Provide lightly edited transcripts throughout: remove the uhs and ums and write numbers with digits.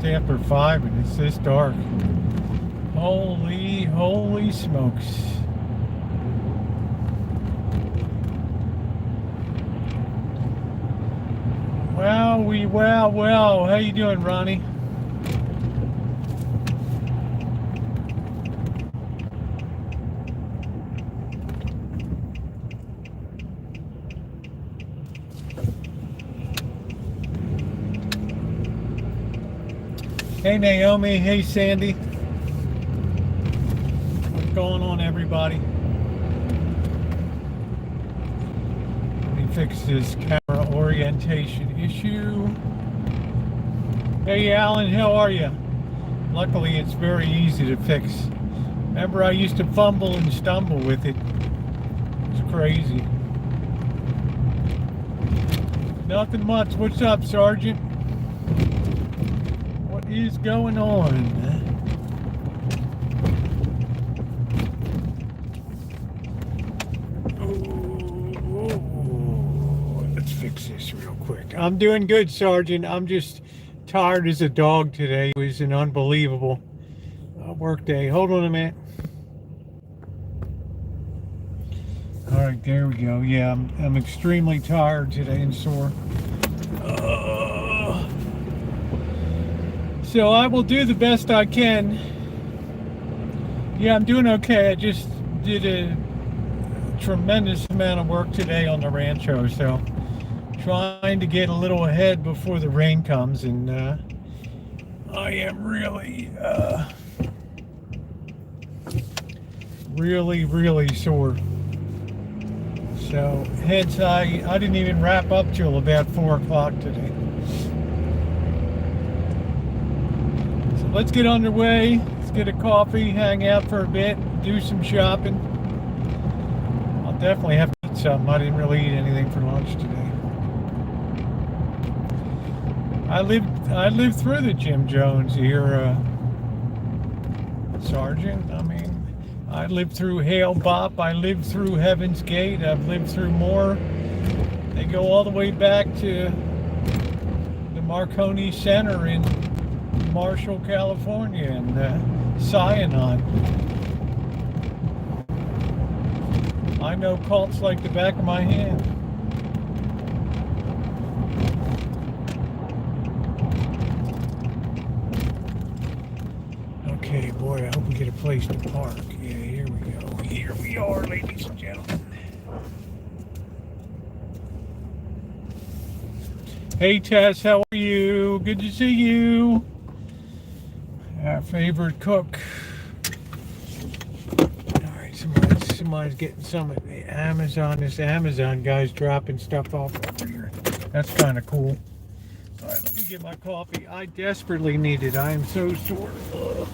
just after 5 and it's this dark. Holy smokes. Wow. How you doing, Ronnie? Hey, Naomi. Hey, Sandy. What's going on, everybody? Let me fix this camera orientation issue. Hey, Alan. How are you? Luckily, it's very easy to fix. Remember, I used to fumble and stumble with it. It's crazy. Nothing much. What's up, Sergeant? What is going on? Let's fix this real quick. I'm doing good, Sergeant. I'm just tired as a dog today. It was an unbelievable work day. Hold on a minute. All right, there we go. Yeah, I'm extremely tired today and sore. So I will do the best I can. Yeah, I'm doing okay. I just did a tremendous amount of work today on the Rancho, so trying to get a little ahead before the rain comes, and I am really sore. So hence I didn't even wrap up till about 4 o'clock today. So let's get underway. Let's get a coffee, hang out for a bit, do some shopping. I'll definitely have to eat something. I didn't really eat anything for lunch today. I lived through the Jim Jones era, Sergeant. I mean, I lived through Hale Bop. I lived through Heaven's Gate. I've lived through more. They go all the way back to the Marconi Center in Marshall, California, and Cyanide. I know cults like the back of my hand. Okay, boy, I hope we get a place to park. Yeah, here we go. Here we are, ladies and gentlemen. Hey, Tess, how are you? Good to see you. Our favorite cook. All right, somebody's getting some of the Amazon. This Amazon guy's dropping stuff off over here. That's kind of cool. All right, let me get my coffee. I desperately need it. I am so sore. Ugh.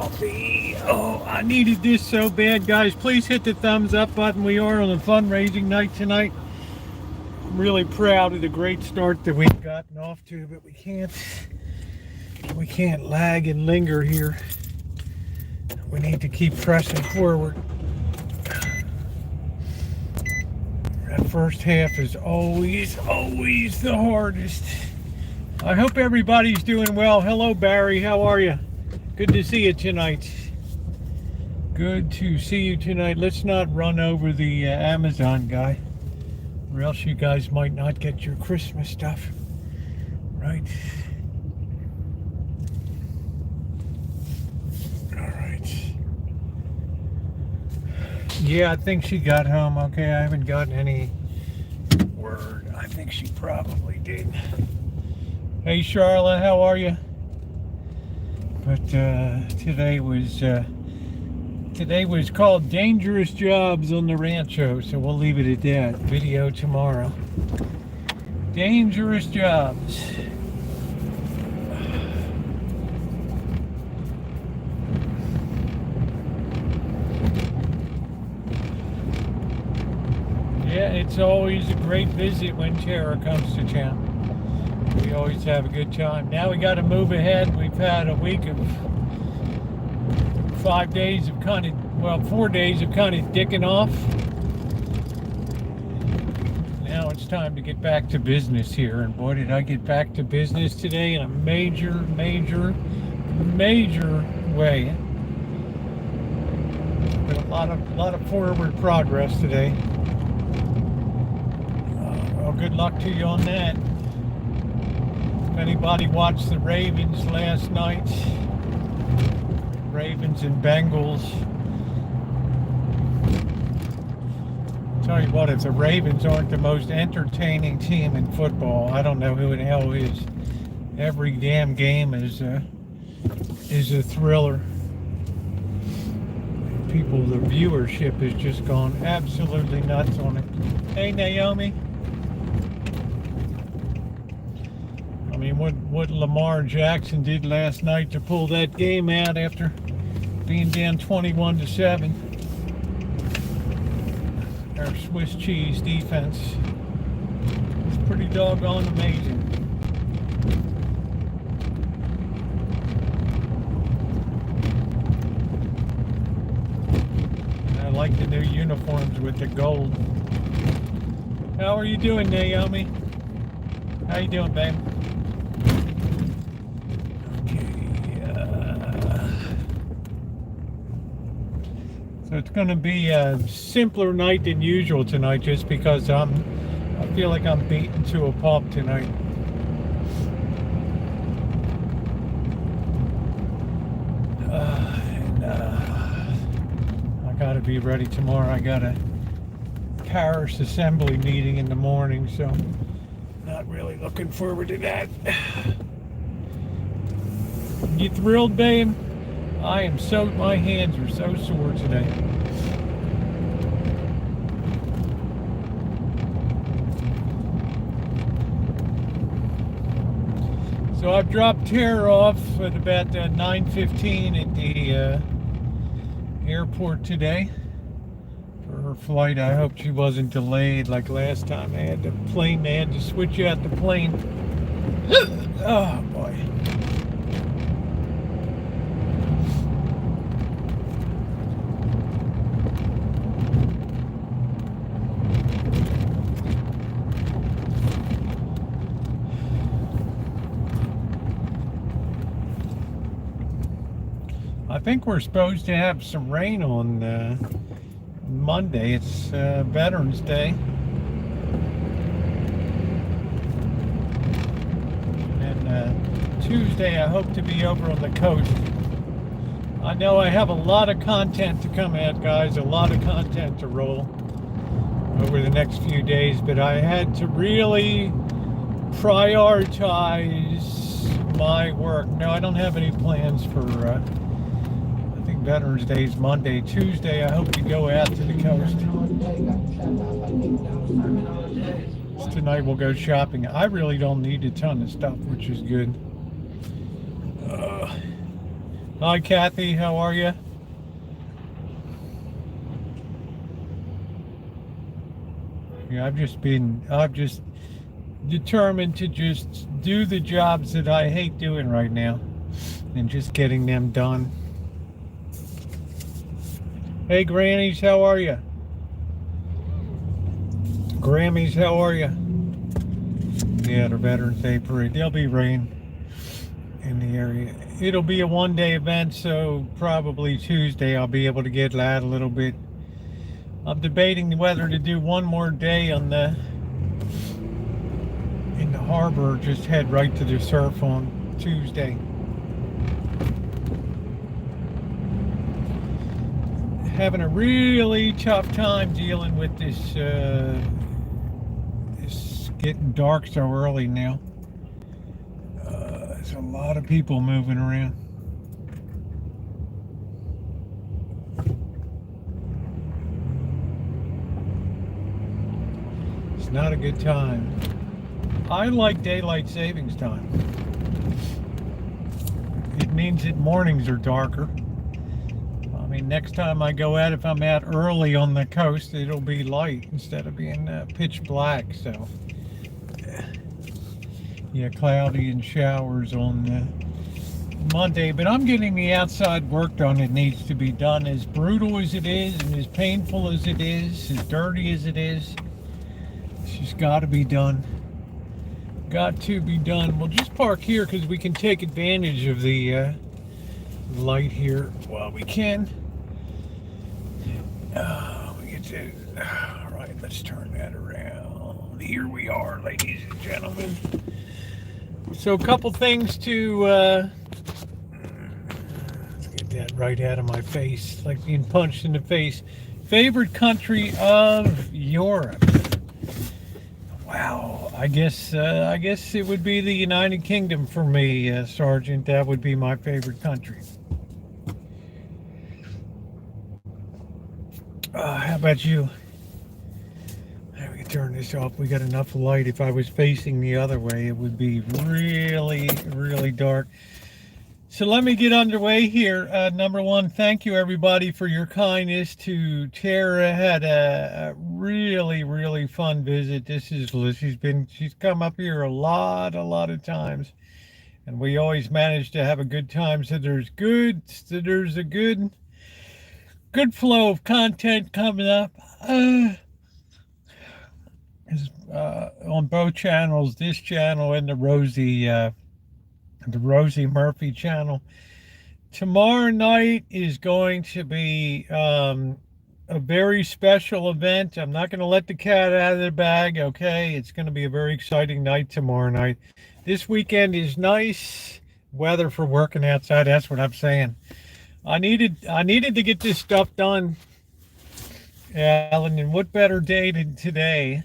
coffee. Oh, I needed this so bad, guys. Please hit the thumbs up button. We are on a fundraising night tonight. I'm really proud of the great start that we've gotten off to, but we can't lag and linger here. We need to keep pressing forward. That first half is always the hardest. I hope everybody's doing well. Hello, Barry. How are you? Good to see you tonight. Good to see you tonight. Let's not run over the Amazon guy, or else you guys might not get your Christmas stuff. Right? Yeah, I think she got home. Okay, I haven't gotten any word. I think she probably did. Hey, Charlotte, how are you? But today was called Dangerous Jobs on the Rancho, so we'll leave it at that. Video tomorrow. Dangerous Jobs. Yeah, it's always a great visit when Tara comes to town. We always have a good time. Now we got to move ahead. We've had a week of 4 days of kind of dicking off. Now it's time to get back to business here. And boy, did I get back to business today in a major way. But a lot of forward progress today. Well, good luck to you on that. If anybody watched the Ravens last night, Ravens and Bengals, I'll tell you what, if the Ravens aren't the most entertaining team in football, I don't know who the hell is. Every damn game is a thriller. The viewership has just gone absolutely nuts on it. Hey, Naomi. I mean, what Lamar Jackson did last night to pull that game out after being down 21-7. Our Swiss cheese defense is pretty doggone amazing. I like the new uniforms with the gold. How are you doing, Naomi? How you doing, babe? So it's going to be a simpler night than usual tonight, just because I feel like I'm beaten to a pulp tonight. I got to be ready tomorrow. I got a parish assembly meeting in the morning, so not really looking forward to that. You thrilled, babe? I am so, my hands are so sore today. So I've dropped Tara off at about 9:15 at the airport today for her flight. I hope she wasn't delayed like last time. They had to switch out the plane. Oh boy. I think we're supposed to have some rain on Monday. It's Veterans Day. And Tuesday I hope to be over on the coast. I know I have a lot of content to come at, guys, a lot of content to roll over the next few days, but I had to really prioritize my work. No, I don't have any plans for Veterans Day is Monday. Tuesday, I hope to go out to the coast. Tonight we'll go shopping. I really don't need a ton of stuff, which is good. Hi, Kathy. How are you? Yeah, I've just determined to just do the jobs that I hate doing right now and just getting them done. Hey, Grannies, how are you? Grammys, how are you? Yeah, the Veterans Day Parade. There'll be rain in the area. It'll be a one-day event, so probably Tuesday I'll be able to get out a little bit. I'm debating whether to do one more day on in the harbor, just head right to the surf on Tuesday. Having a really tough time dealing with this getting dark so early now. There's a lot of people moving around. It's not a good time. I like daylight savings time. It means that mornings are darker. I mean, next time I go out, if I'm out early on the coast, it'll be light instead of being pitch black. So, yeah, cloudy and showers on Monday. But I'm getting the outside work done. It needs to be done. As brutal as it is, and as painful as it is, as dirty as it is, it's just got to be done. Got to be done. We'll just park here because we can take advantage of the light here while we can. We get to. All right, let's turn that around. Here we are, ladies and gentlemen. So, a couple things to let's get that right out of my face, like being punched in the face. Favorite country of Europe? Wow, I guess it would be the United Kingdom for me, Sergeant. That would be my favorite country. How about you? We can turn this off. We got enough light. If I was facing the other way, it would be really, really dark. So let me get underway here. Number one, thank you everybody for your kindness to Tara. Had a really, really fun visit. This is Liz. She's come up here a lot of times, and we always manage to have a good time. So there's a good flow of content coming up. On both channels, this channel and the Rosie Murphy channel. Tomorrow night is going to be a very special event. I'm not going to let the cat out of the bag, okay? It's going to be a very exciting night tomorrow night. This weekend is nice weather for working outside. That's what I'm saying. I needed to get this stuff done, Alan, and what better day than today?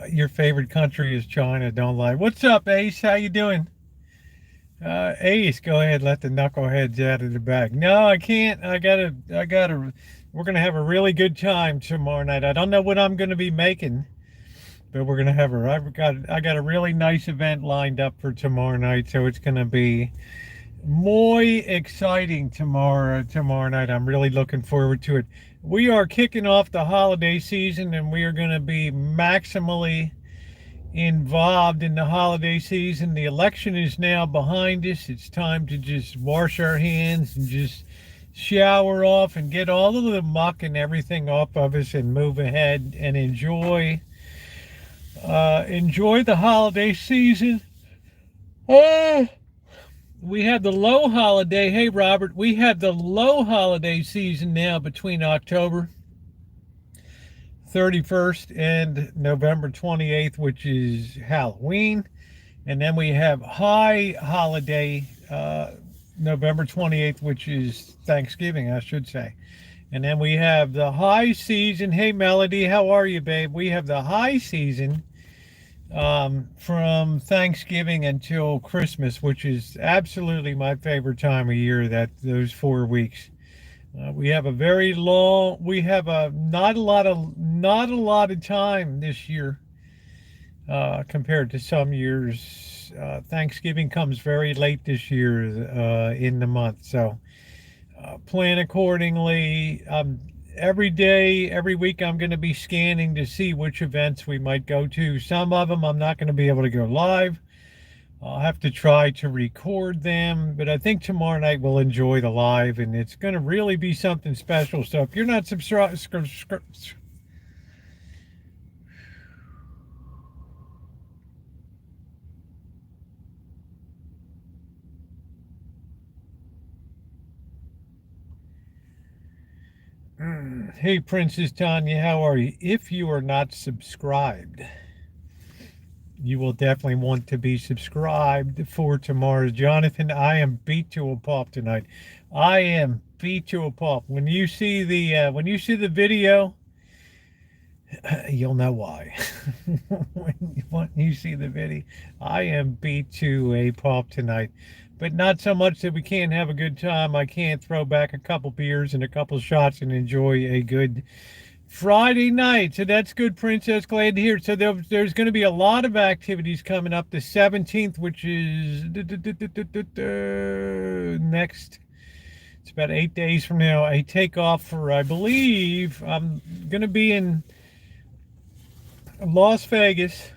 Your favorite country is China, don't lie. What's up, Ace? How you doing? Ace, go ahead, let the knuckleheads out of the bag. No, I can't. We're going to have a really good time tomorrow night. I don't know what I'm going to be making, but we're going to have I got a really nice event lined up for tomorrow night, so it's going to be muy exciting tomorrow night. I'm really looking forward to it. We are kicking off the holiday season, and we are going to be maximally involved in the holiday season. The election is now behind us. It's time to just wash our hands and just shower off and get all of the muck and everything off of us and move ahead and enjoy the holiday season. We have the low holiday. Hey, Robert, we have the low holiday season now between October 31st and November 28th, which is Halloween. And then we have high holiday, November 28th, which is Thanksgiving, I should say. And then we have the high season. Hey, Melody, how are you, babe? We have the high season from Thanksgiving until Christmas, which is absolutely my favorite time of year, those 4 weeks. We have not a lot of time this year compared to some years Thanksgiving comes very late this year in the month. So plan accordingly. Every day, every week, I'm going to be scanning to see which events we might go to. Some of them I'm not going to be able to go live. I'll have to try to record them, but I think tomorrow night we'll enjoy the live, and it's going to really be something special. So if you're not subscribed, hey, Princess Tanya, how are you? If you are not subscribed, you will definitely want to be subscribed for tomorrow. Jonathan, I am beat to a pulp tonight. I am beat to a pulp. When you see the video, you'll know why. when you see the video, I am beat to a pulp tonight. But not so much that we can't have a good time. I can't throw back a couple beers and a couple shots and enjoy a good Friday night. So that's good, Princess. Glad to hear it. So there's going to be a lot of activities coming up. The 17th, which is next. It's about 8 days from now. I take off for, I believe, I'm going to be in Las Vegas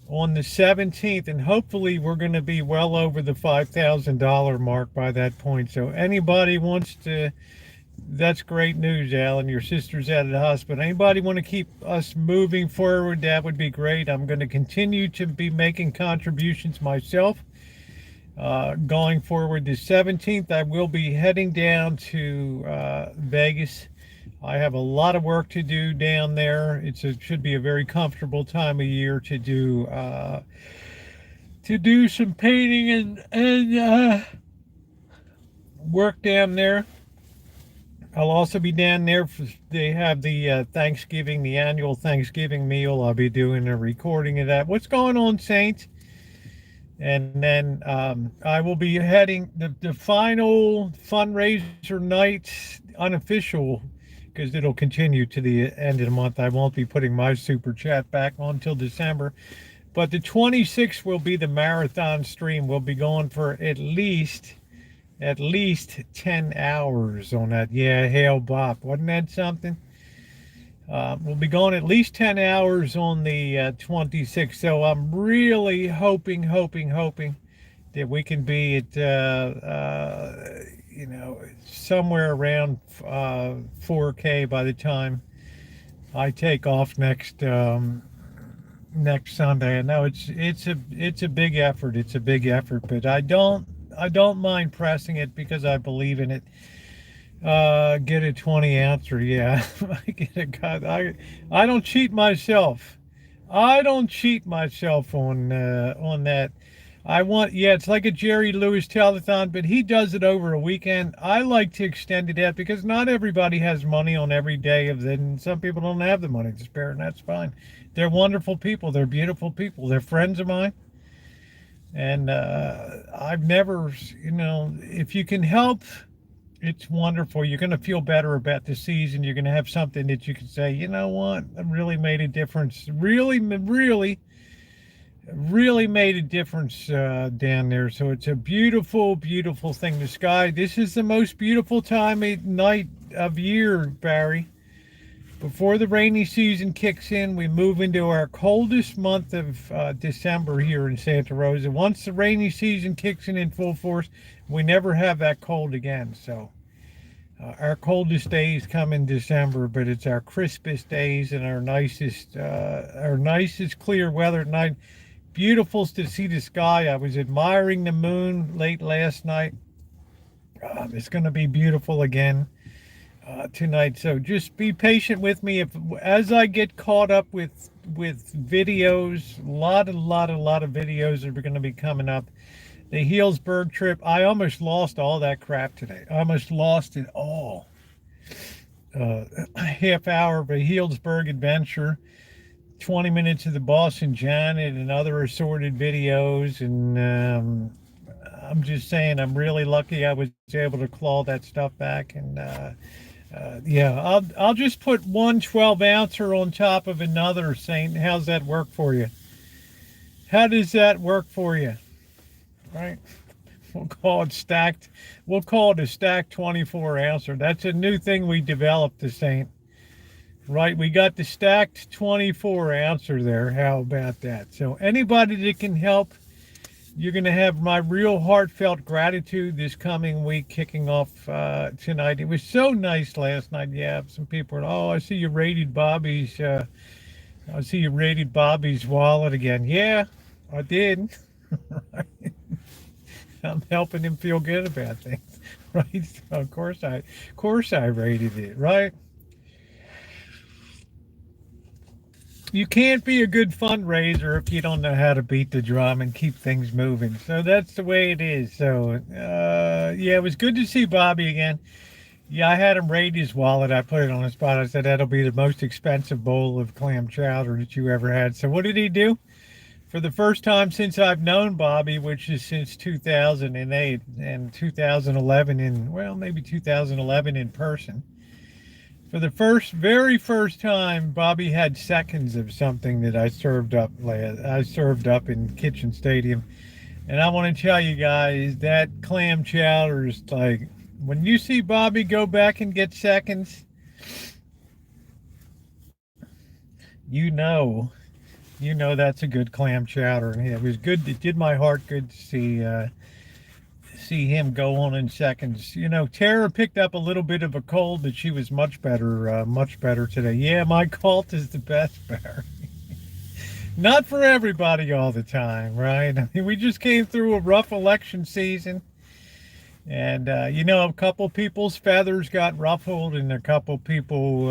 on the 17th, and hopefully we're going to be well over the $5,000 mark by that point. So anybody wants to, that's great news, Alan. Your sister's out of the hospital. Anybody want to keep us moving forward, that would be great. I'm going to continue to be making contributions myself. Going forward the 17th, I will be heading down to Vegas. I have a lot of work to do down there. It should be a very comfortable time of year to do some painting and work down there. I'll also be down there. They have the Thanksgiving, the annual Thanksgiving meal. I'll be doing a recording of that. What's going on, Saints? And then I will be heading the final fundraiser night, unofficial, because it'll continue to the end of the month. I won't be putting my super chat back on until December. But the 26th will be the marathon stream. We'll be going for at least 10 hours on that. Yeah, hail Bob. Wasn't that something? We'll be going at least 10 hours on the 26th. So I'm really hoping that we can be at, somewhere around 4K by the time I take off next Sunday. I know it's a big effort. It's a big effort, but I don't mind pressing it because I believe in it. Get a 20 ouncer. Yeah, I don't cheat myself. I don't cheat myself on that. It's like a Jerry Lewis telethon, but he does it over a weekend. I like to extend it out because not everybody has money on every day of it, and some people don't have the money to spare, and that's fine. They're wonderful people. They're beautiful people. They're friends of mine. And I've never, if you can help, it's wonderful. You're going to feel better about the season. You're going to have something that you can say, you know what, I really made a difference. Really made a difference down there. So it's a beautiful, beautiful thing. The sky, this is the most beautiful time of night of year, Barry. Before the rainy season kicks in, we move into our coldest month of December here in Santa Rosa. Once the rainy season kicks in full force, we never have that cold again. So our coldest days come in December, but it's our crispest days and our nicest clear weather at night. Beautiful to see the sky. I was admiring the moon late last night. It's going to be beautiful again tonight. So just be patient with me as I get caught up with videos. A lot of videos that are going to be coming up. The Healdsburg trip. I almost lost all that crap today. I almost lost it all. Half hour of a Healdsburg adventure. 20 minutes of the Boston Janet and other assorted videos, and I'm just saying I'm really lucky I was able to claw that stuff back. And I'll just put one 12 ouncer on top of another, Saint. How's that work for you? How does that work for you? Right? We'll call it stacked. We'll call it a stacked 24 ouncer. That's a new thing we developed, the Saint. Right? We got the stacked 24 ouncer there. How about that? So anybody that can help, you're going to have my real heartfelt gratitude this coming week, kicking off tonight. It was so nice last night. Yeah, some people were, oh, I see you raided Bobby's. I see you raided Bobby's wallet again. Yeah, I did. I'm helping him feel good about things, right? So of course I rated it, right? You can't be a good fundraiser if you don't know how to beat the drum and keep things moving. So that's the way it is. So yeah, it was good to see Bobby again. Yeah, I had him rate his wallet. I put it on the spot. I said that'll be the most expensive bowl of clam chowder that you ever had. So what did he do? For the first time since I've known Bobby, which is since 2008 and 2011 well, maybe 2011 in person. For the very first time, Bobby had seconds of something that I served up. I served up in Kitchen Stadium, and I want to tell you guys that clam chowder is like when you see Bobby go back and get seconds, you know that's a good clam chowder. And it was good. It did my heart good to see him go on in seconds. Tara picked up a little bit of a cold, but she was much better today. Yeah, my cult is the best, Barry. Not for everybody all the time, right? I mean, we just came through a rough election season, and a couple people's feathers got ruffled, and a couple people,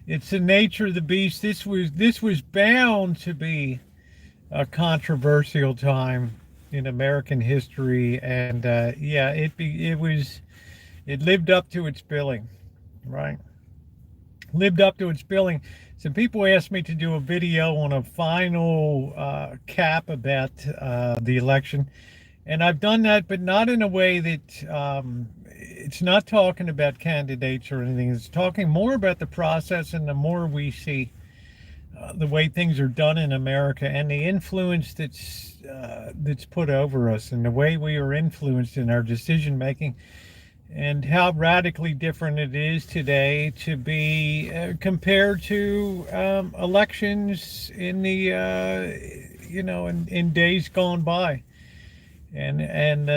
it's the nature of the beast. This was bound to be a controversial time in American history, and it lived up to its billing, right? Lived up to its billing. Some people asked me to do a video on a final cap about the election, and I've done that, but not in a way that it's not talking about candidates or anything. It's talking more about the process, and the more we see the way things are done in America and the influence that's put over us, and the way we are influenced in our decision making, and how radically different it is today to be compared to elections in the in days gone by, and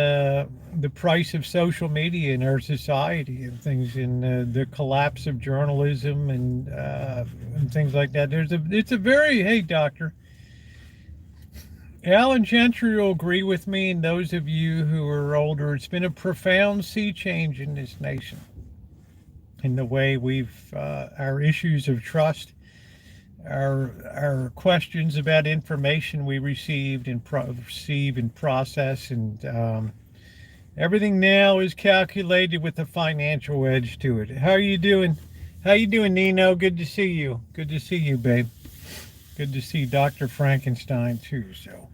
the price of social media in our society and things, in the collapse of journalism and things like that. Hey, doctor, Alan Gentry will agree with me, and those of you who are older, it's been a profound sea change in this nation in the way our issues of trust, our questions about information we received and receive and process, and everything now is calculated with a financial edge to it. How are you doing? How you doing, Nino? Good to see you. Good to see you, babe. Good to see Dr. Frankenstein too. So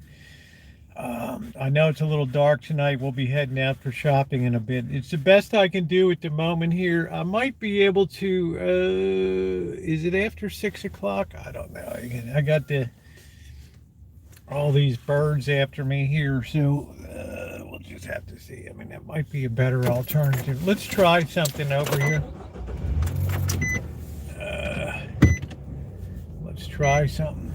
I know it's a little dark tonight. We'll be heading out for shopping in a bit. It's the best I can do at the moment here. I might be able to, is it after 6 o'clock? I don't know. I got all these birds after me here, so we'll just have to see. I mean, that might be a better alternative. Let's try something over here. Let's try something.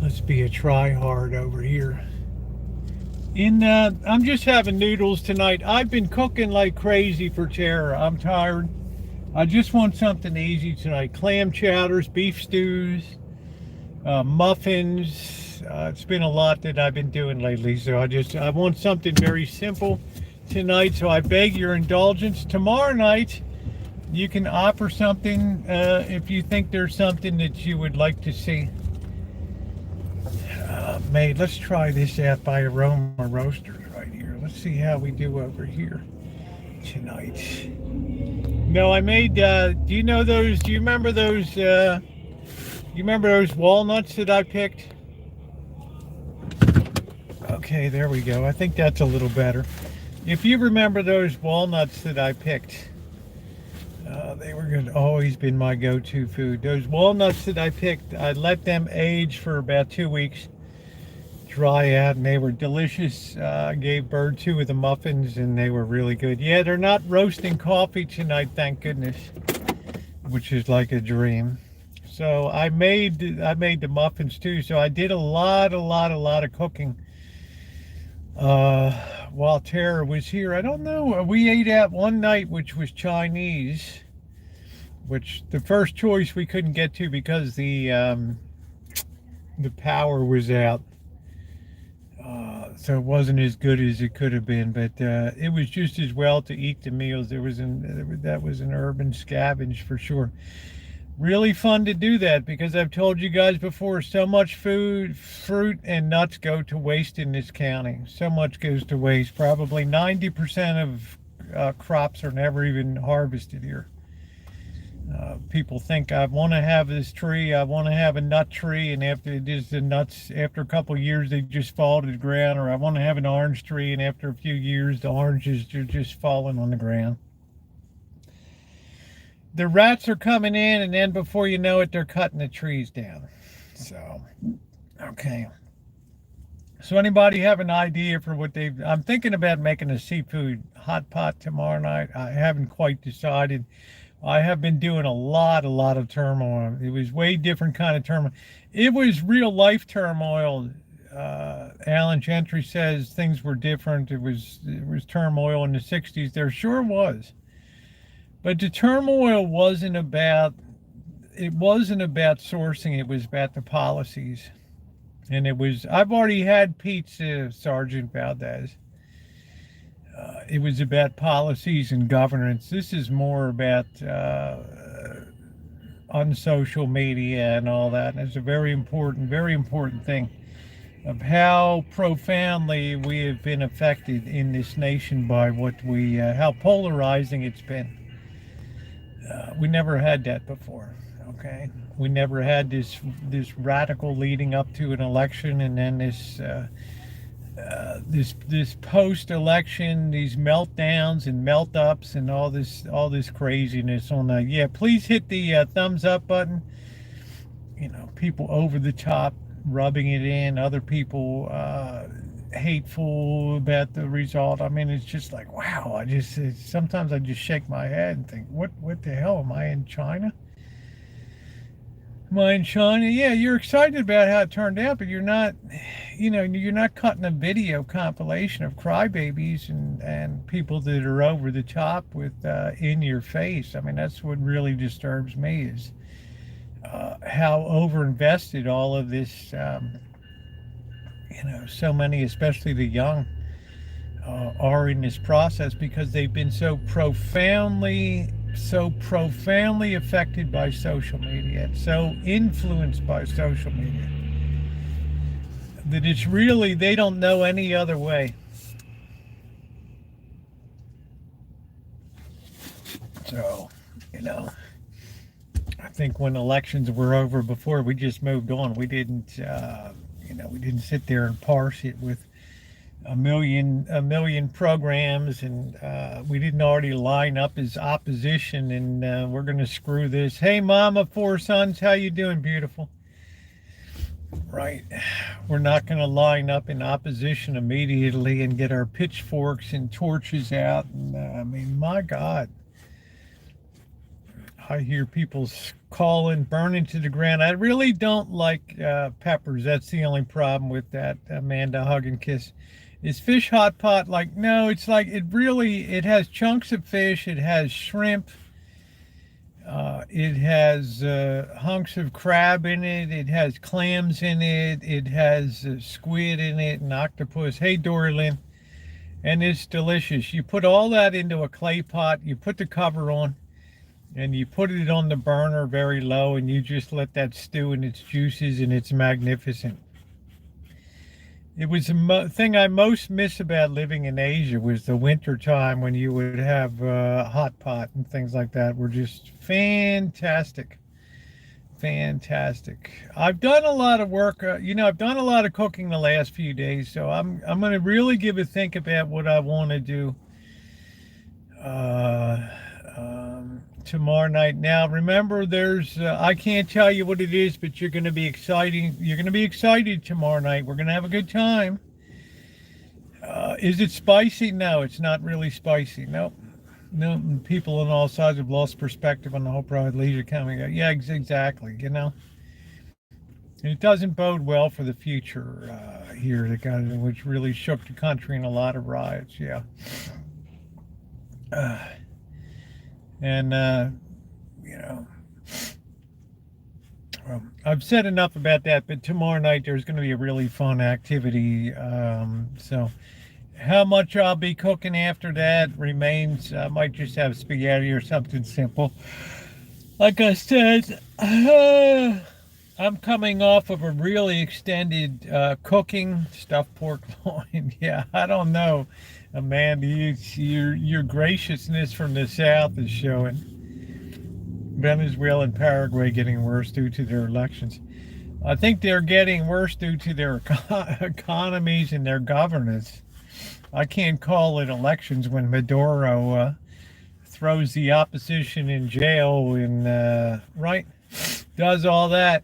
Let's be a try-hard over here. I'm just having noodles tonight. I've been cooking like crazy for Tara. I'm tired. I just want something easy tonight. Clam chowders, beef stews, muffins. It's been a lot that I've been doing lately, so I want something very simple tonight. So I beg your indulgence. Tomorrow night, you can offer something if you think there's something that you would like to see made. Let's try this out by Aroma Roasters right here. Let's see how we do over here tonight. No, I made, do you remember those walnuts that I picked? Okay, there we go. I think that's a little better. If you remember those walnuts that I picked, They were good. Always been my go-to food. Those walnuts that I picked, I let them age for about 2 weeks, dry out, and they were delicious. Gave Bird two of the muffins, and they were really good. Yeah, they're not roasting coffee tonight, thank goodness, which is like a dream. So I made the muffins too. So I did a lot of cooking uh, while Tara was here. I don't know. We ate out one night, which was Chinese, which the first choice we couldn't get to because the power was out. So it wasn't as good as it could have been, but it was just as well to eat the meals. That was an urban scavenge for sure. Really fun to do that because I've told you guys before, so much food, fruit, and nuts go to waste in this county. So much goes to waste. Probably 90% of crops are never even harvested here. People think I want to have this tree, I want to have a nut tree, and after it is the nuts, after a couple of years, they just fall to the ground. Or I want to have an orange tree, and after a few years, the oranges are just falling on the ground. The rats are coming in, and then before you know it, they're cutting the trees down. So, okay. So anybody have an idea for what I'm thinking about making a seafood hot pot tomorrow night. I haven't quite decided. I have been doing a lot of turmoil. It was way different kind of turmoil. It was real life turmoil. Alan Gentry says things were different. It was turmoil in the 60s. There sure was. But the turmoil it wasn't about sourcing, it was about the policies. And I've already had pizza, Sergeant Valdez. It was about policies and governance. This is more about on social media and all that. And it's a very important thing of how profoundly we have been affected in this nation by how polarizing it's been. We never had that before, okay? We never had this radical leading up to an election, and then this post-election, these meltdowns and melt-ups and all this craziness on the. Yeah, please hit the thumbs up button. People over the top, rubbing it in. Other people hateful about the result. I mean, it's just like, wow. Sometimes I just shake my head and think, what the hell? Am I in China? Yeah, you're excited about how it turned out, but you're not, you're not cutting a video compilation of crybabies and people that are over the top with in your face. I mean, that's what really disturbs me is how overinvested all of this, so many, especially the young, are in this process because they've been so profoundly affected by social media, so influenced by social media, that it's really, they don't know any other way. So, I think when elections were over before, we just moved on. We didn't, we didn't sit there and parse it with a million programs, and we didn't already line up as opposition, and we're going to screw this. Hey, Mom of four sons, how you doing, beautiful? Right. We're not going to line up in opposition immediately and get our pitchforks and torches out. And I mean, my God. I hear people calling, burning to the ground. I really don't like peppers. That's the only problem with that, Amanda Hug and Kiss. Is fish hot pot like, no, it's like, it has chunks of fish, it has shrimp, it has hunks of crab in it, it has clams in it, it has squid in it, and octopus. Hey, Dory Lynn. And it's delicious. You put all that into a clay pot, you put the cover on, and you put it on the burner very low, and you just let that stew in its juices, and it's magnificent. It was the thing I most miss about living in Asia was the winter time when you would have hot pot and things like that were just fantastic. I've done a lot of work. I've done a lot of cooking the last few days, so I'm going to really give a think about what I want to do tomorrow night. Now, remember, there's I can't tell you what it is, but you're going to be exciting. You're going to be excited tomorrow night. We're going to have a good time. Is it spicy? No, it's not really spicy. Nope. No, people on all sides have lost perspective on the whole private leisure coming. Yeah, exactly. And it doesn't bode well for the future here. Which really shook the country in a lot of riots. Yeah. And you know, I've said enough about that. But tomorrow night there's going to be a really fun activity. So how much I'll be cooking after that remains. I might just have spaghetti or something simple. Like I said, I'm coming off of a really extended cooking stuffed pork loin. Yeah, I don't know, Amanda. Your graciousness from the South is showing. Venezuela and Paraguay getting worse due to their elections. I think they're getting worse due to their economies and their governance. I can't call it elections when Maduro throws the opposition in jail and right, does all that.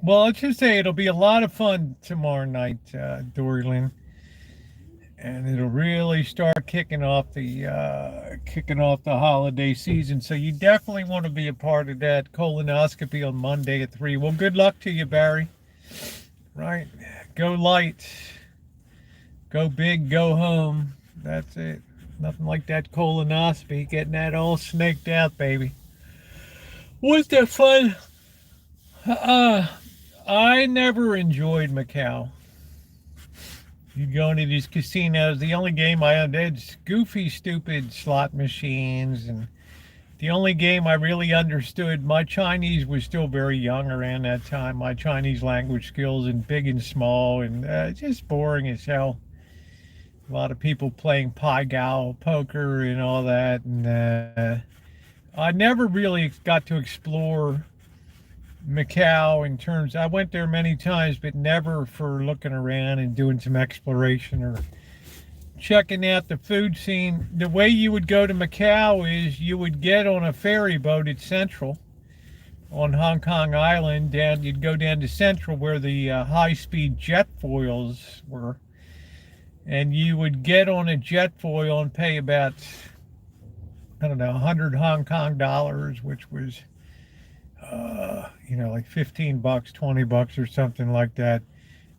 Well, let's just say it'll be a lot of fun tomorrow night, Dorlin, and it'll really start kicking off the holiday season. So you definitely want to be a part of that. Colonoscopy on Monday at 3. Well, good luck to you, Barry. Right, go light. Go big, go home. That's it. Nothing like that colonoscopy. Getting that all snaked out, baby. Was that fun? I never enjoyed Macau. You'd go into these casinos. The only game I had goofy, stupid slot machines. And the only game I really understood, my Chinese was still very young around that time. My Chinese language skills and big and small and just boring as hell. A lot of people playing Pai Gow poker and all that, and I never really got to explore Macau in terms. I went there many times, but never for looking around and doing some exploration or checking out the food scene. The way you would go to Macau is you would get on a ferry boat at Central on Hong Kong Island. You'd go down to Central where the high-speed jet foils were. And you would get on a jet foil and pay about, I don't know, 100 Hong Kong dollars, which was, like $15, $20 or something like that.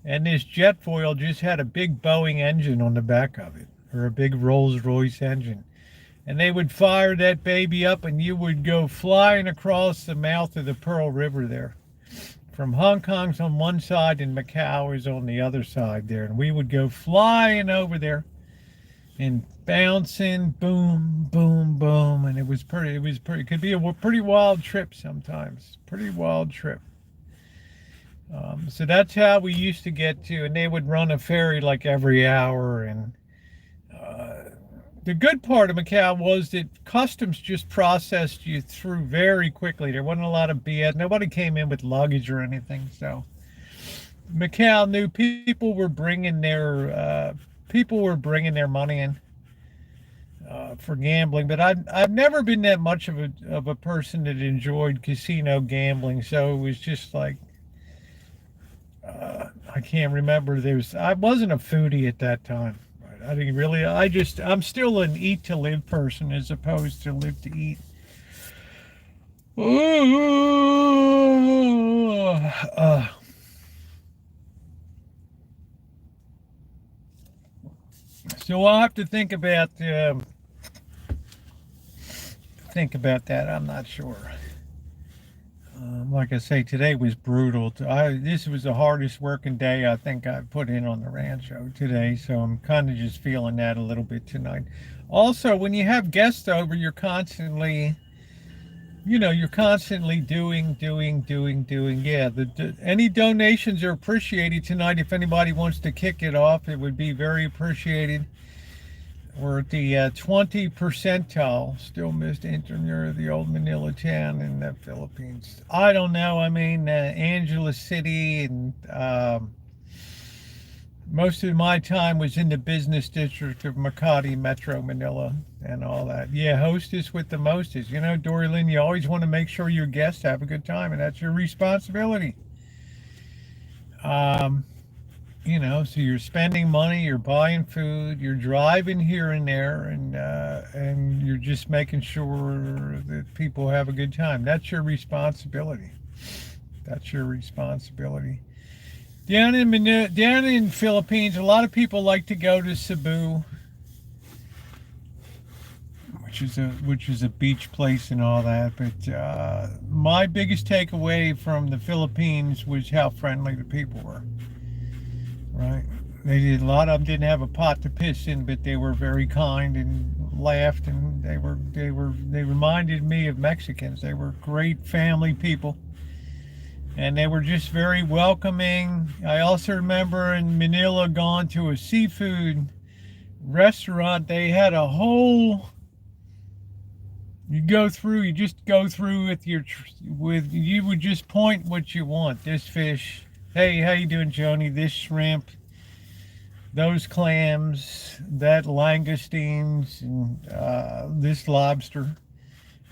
And this jet foil just had a big Boeing engine on the back of it, or a big Rolls-Royce engine. And they would fire that baby up and you would go flying across the mouth of the Pearl River there. From Hong Kong's on one side and Macau is on the other side there. And we would go flying over there and bouncing, boom, boom, boom. And it could be a pretty wild trip sometimes. Pretty wild trip. So that's how we used to get to, and they would run a ferry like every hour. And the good part of Macau was that customs just processed you through very quickly. There wasn't a lot of BS. Nobody came in with luggage or anything. So Macau knew people were bringing their money in for gambling. But I've never been that much of a person that enjoyed casino gambling. So it was just like I can't remember. I wasn't a foodie at that time. I didn't really. I'm still an eat to live person as opposed to live to eat. So I'll have to think about that. I'm not sure. Like I say, today was brutal. This was the hardest working day I think I've put in on the Rancho today, so I'm kind of just feeling that a little bit tonight. Also, when you have guests over, you're constantly doing. Yeah, any donations are appreciated tonight. If anybody wants to kick it off, it would be very appreciated. We're at the 20 percentile, still missed interior of the old Manila town in the Philippines. I don't know. I mean, Angeles City and Most of my time was in the business district of Makati, Metro Manila, and all that. Yeah, hostess with the mostest. You know, Dory Lynn, you always want to make sure your guests have a good time, and that's your responsibility. Um, you know, so you're spending money, you're buying food, you're driving here and there, and you're just making sure that people have a good time. That's your responsibility. That's your responsibility. Down in Philippines, a lot of people like to go to Cebu, which is a beach place and all that. But my biggest takeaway from the Philippines was how friendly the people were. Right? They did a lot of them didn't have a pot to piss in, but they were very kind and laughed, and they reminded me of Mexicans. They were great family people, and they were just very welcoming. I also remember in Manila going to a seafood restaurant. They had a whole you just go through with you would just point what you want. This fish, hey, how you doing, Joni? This shrimp, those clams, that langoustines, and this lobster,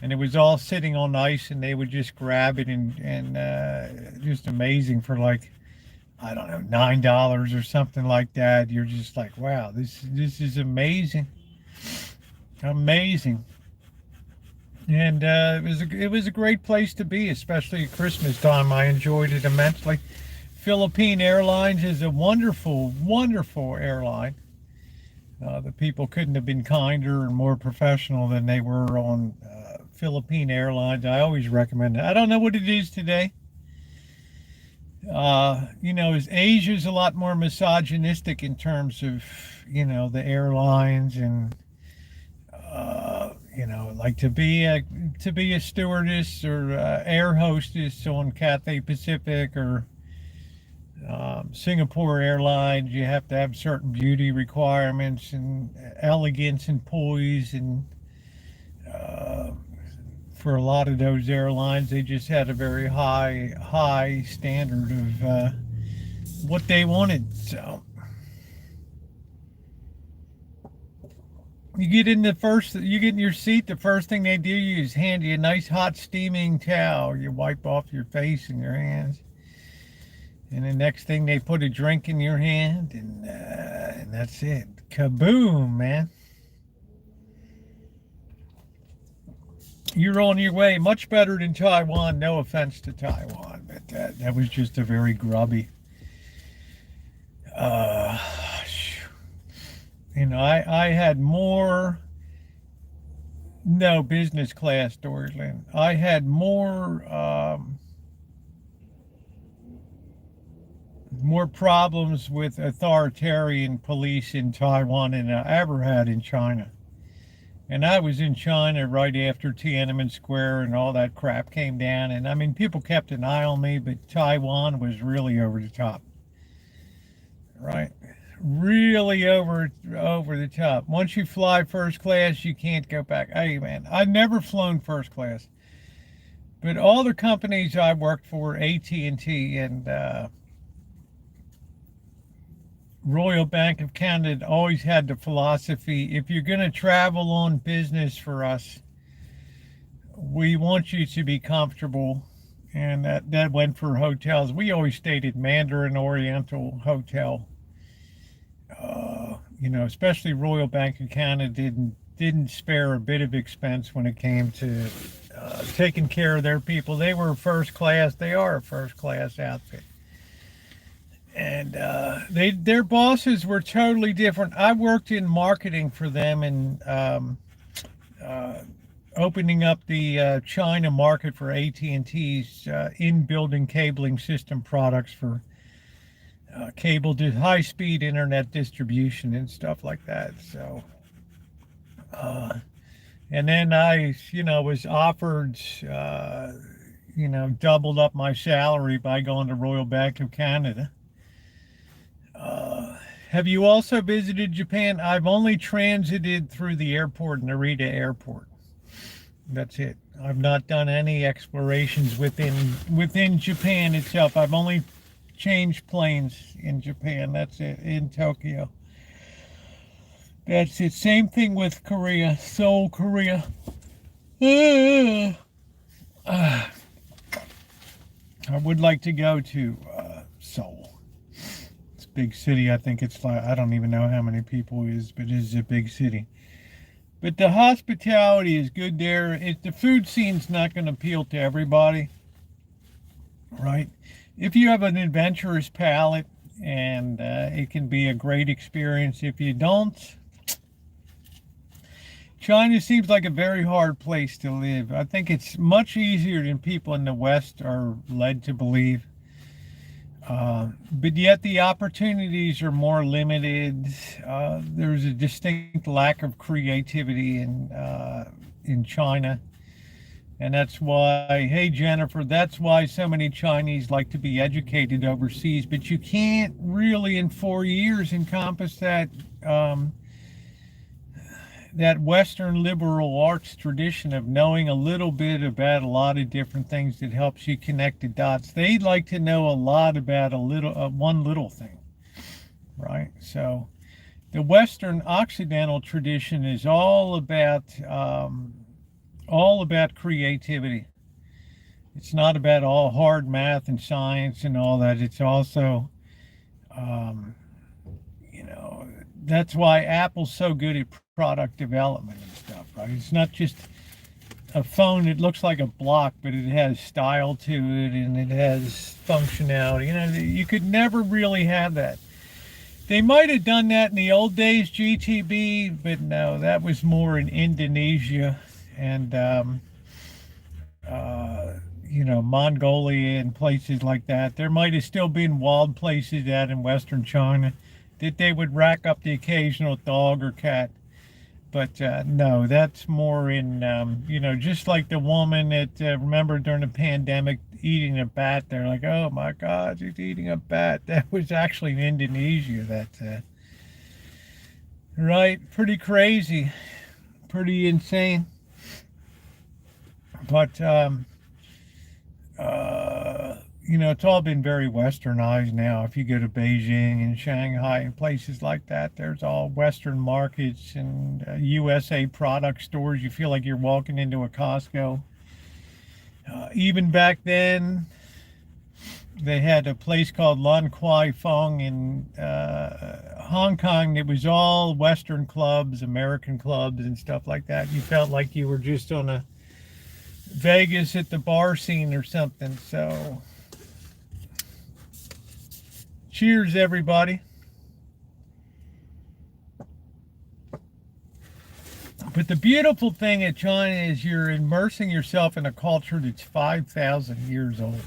and it was all sitting on ice, and they would just grab it, and just amazing for like, I don't know, $9 or something like that. You're just like, wow, this is amazing, amazing. And it was a great place to be, especially at Christmas time. I enjoyed it immensely. Philippine Airlines is a wonderful, wonderful airline. The people couldn't have been kinder and more professional than they were on Philippine Airlines. I always recommend it. I don't know what it is today. You know, Asia's a lot more misogynistic in terms of, you know, the airlines, and you know, like to be a stewardess or air hostess on Cathay Pacific or Singapore Airlines, you have to have certain beauty requirements and elegance and poise, and uh, for a lot of those airlines, they just had a very high standard of what they wanted. So you get in your seat, the first thing they do is hand you a nice hot steaming towel. You wipe off your face and your hands. And the next thing, they put a drink in your hand, and that's it. Kaboom, man. You're on your way. Much better than Taiwan. No offense to Taiwan, but that was just a very grubby. Uh, you know, I had more. No, business class, Dorland. I had more problems with authoritarian police in Taiwan than I ever had in China. And I was in China right after Tiananmen Square and all that crap came down. And I mean, people kept an eye on me, but Taiwan was really over the top. Right? Really over the top. Once you fly first class, you can't go back. Hey, man, I've never flown first class. But all the companies I worked for, AT&T and Royal Bank of Canada, always had the philosophy, if you're going to travel on business for us, we want you to be comfortable. And that went for hotels. We always stayed at Mandarin Oriental Hotel. You know, especially Royal Bank of Canada didn't spare a bit of expense when it came to taking care of their people. They were first class. They are a first class outfit. And their bosses were totally different. I worked in marketing for them, and opening up the China market for AT&T's in-building cabling system products for cable to high-speed internet distribution and stuff like that. So, and then I, you know, was offered, you know, doubled up my salary by going to Royal Bank of Canada. Have you also visited Japan? I've only transited through the airport, Narita Airport. That's it. I've not done any explorations within Japan itself. I've only change planes in Japan. That's it, in Tokyo. That's it. Same thing with Korea, Seoul, Korea. I would like to go to Seoul. It's a big city. I think it's like, I don't even know how many people it is, but it is a big city. But the hospitality is good there. The food scene's not going to appeal to everybody, right? If you have an adventurous palate, and it can be a great experience. If you don't, China seems like a very hard place to live. I think it's much easier than people in the West are led to believe. But yet the opportunities are more limited. There's a distinct lack of creativity in China. And that's why, hey Jennifer, that's why so many Chinese like to be educated overseas. But you can't really in 4 years encompass that Western liberal arts tradition of knowing a little bit about a lot of different things that helps you connect the dots. They'd like to know a lot about one little thing, right? So the Western Occidental tradition is all about creativity. It's not about all hard math and science and all that. It's also, that's why Apple's so good at product development and stuff, right? It's not just a phone that looks like a block, but it has style to it and it has functionality. You could never really have that. They might have done that in the old days, GTB, but no, that was more in Indonesia and Mongolia and places like that. There might have still been wild places out in Western China that they would rack up the occasional dog or cat. But no, that's more in, just like the woman that, remember during the pandemic eating a bat. They're like, oh my God, she's eating a bat. That was actually in Indonesia. Right? Pretty crazy. Pretty insane. But, it's all been very westernized now. If you go to Beijing and Shanghai and places like that, there's all Western markets and USA product stores. You feel like you're walking into a Costco. Even back then, they had a place called Lan Kwai Fong in Hong Kong. It was all Western clubs, American clubs and stuff like that. You felt like you were just on a Vegas at the bar scene or something. So cheers, everybody. But the beautiful thing at China is you're immersing yourself in a culture that's 5,000 years old.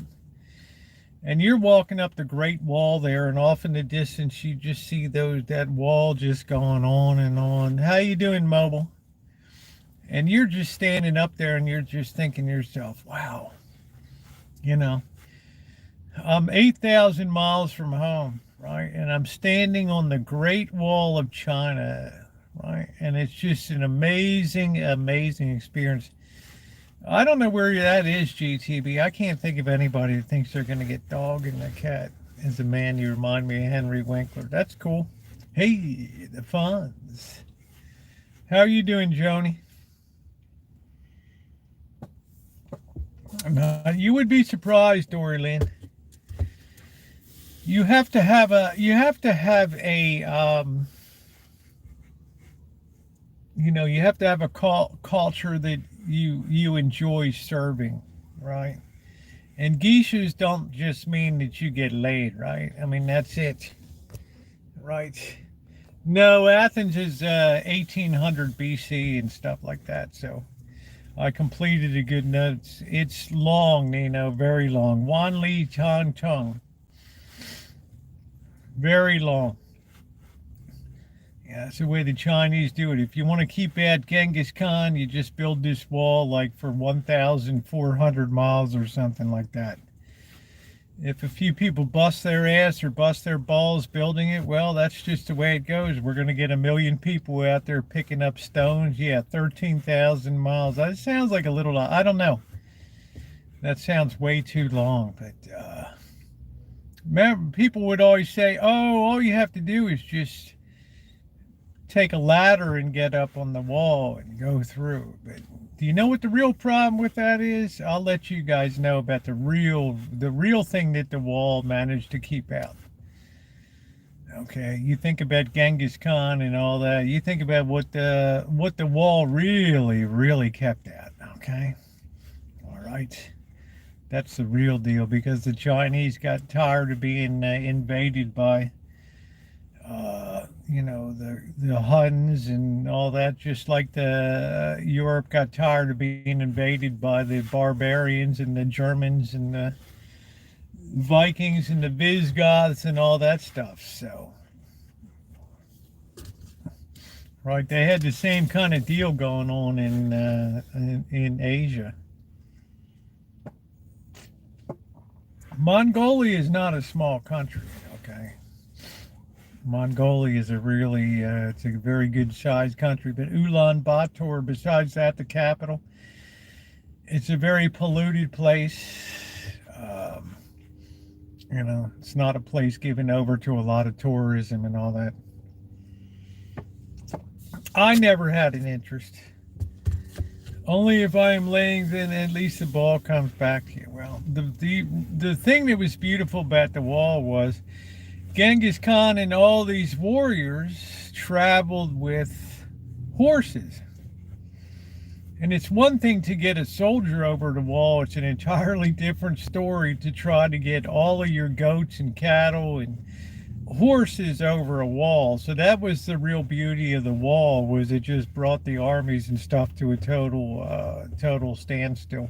And you're walking up the Great Wall there, and off in the distance you just see that wall just going on and on. How you doing, Mobile? And you're just standing up there and you're just thinking to yourself, wow, I'm 8,000 miles from home, right? And I'm standing on the Great Wall of China, right? And it's just an amazing, amazing experience. I don't know where that is, GTB. I can't think of anybody that thinks they're going to get dog and a cat. As a man, you remind me of Henry Winkler. That's cool. Hey, the funds. How are you doing, Joni? You would be surprised, Dory Lynn. You have to have a culture that you enjoy serving, right? And geishas don't just mean that you get laid, right? I mean, that's it, right? No, Athens is 1800 BC and stuff like that, so I completed a good note. It's long, very long. Wan Li Chang Chung. Very long. Yeah, that's the way the Chinese do it. If you want to keep at Genghis Khan, you just build this wall like for 1,400 miles or something like that. If a few people bust their ass or bust their balls building it, well, that's just the way it goes. We're going to get 1 million people out there picking up stones. Yeah, 13,000 miles. That sounds like a little, I don't know. That sounds way too long, but Remember, people would always say, "Oh, all you have to do is just take a ladder and get up on the wall and go through." But do you know what the real problem with that is? I'll let you guys know about the real thing that the wall managed to keep out. Okay, you think about Genghis Khan and all that. You think about what the wall really kept out. Okay, all right. That's the real deal because the Chinese got tired of being invaded by, the Huns and all that. Just like the Europe got tired of being invaded by the barbarians and the Germans and the Vikings and the Visigoths and all that stuff. So, right, they had the same kind of deal going on in Asia. Mongolia is not a small country. Okay, Mongolia is it's a very good sized country, but Ulaanbaatar, besides that, the capital, it's a very polluted place. Um, it's not a place given over to a lot of tourism and all that. I never had an interest. Only if I am laying, then at least the ball comes back to you. Well, the thing that was beautiful about the wall was Genghis Khan and all these warriors traveled with horses. And it's one thing to get a soldier over the wall. It's an entirely different story to try to get all of your goats and cattle and horses over a wall. So that was the real beauty of the wall, was it just brought the armies and stuff to a total standstill.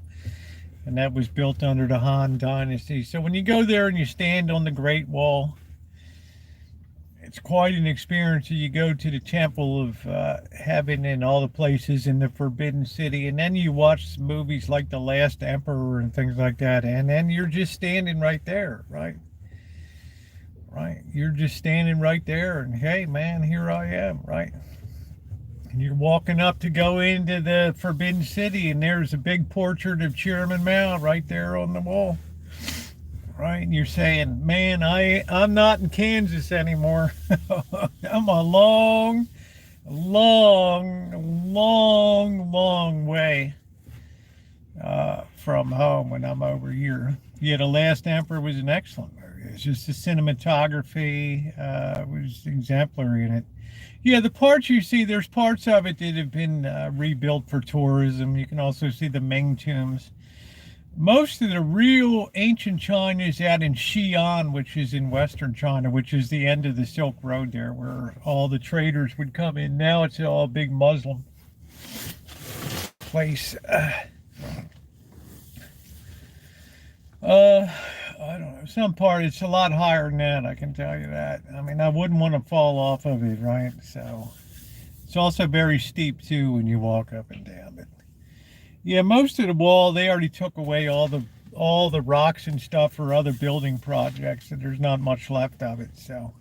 And that was built under the Han Dynasty. So when you go there and you stand on the Great Wall, it's quite an experience. You go to the Temple of Heaven and all the places in the Forbidden City, and then you watch movies like The Last Emperor and things like that, and then you're just standing right there, right? Right. You're just standing right there, and hey, man, here I am, right? And you're walking up to go into the Forbidden City, and there's a big portrait of Chairman Mao right there on the wall. Right, and you're saying, man, I'm not in Kansas anymore. I'm a long, long, long, long way from home when I'm over here. Yeah, The Last Emperor was an excellent movie. It's just the cinematography was exemplary in it. Yeah, the parts you see, there's parts of it that have been rebuilt for tourism. You can also see the Ming tombs. Most of the real ancient China is out in Xi'an, which is in western China, which is the end of the Silk Road there, where all the traders would come in. Now it's all a big Muslim place. I don't know. Some part it's a lot higher than that, I can tell you that. I mean, I wouldn't want to fall off of it, right? So it's also very steep too when you walk up and down. But yeah, most of the wall they already took away all the rocks and stuff for other building projects, and there's not much left of it. So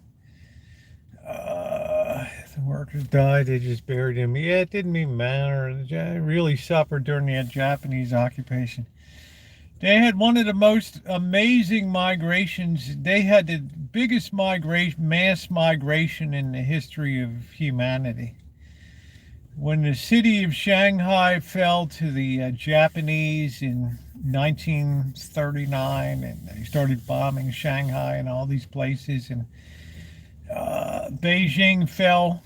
the workers died, they just buried him. Yeah, it didn't even matter. They really suffered during the Japanese occupation. They had one of the most amazing migrations. They had the biggest mass migration in the history of humanity. When the city of Shanghai fell to the Japanese in 1939, and they started bombing Shanghai and all these places, and Beijing fell,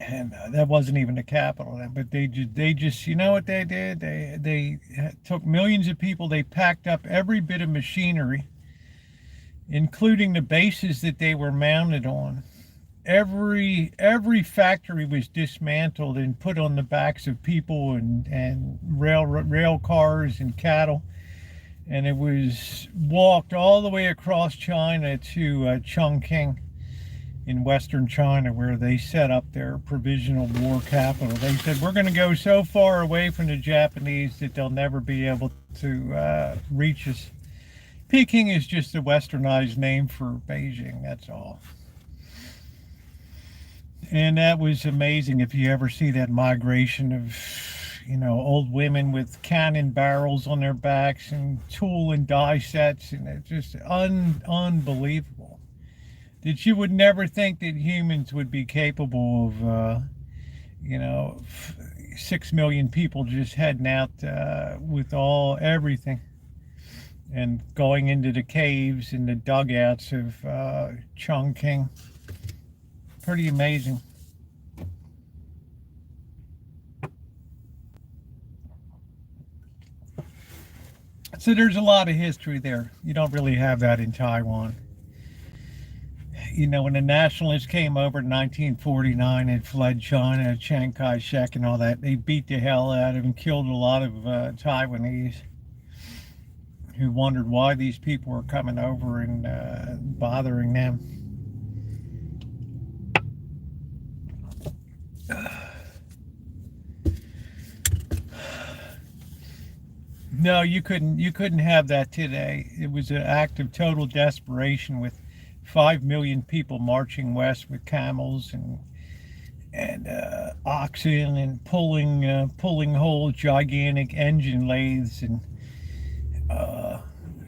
and that wasn't even the capital then, but they just you know what they did, they took millions of people, they packed up every bit of machinery, including the bases that they were mounted on. Every factory was dismantled and put on the backs of people and rail cars and cattle, and it was walked all the way across China to Chongqing in western China, where they set up their provisional war capital. They said, we're going to go so far away from the Japanese that they'll never be able to reach us. Peking is just a westernized name for Beijing, that's all. And that was amazing. If you ever see that migration of old women with cannon barrels on their backs and tool and die sets, and it's just unbelievable. That you would never think that humans would be capable of, 6 million people just heading out with everything and going into the caves and the dugouts of Chongqing. Pretty amazing. So there's a lot of history there. You don't really have that in Taiwan. When the nationalists came over in 1949 and fled China, Chiang Kai-shek and all that, they beat the hell out of and killed a lot of Taiwanese who wondered why these people were coming over and bothering them. No, you couldn't have that today. It was an act of total desperation with 5 million people marching west with camels and oxen and pulling whole gigantic engine lathes and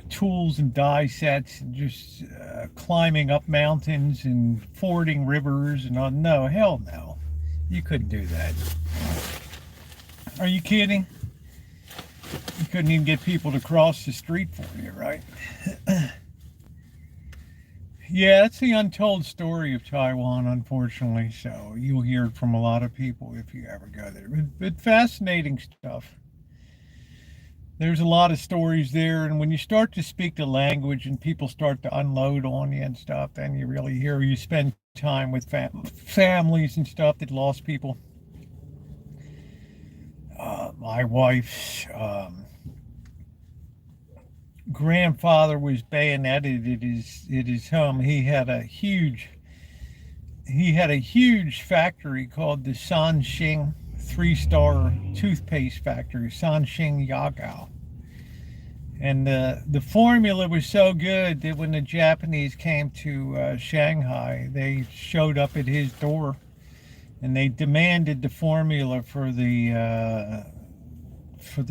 tools and die sets, and just climbing up mountains and fording rivers and no, hell no, you couldn't do that. Are you kidding? You couldn't even get people to cross the street for you, right? Yeah, that's the untold story of Taiwan, unfortunately. So you'll hear it from a lot of people if you ever go there. But fascinating stuff. There's a lot of stories there, and when you start to speak the language and people start to unload on you and stuff, then you really hear. You spend time with families and stuff that lost people. My wife's grandfather was bayoneted at his home. He had a huge factory called the Sanxing 3-star toothpaste factory, Sanxing Yagao. And the formula was so good that when the Japanese came to Shanghai, they showed up at his door and they demanded the formula for the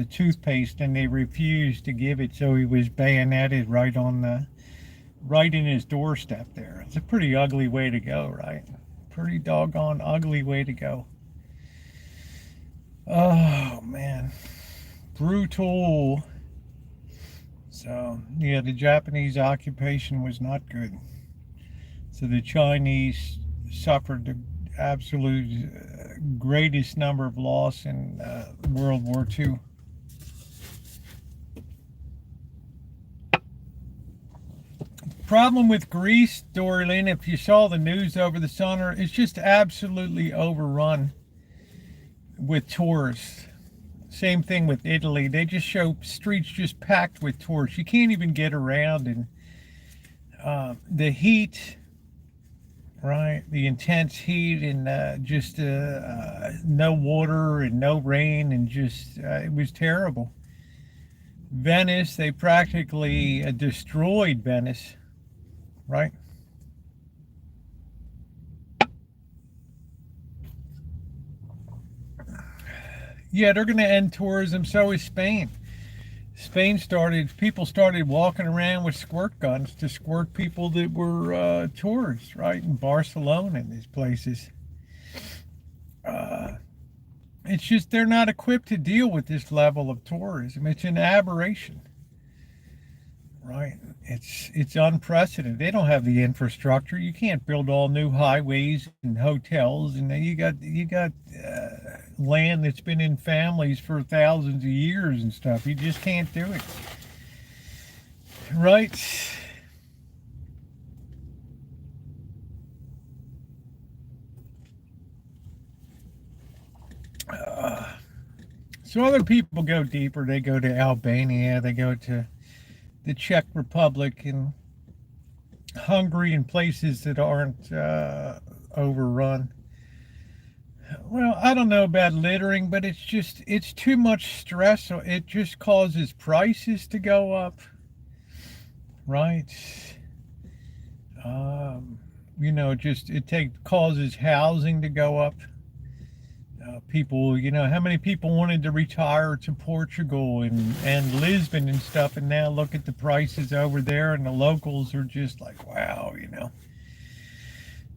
toothpaste, and they refused to give it, so he was bayoneted right in his doorstep there. It's a pretty ugly way to go, right? Pretty doggone ugly way to go. Oh man, brutal. So yeah, the Japanese occupation was not good. So the Chinese suffered the absolute greatest number of loss in World War II. Problem with Greece, Doreen, if you saw the news over the summer, it's just absolutely overrun with tourists. Same thing with Italy. They just show streets just packed with tourists. You can't even get around, and the heat, right? The intense heat, and just no water and no rain, and just it was terrible. Venice, they practically destroyed Venice, right? Yeah, they're going to end tourism. So is Spain. People started walking around with squirt guns to squirt people that were tourists, right? In Barcelona and these places. It's just they're not equipped to deal with this level of tourism. It's an aberration, right? It's unprecedented. They don't have the infrastructure. You can't build all new highways and hotels, and then you got land that's been in families for thousands of years and stuff. You just can't do it, right? So other people go deeper. They go to Albania. They go to the Czech Republic and Hungary and places that aren't overrun. Well, I don't know about littering, but it's too much stress. So it just causes prices to go up, right? Causes housing to go up. People, how many people wanted to retire to Portugal and Lisbon and stuff, and now look at the prices over there, and the locals are just like, wow,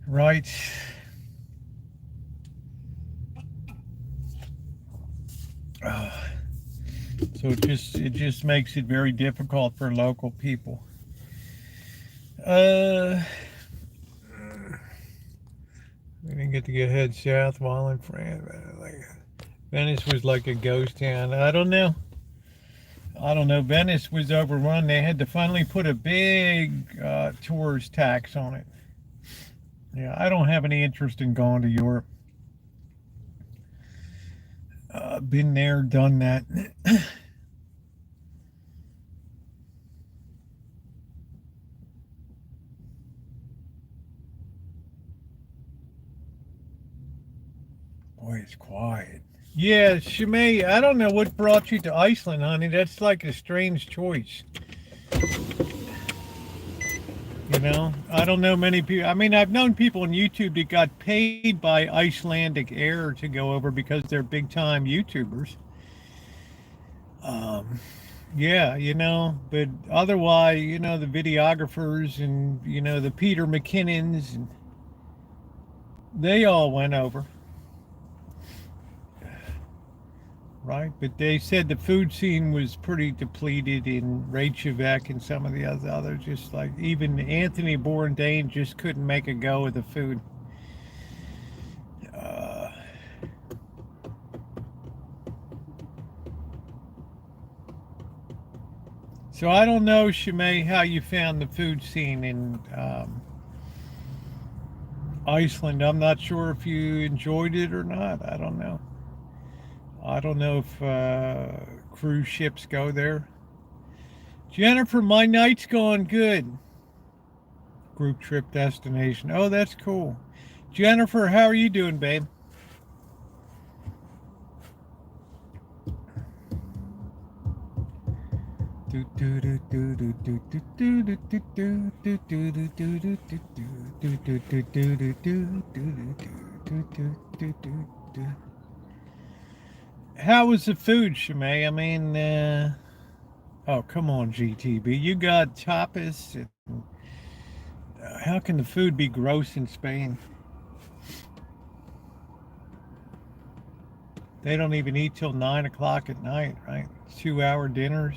right? Uh, so it just makes it very difficult for local people. Uh, we didn't get to head south while in France. Venice was like a ghost town. I don't know. Venice was overrun. They had to finally put a big tourist tax on it. Yeah, I don't have any interest in going to Europe. Been there, done that. Boy, it's quiet. Yeah, Shimei, I don't know what brought you to Iceland, honey. That's like a strange choice. I don't know many people. I mean, I've known people on YouTube that got paid by Icelandic Air to go over because they're big time YouTubers. Yeah, but otherwise, the videographers and, the Peter McKinnons, and they all went over, right? But they said the food scene was pretty depleted in Reykjavik and some of the others. Just like even Anthony Bourdain just couldn't make a go of the food. Uh, so I don't know, Shimei, how you found the food scene in Iceland. I'm not sure if you enjoyed it or not. I don't know. I don't know if cruise ships go there. Jennifer, my night's going good. Group trip destination. Oh, that's cool. Jennifer, how are you doing, babe? How was the food, Shimei? I mean, oh, come on, GTB. You got tapas. How can the food be gross in Spain? They don't even eat till 9 o'clock at night, right? 2 hour dinners.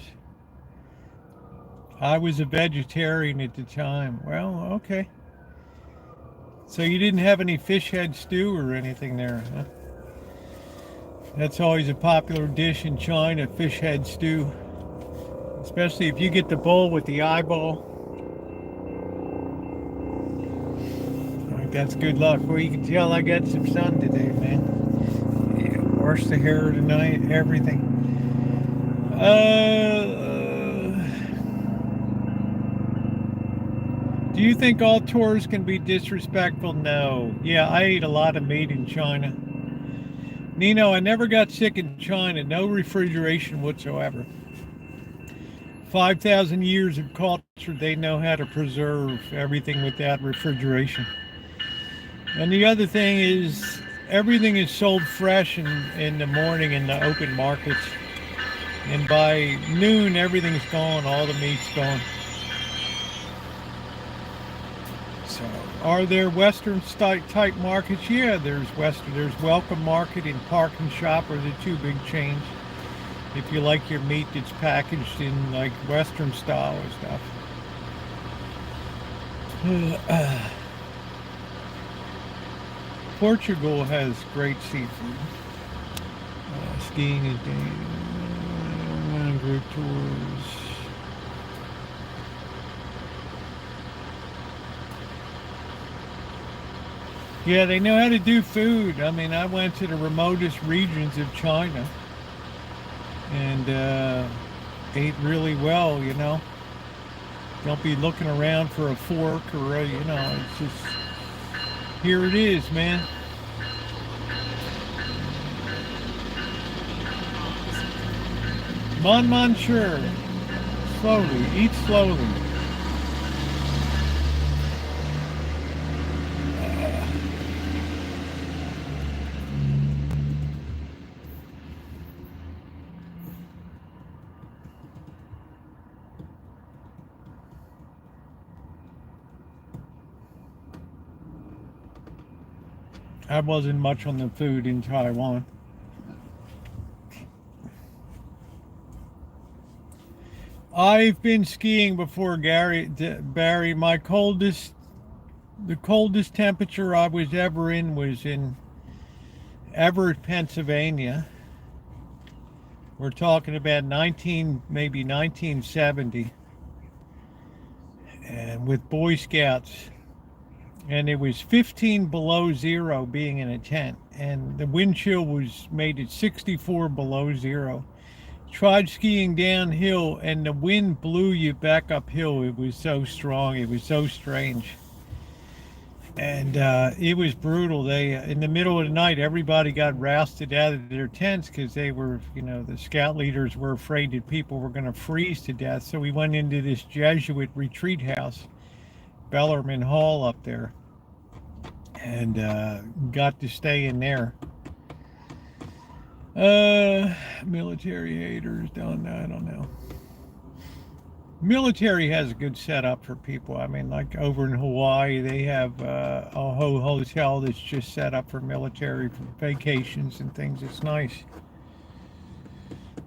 I was a vegetarian at the time. Well, okay. So you didn't have any fish head stew or anything there, huh? That's always a popular dish in China, fish head stew. Especially if you get the bowl with the eyeball. Like, that's good luck. Well, you can tell I got some sun today, man. Yeah, wash the hair tonight, everything. Do you think all tours can be disrespectful? No. Yeah, I ate a lot of meat in China. Nino, I never got sick in China. No refrigeration whatsoever. 5,000 years of culture, they know how to preserve everything without refrigeration. And the other thing is, everything is sold fresh in the morning in the open markets. And by noon, everything's gone. All the meat's gone. So, are there Western type markets? Yeah, there's Western. There's Welcome Market and Park and Shop are the two big chains. If you like your meat that's packaged in like Western style or stuff. Portugal has great seafood. Skiing and group tours. Yeah, they know how to do food. I mean, I went to the remotest regions of China and ate really well, Don't be looking around for a fork or, it's just, here it is, man. Sure. Slowly, eat slowly. I wasn't much on the food in Taiwan. I've been skiing before, Barry. The coldest temperature I was ever in was in Everett, Pennsylvania. We're talking about maybe 1970, and with Boy Scouts, and it was 15 below zero being in a tent, and the wind chill was made it 64 below zero. Tried skiing downhill, and the wind blew you back uphill. It was so strong. It was so strange. And it was brutal. They, in the middle of the night, everybody got rousted out of their tents because they were, the scout leaders were afraid that people were going to freeze to death. So we went into this Jesuit retreat house, Bellarmine Hall up there, and got to stay in there. Military haters, I don't know. Military has a good setup for people. I mean, like over in Hawaii, they have a whole hotel that's just set up for military for vacations and things. It's nice.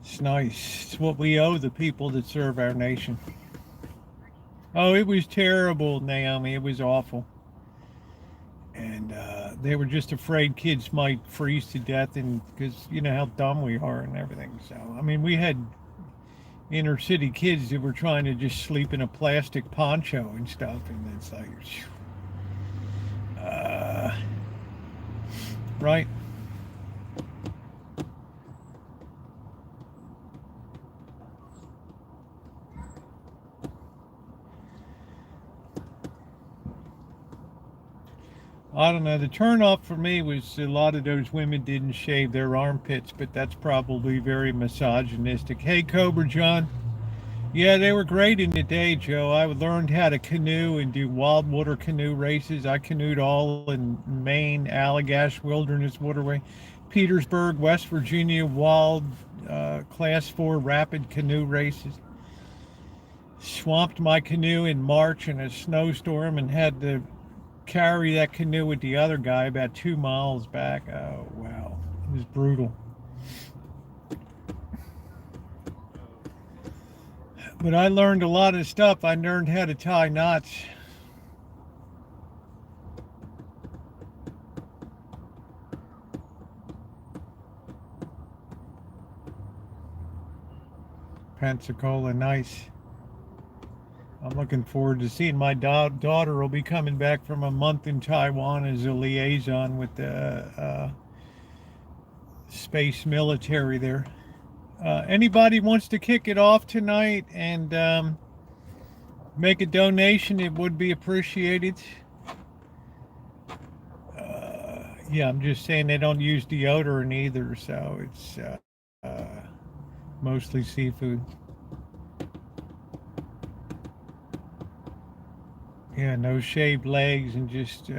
It's nice. It's what we owe the people that serve our nation. Oh, it was terrible, Naomi. It was awful. And they were just afraid kids might freeze to death, and because you know how dumb we are and everything. So, I mean, we had inner city kids that were trying to just sleep in a plastic poncho and stuff, and it's like, uh, right? I don't know. The turnoff for me was a lot of those women didn't shave their armpits, but that's probably very misogynistic. Hey, Cobra John. Yeah, they were great in the day, Joe. I learned how to canoe and do wild water canoe races. I canoed all in Maine, Allagash Wilderness Waterway, Petersburg, West Virginia, wild class 4 rapid canoe races. Swamped my canoe in March in a snowstorm and had to carry that canoe with the other guy about 2 miles back. Oh, wow. It was brutal. But I learned a lot of stuff. I learned how to tie knots. Pensacola, nice. I'm looking forward to seeing my daughter will be coming back from a month in Taiwan as a liaison with the space military there. Anybody wants to kick it off tonight and make a donation, it would be appreciated. Yeah, I'm just saying they don't use deodorant either, so it's mostly seafood. Yeah, no shaved legs and just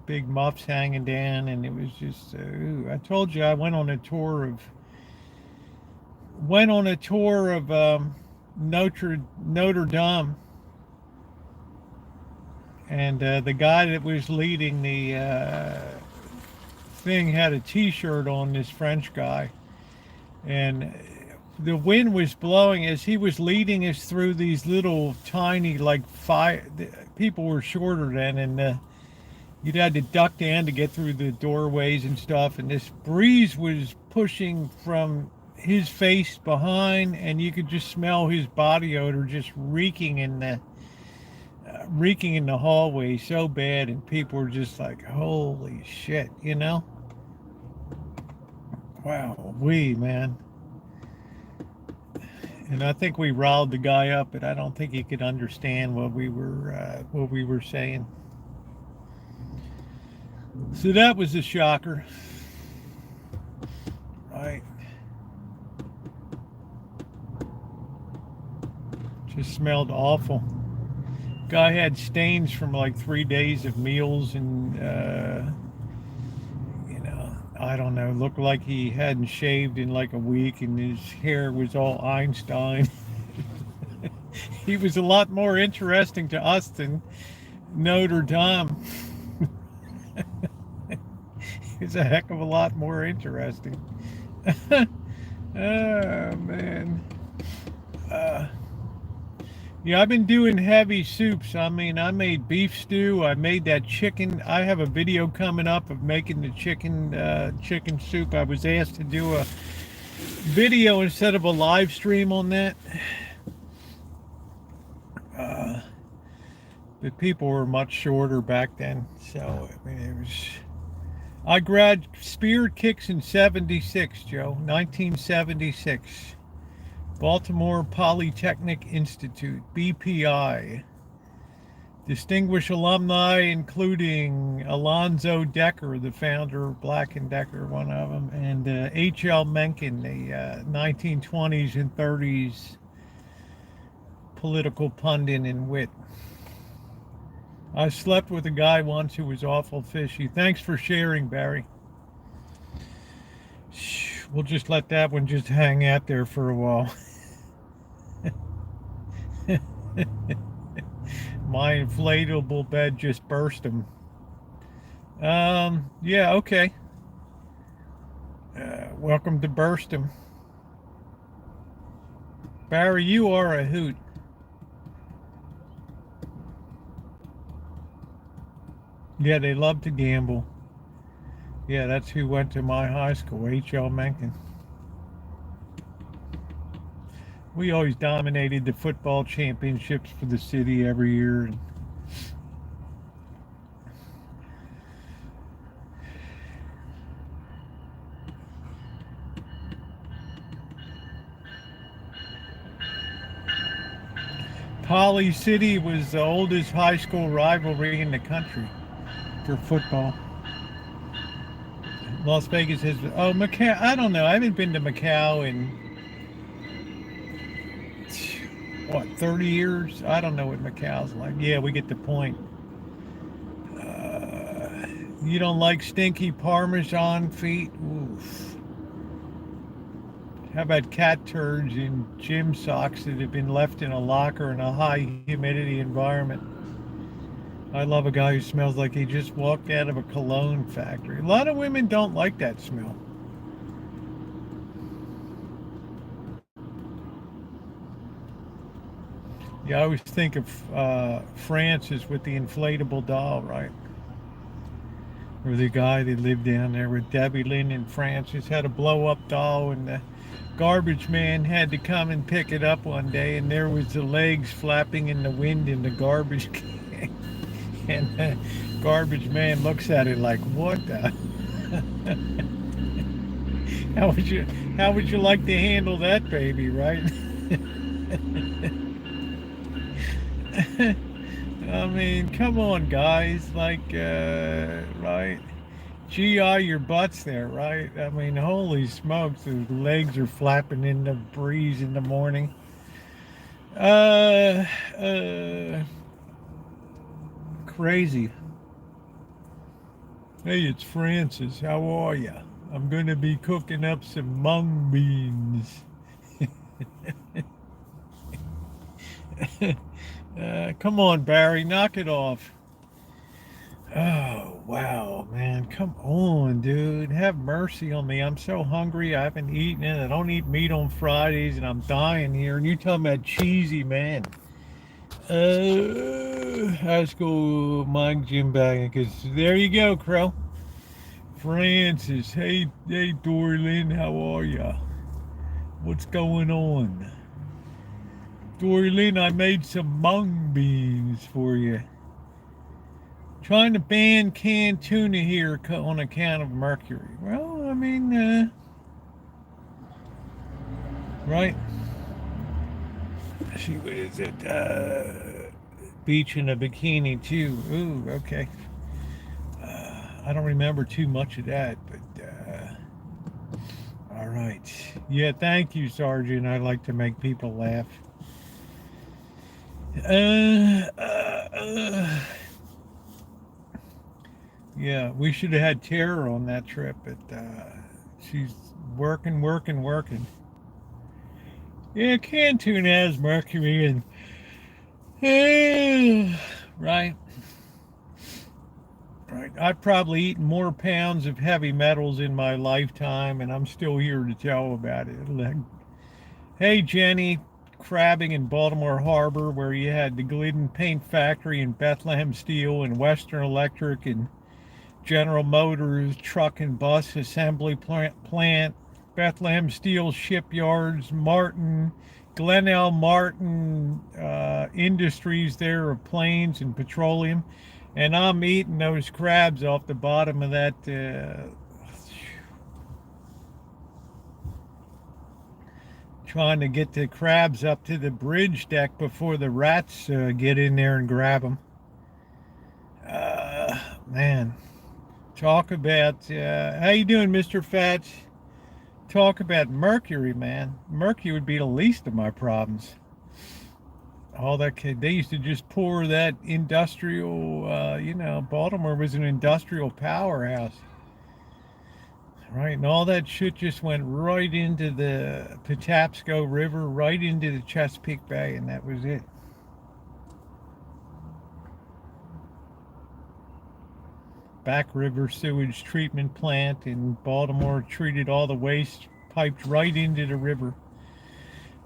big muffs hanging down, and it was just. I told you I went on a tour of Notre Dame, and the guy that was leading the thing had a T-shirt on. This French guy, and the wind was blowing as he was leading us through these little tiny like people were shorter than, and you'd had to duck down to get through the doorways and stuff, and this breeze was pushing from his face behind, and you could just smell his body odor just reeking in the hallway so bad, and people were just like, holy shit. Wow, man. And I think we riled the guy up, but I don't think he could understand what we were saying. So that was a shocker, right? Just smelled awful. Guy had stains from like 3 days of meals, and I don't know, looked like he hadn't shaved in like a week, and his hair was all Einstein. He was a lot more interesting to us than Notre Dame. is a heck of a lot more interesting. Oh man. Uh, yeah, I've been doing heavy soups. I mean, I made beef stew. I made that chicken. I have a video coming up of making the chicken soup. I was asked to do a video instead of a live stream on that. Uh, but people were much shorter back then, so I mean, it was. I spear kicks in '76, Joe, 1976. Baltimore Polytechnic Institute, BPI. Distinguished alumni, including Alonzo Decker, the founder of Black and Decker, one of them, and H.L. Mencken, the 1920s and 30s political pundit and wit. I slept with a guy once who was awful fishy. Thanks for sharing, Barry. We'll just let that one just hang out there for a while. My inflatable bed just burst him. Yeah, okay. Welcome to burst him. Barry, you are a hoot. Yeah, they love to gamble. Yeah, that's who went to my high school, H.L. Mencken. We always dominated the football championships for the city every year. Poly City was the oldest high school rivalry in the country for football. Las Vegas has, oh, Macau, I don't know. I haven't been to Macau in, what, 30 years? I don't know what Macau's like. Yeah, we get the point. You don't like stinky Parmesan feet? Oof. How about cat turds in gym socks that have been left in a locker in a high humidity environment? I love a guy who smells like he just walked out of a cologne factory. A lot of women don't like that smell. Yeah, I always think of Francis with the inflatable doll, right? Or the guy that lived down there with Debbie Lynn and Francis had a blow up doll, and the garbage man had to come and pick it up one day, and there was the legs flapping in the wind in the garbage can. And the garbage man looks at it like, what the? How would you like to handle that baby, right? I mean, come on, guys. Like, right? GI your butts there, right? I mean, holy smokes, his legs are flapping in the breeze in the morning. Uh, uh, Crazy. Hey, it's Francis. How are ya? I'm gonna be cooking up some mung beans. Come on, Barry, knock it off. Oh, wow, man. Come on, dude. Have mercy on me. I'm so hungry. I haven't eaten it. I don't eat meat on Fridays, and I'm dying here. And you're talking about cheesy, man. High school Mike Jim bagging, because there you go, Crow. Francis. Hey, Dory Lynn, how are ya? What's going on? Dory Lynn, I made some mung beans for you. Trying to ban canned tuna here on account of mercury. Well, I mean, right? She was at beach in a bikini too. Ooh, okay. I don't remember too much of that, but all right. Yeah, thank you, Sergeant. I like to make people laugh. Yeah, we should have had Tara on that trip, but she's working. Yeah, canned tuna has mercury and right. Right. I've probably eaten more pounds of heavy metals in my lifetime, and I'm still here to tell about it. Like, hey, Jenny, crabbing in Baltimore Harbor, where you had the Glidden Paint Factory and Bethlehem Steel and Western Electric and General Motors truck and bus assembly plant, Bethlehem Steel shipyards, Martin, Glenell Martin Industries there of planes and petroleum. And I'm eating those crabs off the bottom of that. Trying to get the crabs up to the bridge deck before the rats get in there and grab them. Man, talk about how you doing, Mr. Fats? Talk about mercury, man. Mercury would be the least of my problems. All that they used to just pour that industrial. Baltimore was an industrial powerhouse, right? And all that shit just went right into the Patapsco River, right into the Chesapeake Bay, and that was it. Back River Sewage Treatment Plant in Baltimore treated all the waste piped right into the river.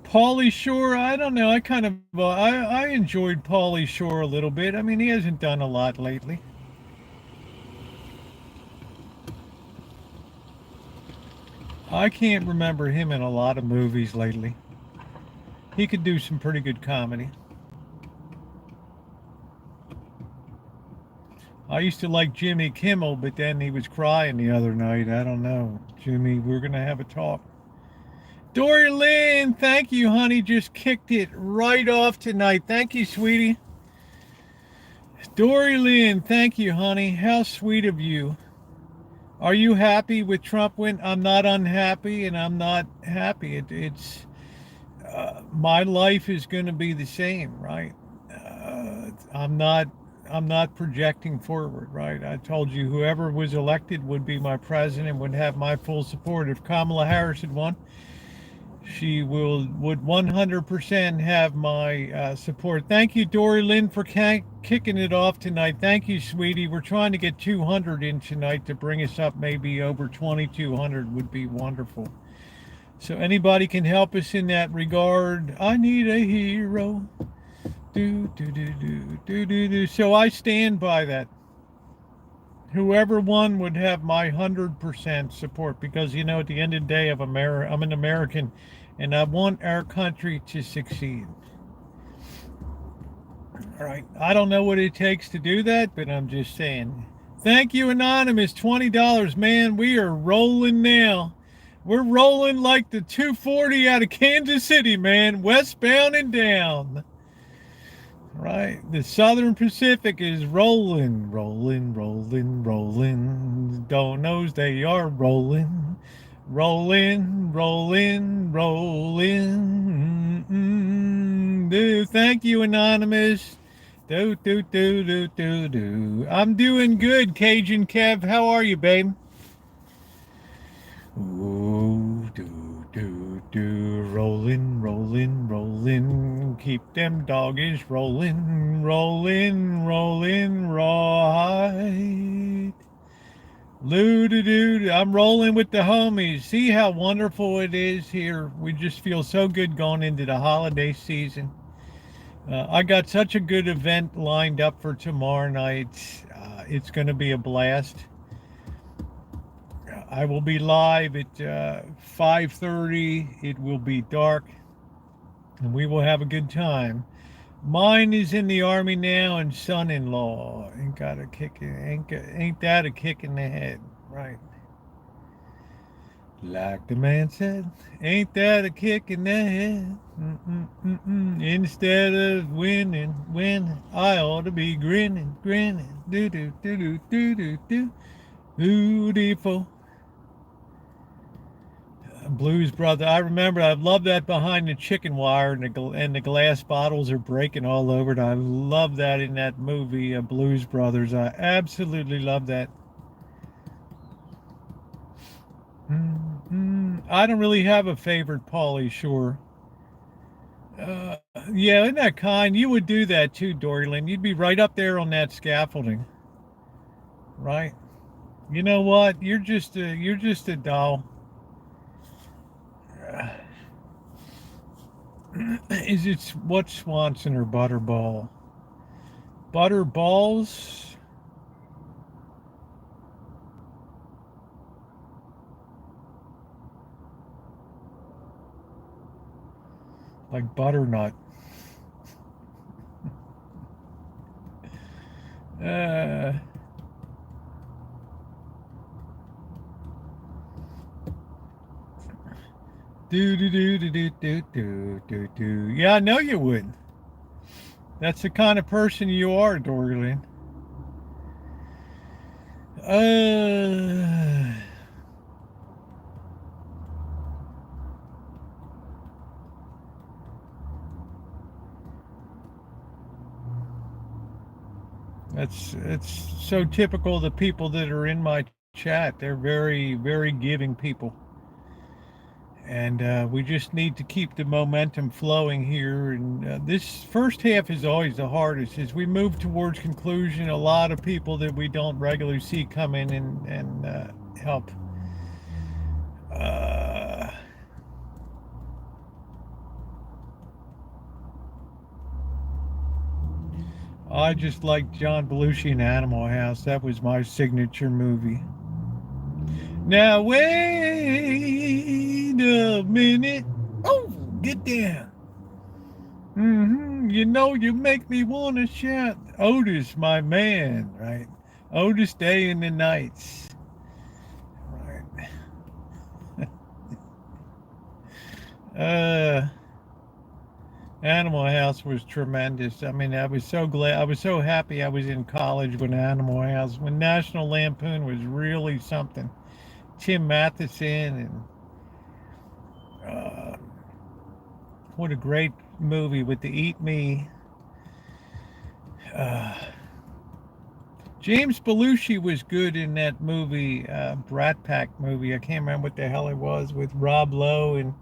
Pauly Shore, I don't know. I enjoyed Pauly Shore a little bit. I mean, he hasn't done a lot lately. I can't remember him in a lot of movies lately. He could do some pretty good comedy. I used to like Jimmy Kimmel, but then he was crying the other night. I don't know. Jimmy, we're going to have a talk. Dory Lynn, thank you, honey. Just kicked it right off tonight. Thank you, sweetie. Dory Lynn, thank you, honey. How sweet of you. Are you happy with Trump win? I'm not unhappy, and I'm not happy. It's my life is going to be the same, right? I'm not. I'm not projecting forward, right? I told you whoever was elected would be my president, would have my full support. If Kamala Harris had won, she would 100% have my support. Thank you, Dory Lynn, for kicking it off tonight. Thank you, sweetie. We're trying to get 200 in tonight to bring us up maybe over 2,200 would be wonderful. So anybody can help us in that regard. I need a hero. Do. So I stand by that. Whoever won would have my 100% support because, at the end of the day, I'm an American and I want our country to succeed. All right. I don't know what it takes to do that, but I'm just saying. Thank you, Anonymous. $20. Man, we are rolling now. We're rolling like the 240 out of Kansas City, man. Westbound and down. Right. The Southern Pacific is rolling, rolling, rolling, rolling. Donos, they are rolling, rolling, rolling, rolling. Thank you, Anonymous. Do. I'm doing good, Cajun Kev. How are you, babe? Ooh, do, rolling, rolling, rolling, keep them doggies rolling, rolling, rolling, right. Loo-doo-doo, I'm rolling with the homies. See how wonderful it is here. We just feel so good going into the holiday season. I got such a good event lined up for tomorrow night. It's going to be a blast. I will be live at 5:30. It will be dark, and we will have a good time. Mine is in the army now, and son-in-law ain't got a kick. Ain't that a kick in the head, right? Like the man said, ain't that a kick in the head? Instead of winning, I ought to be grinning. Do. Beautiful. Blues Brother. I remember. I love that behind the chicken wire and the glass bottles are breaking all over it. I love that in that movie, Blues Brothers. I absolutely love that. I don't really have a favorite Pauly Shore. Yeah, isn't that kind? You would do that too, Dory Lynn. You'd be right up there on that scaffolding. right? You know what? You're just a doll. Is it what Swanson or Butterball? Butterballs, like butternut. Uh, do do do do do do do do do. Yeah, I know you would. That's the kind of person you are, Dorlin. Uh, it's so typical of the people that are in my chat. They're very very giving people, and we just need to keep the momentum flowing here. And this first half is always the hardest. As we move towards conclusion, a lot of people that we don't regularly see come in and help. Uh, I just like John Belushi in Animal House. That was my signature movie. Now wait a minute. Oh, get down. You know you make me want to shout. Otis, my man, right? Otis Day and the Nights, right? Uh, Animal House was tremendous. I mean, I was so glad. I was so happy I was in college when Animal House, when National Lampoon was really something. Tim Matheson and what a great movie with the Eat Me. Uh, James Belushi was good in that movie, Brat Pack movie. I can't remember what the hell it was with Rob Lowe and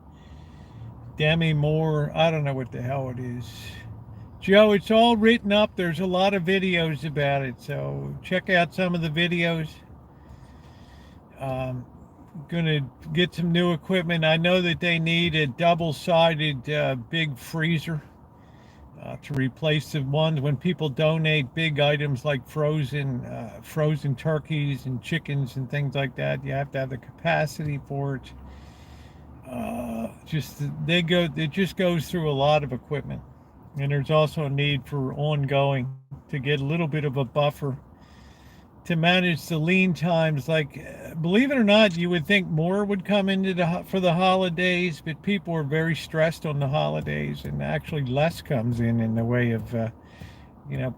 Demi Moore. I don't know what the hell it is. Joe, it's all written up. There's a lot of videos about it, so check out some of the videos. Um, Gonna get some new equipment. I know that they need a double-sided big freezer to replace the ones when people donate big items like frozen turkeys and chickens and things like that. You have to have the capacity for it. Just they go. It just goes through a lot of equipment, and there's also a need for ongoing to get a little bit of a buffer to manage the lean times. Like, believe it or not, you would think more would come into for the holidays, but people are very stressed on the holidays, and actually less comes in the way of,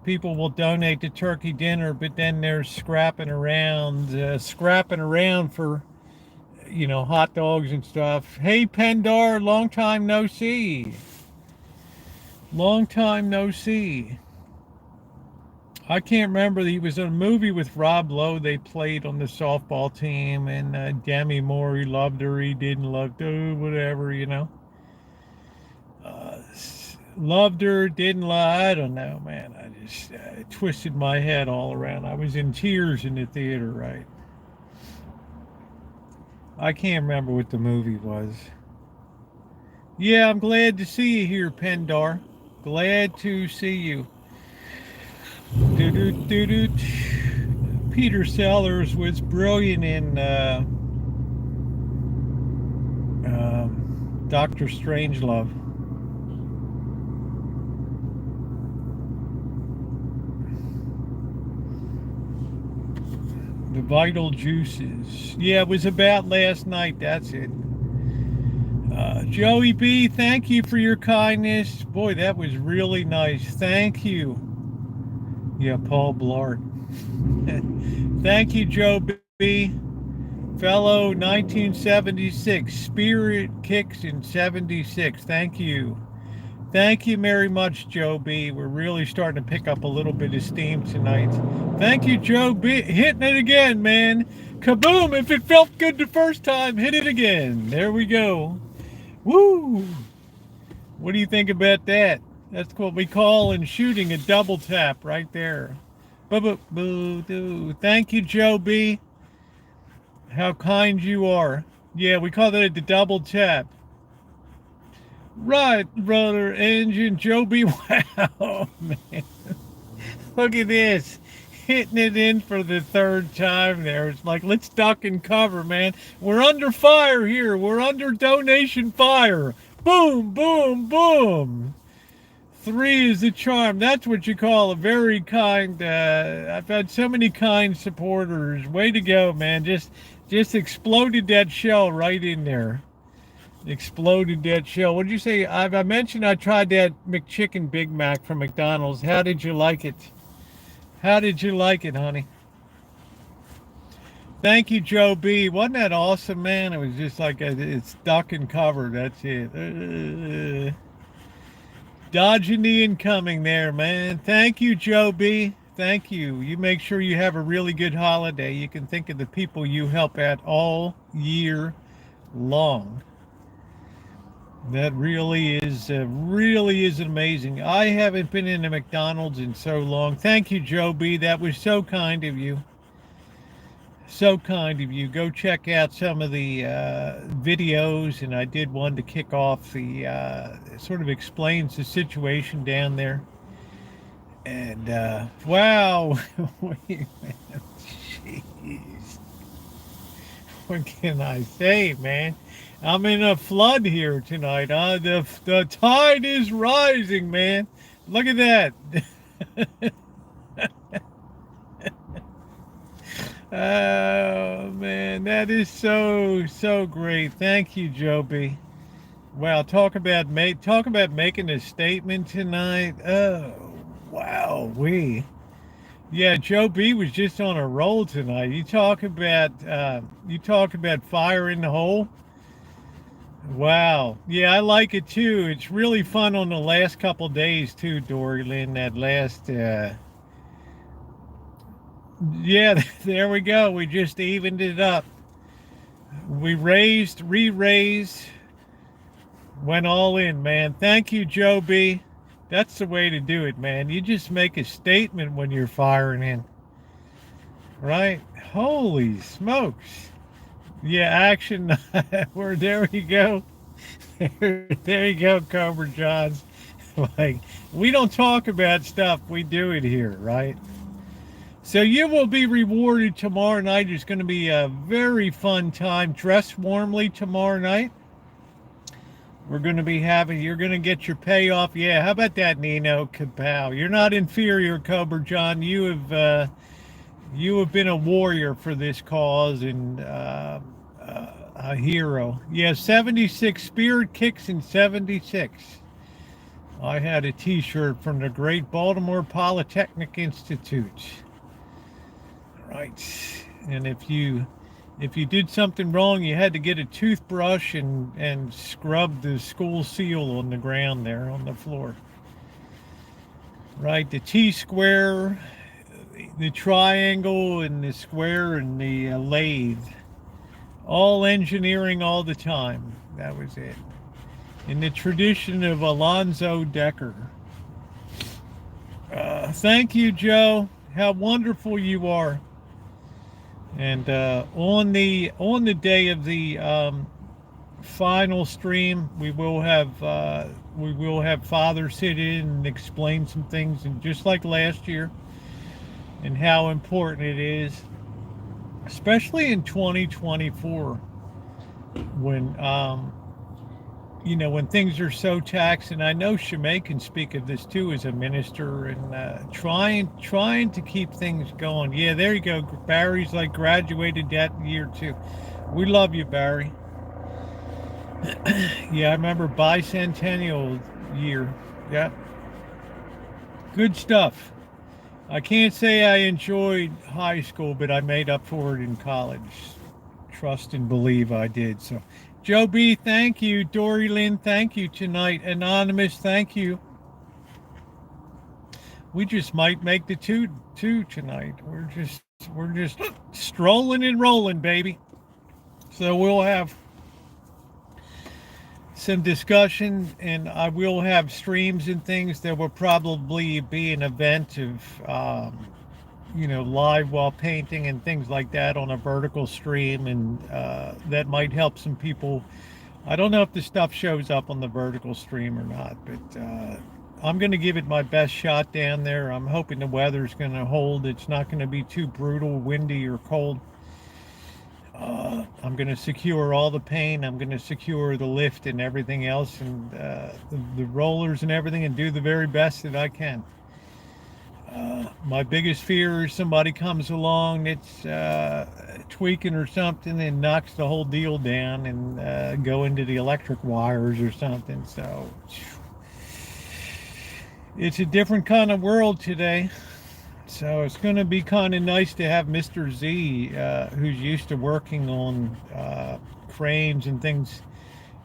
people will donate to turkey dinner, but then they're scrapping around for, hot dogs and stuff. Hey, Pendar, long time no see. Long time no see. I can't remember. He was in a movie with Rob Lowe. They played on the softball team, and Demi Moore. He loved her. He didn't love her. Whatever. Uh, Loved her. Didn't love. I don't know, man. I just twisted my head all around. I was in tears in the theater. Right. I can't remember what the movie was. Yeah, I'm glad to see you here, Pendar. Glad to see you. Do-do-do-do. Peter Sellers was brilliant in Doctor Strangelove. The Vital Juices. Yeah, it was about last night. That's it. Joey B, thank you for your kindness. Boy, that was really nice. Thank you. Yeah, Paul Blart. Thank you, Joe B. Fellow 1976. Spirit kicks in 76. Thank you. Thank you very much, Joe B. We're really starting to pick up a little bit of steam tonight. Thank you, Joe B. Hitting it again, man. Kaboom! If it felt good the first time, hit it again. There we go. Woo! What do you think about that? That's what we call in shooting a double tap right there. Boo-boo-boo-doo. Thank you, Joe B. How kind you are. Yeah, we call that the double tap. Right, brother engine. Joe B. Wow, man. Look at this. Hitting it in for the third time there. It's like, let's duck and cover, man. We're under fire here. We're under donation fire. Boom, boom, boom. Three is the charm. That's what you call a very kind. I've had so many kind supporters. Way to go, man. Just exploded that shell right in there. Exploded that shell. What did you say? I mentioned I tried that McChicken Big Mac from McDonald's. How did you like it? How did you like it, honey? Thank you, Joe B. Wasn't that awesome, man? It was just like it's duck and cover. That's it. Dodging the incoming there, man. Thank you, Joe B. Thank you. You make sure you have a really good holiday. You can think of the people you help at all year long. That really is amazing. I haven't been in a McDonald's in so long. Thank you, Joe B. That was so kind of you. So kind of you. Go check out some of the videos, and I did one to kick off the sort of explains the situation down there. And wow, wait, man. Jeez, what can I say, man? I'm in a flood here tonight. The tide is rising, man. Look at that. Oh man, that is so great. Thank you, Joby. Wow, talk about making a statement tonight. Oh wow, yeah, Joe B was just on a roll tonight. You talk about fire in the hole. Wow, yeah, I like it too. It's really fun on the last couple days too, Dory Lynn. That last yeah, there we go. We just evened it up. We raised, re-raised, went all in, man. Thank you, Joe B. That's the way to do it, man. You just make a statement when you're firing in, right? Holy smokes. Yeah, action. Where there you go. There you go, Cobra Johns. Like, we don't talk about stuff, we do it here, right? So you will be rewarded tomorrow night. It's going to be a very fun time. Dress warmly tomorrow night. We're going to be you're going to get your payoff. Yeah, how about that, Nino? Kapow. You're not inferior, Cobra John. You have been a warrior for this cause and a hero. Yeah, 76 Spirit Kicks in 76. I had a t-shirt from the Great Baltimore Polytechnic Institute. Right. And if you did something wrong, you had to get a toothbrush and scrub the school seal on the ground there on the floor. Right, the T-square, the triangle, and the square, and the lathe. All engineering all the time. That was it. In the tradition of Alonzo Decker. Thank you, Joe. How wonderful you are. And on the day of the final stream, we will have Father sit in and explain some things, and just like last year, and how important it is, especially in 2024, when when things are so taxing. I know Shimei can speak of this too as a minister, and trying to keep things going. Yeah, there you go. Barry's like graduated that year too. We love you, Barry. Yeah, I remember bicentennial year. Yeah, good stuff. I can't say I enjoyed high school, but I made up for it in college. Trust and believe I did. So, Joe B, thank you. Dory Lynn, thank you tonight. Anonymous, thank you. We just might make the two tonight. We're just strolling and rolling, baby. So we'll have some discussion, and I will have streams and things. There will probably be an event of live while painting and things like that on a vertical stream, and that might help some people. I don't know if the stuff shows up on the vertical stream or not, but I'm going to give it my best shot down there. I'm hoping the weather's going to hold. It's not going to be too brutal, windy, or cold. I'm going to secure all the paint. I'm going to secure the lift and everything else, and the rollers and everything, and do the very best that I can. My biggest fear is somebody comes along that's tweaking or something and knocks the whole deal down and go into the electric wires or something. So it's a different kind of world today. So it's going to be kind of nice to have Mr. Z, who's used to working on cranes and things.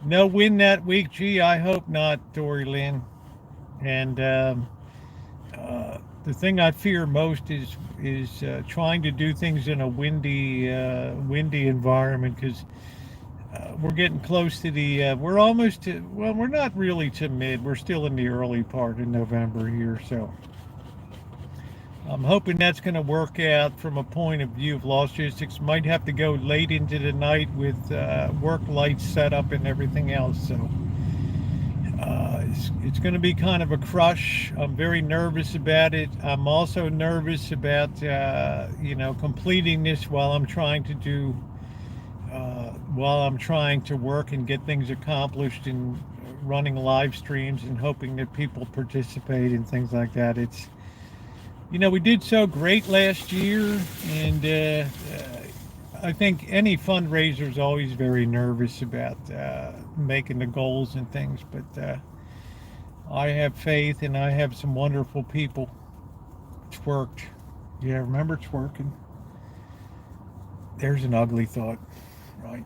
No wind that week. Gee, I hope not, Dory Lynn. And the thing I fear most is trying to do things in a windy environment, because we're getting close to the we're almost to, well, we're not really to mid. We're still in the early part of November here, so I'm hoping that's going to work out from a point of view of logistics. Might have to go late into the night with work lights set up and everything else. So it's going to be kind of a crush. I'm very nervous about it. I'm also nervous about completing this while I'm trying to work and get things accomplished and running live streams and hoping that people participate and things like that. It's we did so great last year, and I think any fundraiser is always very nervous about making the goals and things, but I have faith, and I have some wonderful people. Twerked. Yeah, remember twerking? There's an ugly thought, right?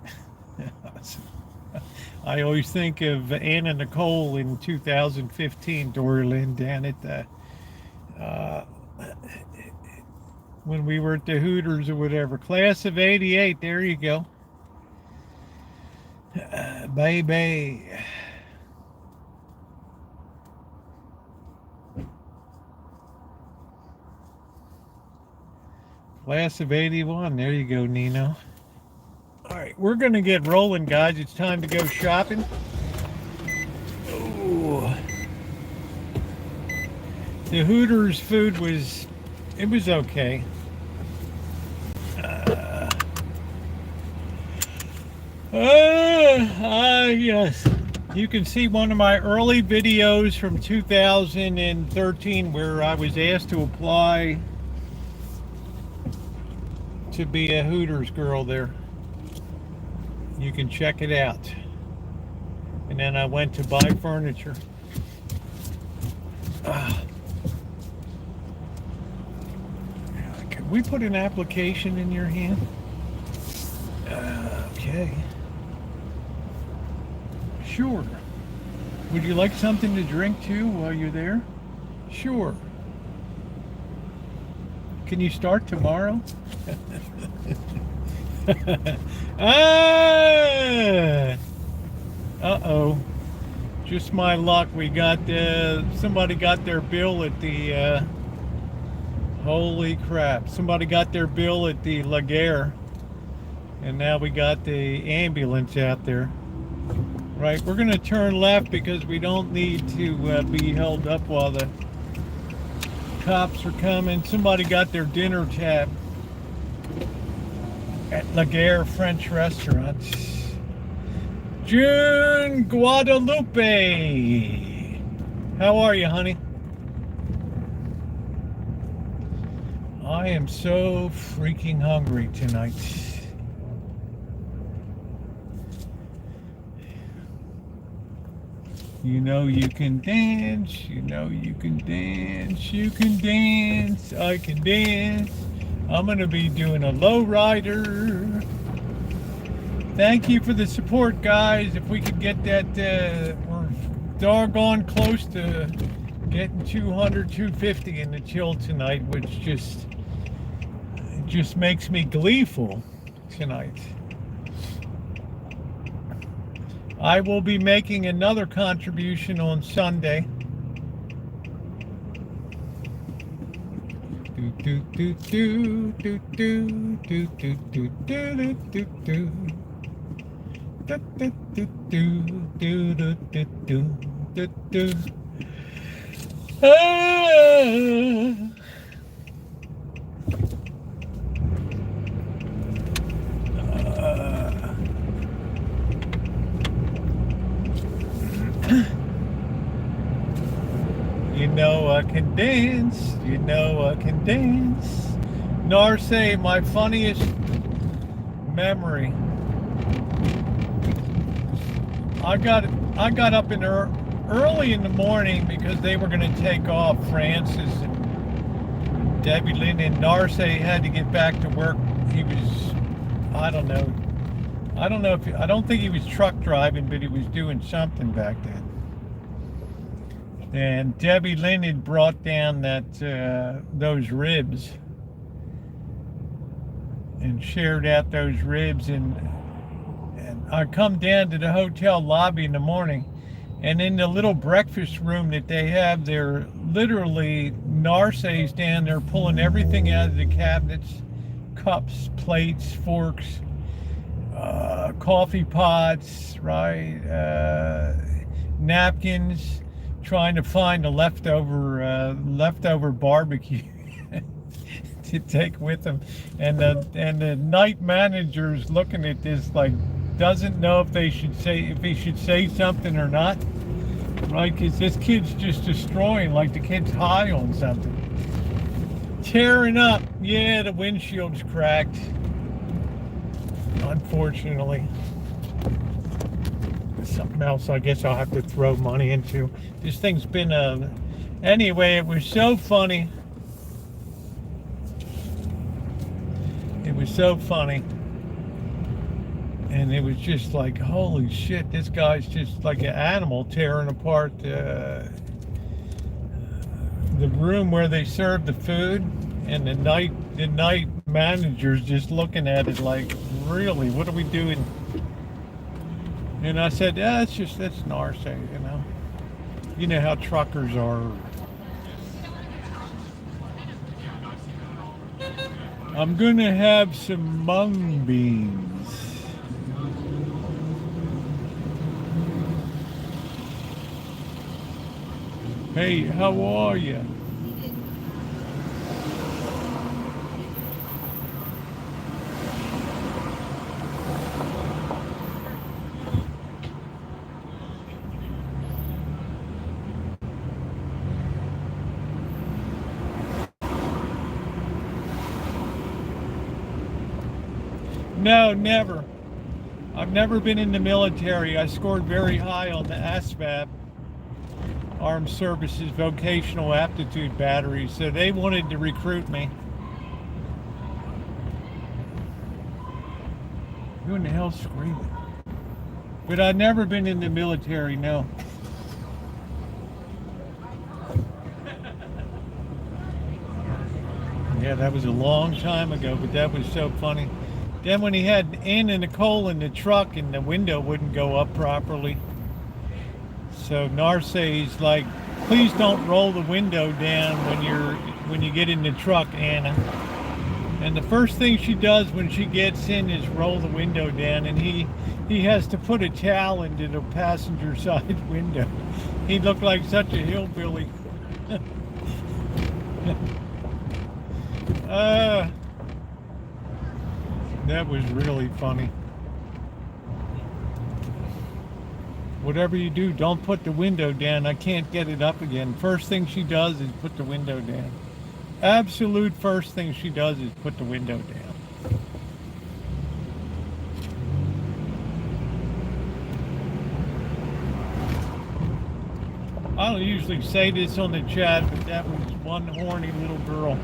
I always think of Anna Nicole in 2015, Dory Lynn, down at the when we were at the Hooters or whatever. Class of 88, there you go. Baby. Class of 81, there you go, Nino. All right, we're going to get rolling, guys. It's time to go shopping. Ooh. The Hooters food was okay. Yes. You can see one of my early videos from 2013 where I was asked to apply to be a Hooters girl there. You can check it out. And then I went to buy furniture. Can we put an application in your hand? Okay. Sure. Would you like something to drink too while you're there? Sure. Can you start tomorrow? Uh-oh. Just my luck. We got somebody got their bill at the holy crap. Somebody got their bill at the Laguerre. And now we got the ambulance out there. Right, we're going to turn left because we don't need to be held up while the cops are coming. Somebody got their dinner tab at Laguerre French restaurant. June Guadalupe. How are you, honey? I am so freaking hungry tonight. You know you can dance, you know you can dance, you can dance, I can dance. I'm going to be doing a low rider. Thank you for the support, guys. If we could get that, we're doggone close to getting 200, 250 in the chill tonight, which just makes me gleeful tonight. I will be making another contribution on Sunday. do do do do do do do do do do do. Do do do do do do do do do. You know I can dance. You know I can dance. Narse, my funniest memory. I got up in early in the morning because they were going to take off. Francis and Debbie Lynn and Narse had to get back to work. He was, I don't know if I don't think he was truck driving, but he was doing something back then. And Debbie Lynn had brought down those ribs and shared out those ribs, and I come down to the hotel lobby in the morning, and in the little breakfast room that they have, they're literally Narce's down there pulling everything out of the cabinets, cups, plates, forks, coffee pots, right, napkins, trying to find a leftover barbecue to take with them, and the night manager's looking at this like doesn't know if he should say something or not, right? Because this kid's just destroying, like the kid's high on something, tearing up. Yeah, the windshield's cracked, unfortunately. Something else I guess I'll have to throw money into. This thing's been anyway, it was so funny. It was so funny. And it was just like, holy shit, this guy's just like an animal tearing apart the room where they serve the food, and the night manager's just looking at it like, really, what are we doing? And I said, yeah, that's Narce, you know. You know how truckers are. I'm gonna have some mung beans. Hey, how are you? No, never. I've never been in the military. I scored very high on the ASVAB, Armed Services Vocational Aptitude Battery, so they wanted to recruit me. Who in the hell's screaming? But I've never been in the military, no. Yeah, that was a long time ago, but that was so funny. Then when he had Ann and Nicole in the truck and the window wouldn't go up properly. So Narce's like, please don't roll the window down when you get in the truck, Anna. And the first thing she does when she gets in is roll the window down, and he has to put a towel into the passenger side window. He looked like such a hillbilly. That was really funny. Whatever you do, don't put the window down. I can't get it up again. First thing she does is put the window down. Absolute first thing she does is put the window down. I don't usually say this on the chat, but that was one horny little girl.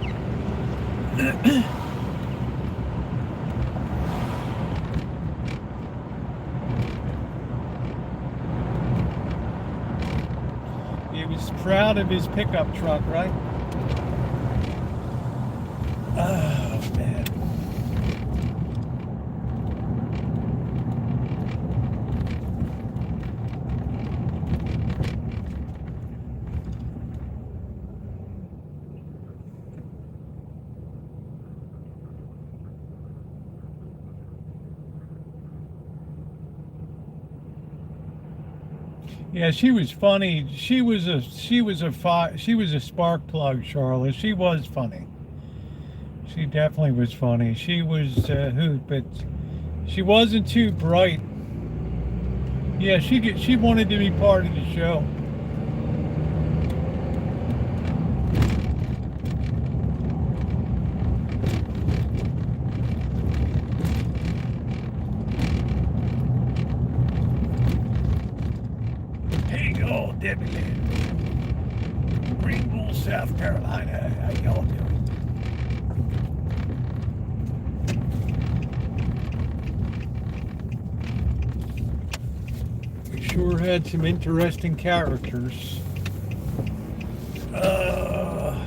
He was proud of his pickup truck, right? Oh, man. Yeah, she was funny. She was a spark plug, Charlotte. She was funny. She definitely was funny. She was but she wasn't too bright. Yeah, she wanted to be part of the show. Hey, y'all, Debbie, Greenville, South Carolina. How y'all doing? We sure had some interesting characters. Uh,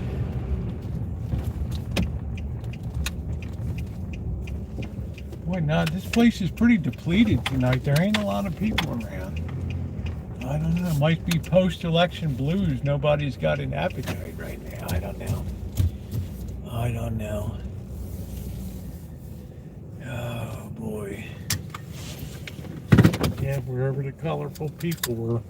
Boy, not this place is pretty depleted tonight. There ain't a lot of people around. I don't know. It might be post-election blues. Nobody's got an appetite right now. I don't know. I don't know. Oh boy. Yeah, wherever the colorful people were.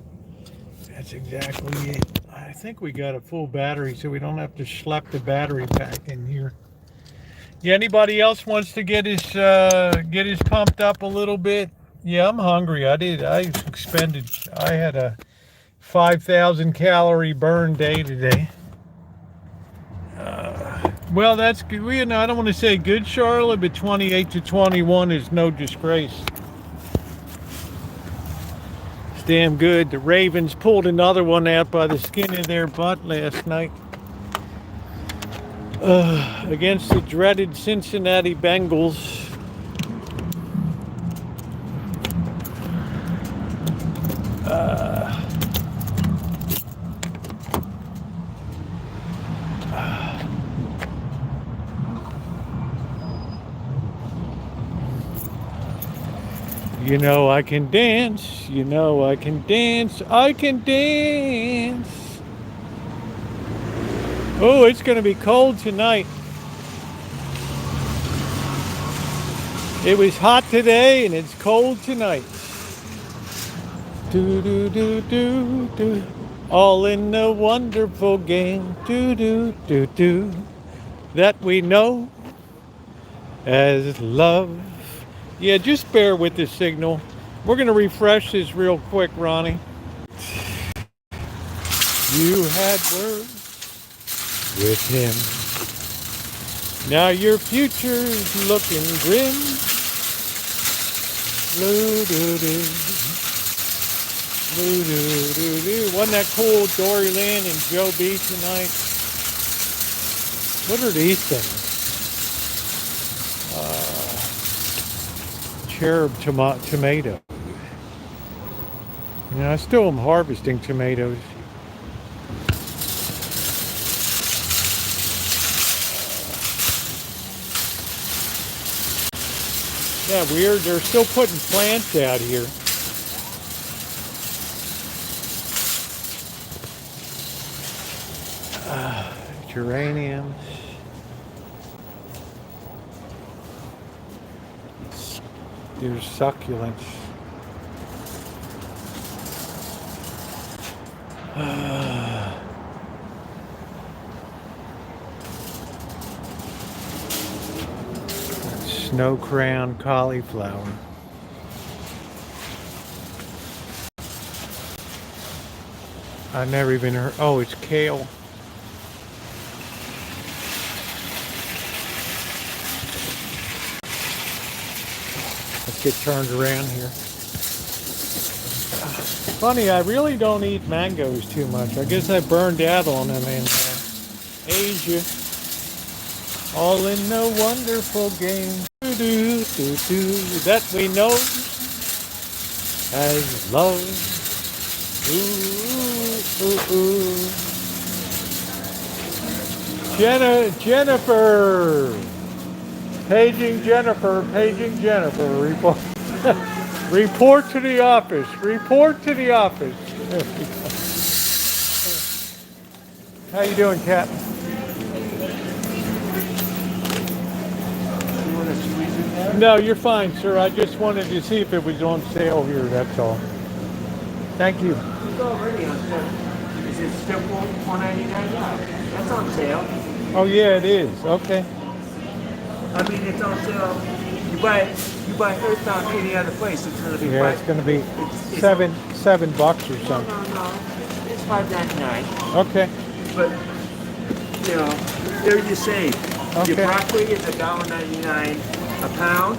That's exactly it. I think we got a full battery, so we don't have to schlep the battery pack in here. Yeah, anybody else wants to get his pumped up a little bit? Yeah, I'm hungry. I had a 5,000 calorie burn day today. Well, that's good. I don't want to say good, Charlotte, but 28 to 21 is no disgrace. It's damn good. The Ravens pulled another one out by the skin of their butt last night against the dreaded Cincinnati Bengals. You know I can dance, you know I can dance, I can dance. Oh, it's going to be cold tonight. It was hot today and it's cold tonight. Do do do do do. All in a wonderful game. Do do do do. That we know as love. Yeah, just bear with the signal. We're going to refresh this real quick, Ronnie. You had words with him. Now your future's looking grim. Blue-doo-doo. Blue-doo-doo-doo. Wasn't that cool, Dory Lynn and Joe B tonight? What are these things? Cherub tomato. I still am harvesting tomatoes. Yeah, weird. They're still putting plants out here. Geraniums. There's succulents. Snow crown cauliflower. I never even heard. Oh, it's kale. Let's get turned around here. Funny, I really don't eat mangoes too much. I guess I burned out on them in Asia. All in no wonderful game. That we know as love. Ooh, ooh, ooh. Jennifer. Paging Jennifer. Report. Report to the office. Report to the office. How you doing, Kat? No, you're fine, sir. I just wanted to see if it was on sale here, that's all. Thank you. It's already on sale. Is it still $4.99? Yeah, that's on sale. Oh yeah, it is. Okay. I mean, it's on sale. You buy Earthbound any other place, it's gonna be Yeah, it's going to be it's $7 or no, something. no, no. It's $5.99. Okay. But you know, there you save. Your Okay. broccoli is $1.99 a pound.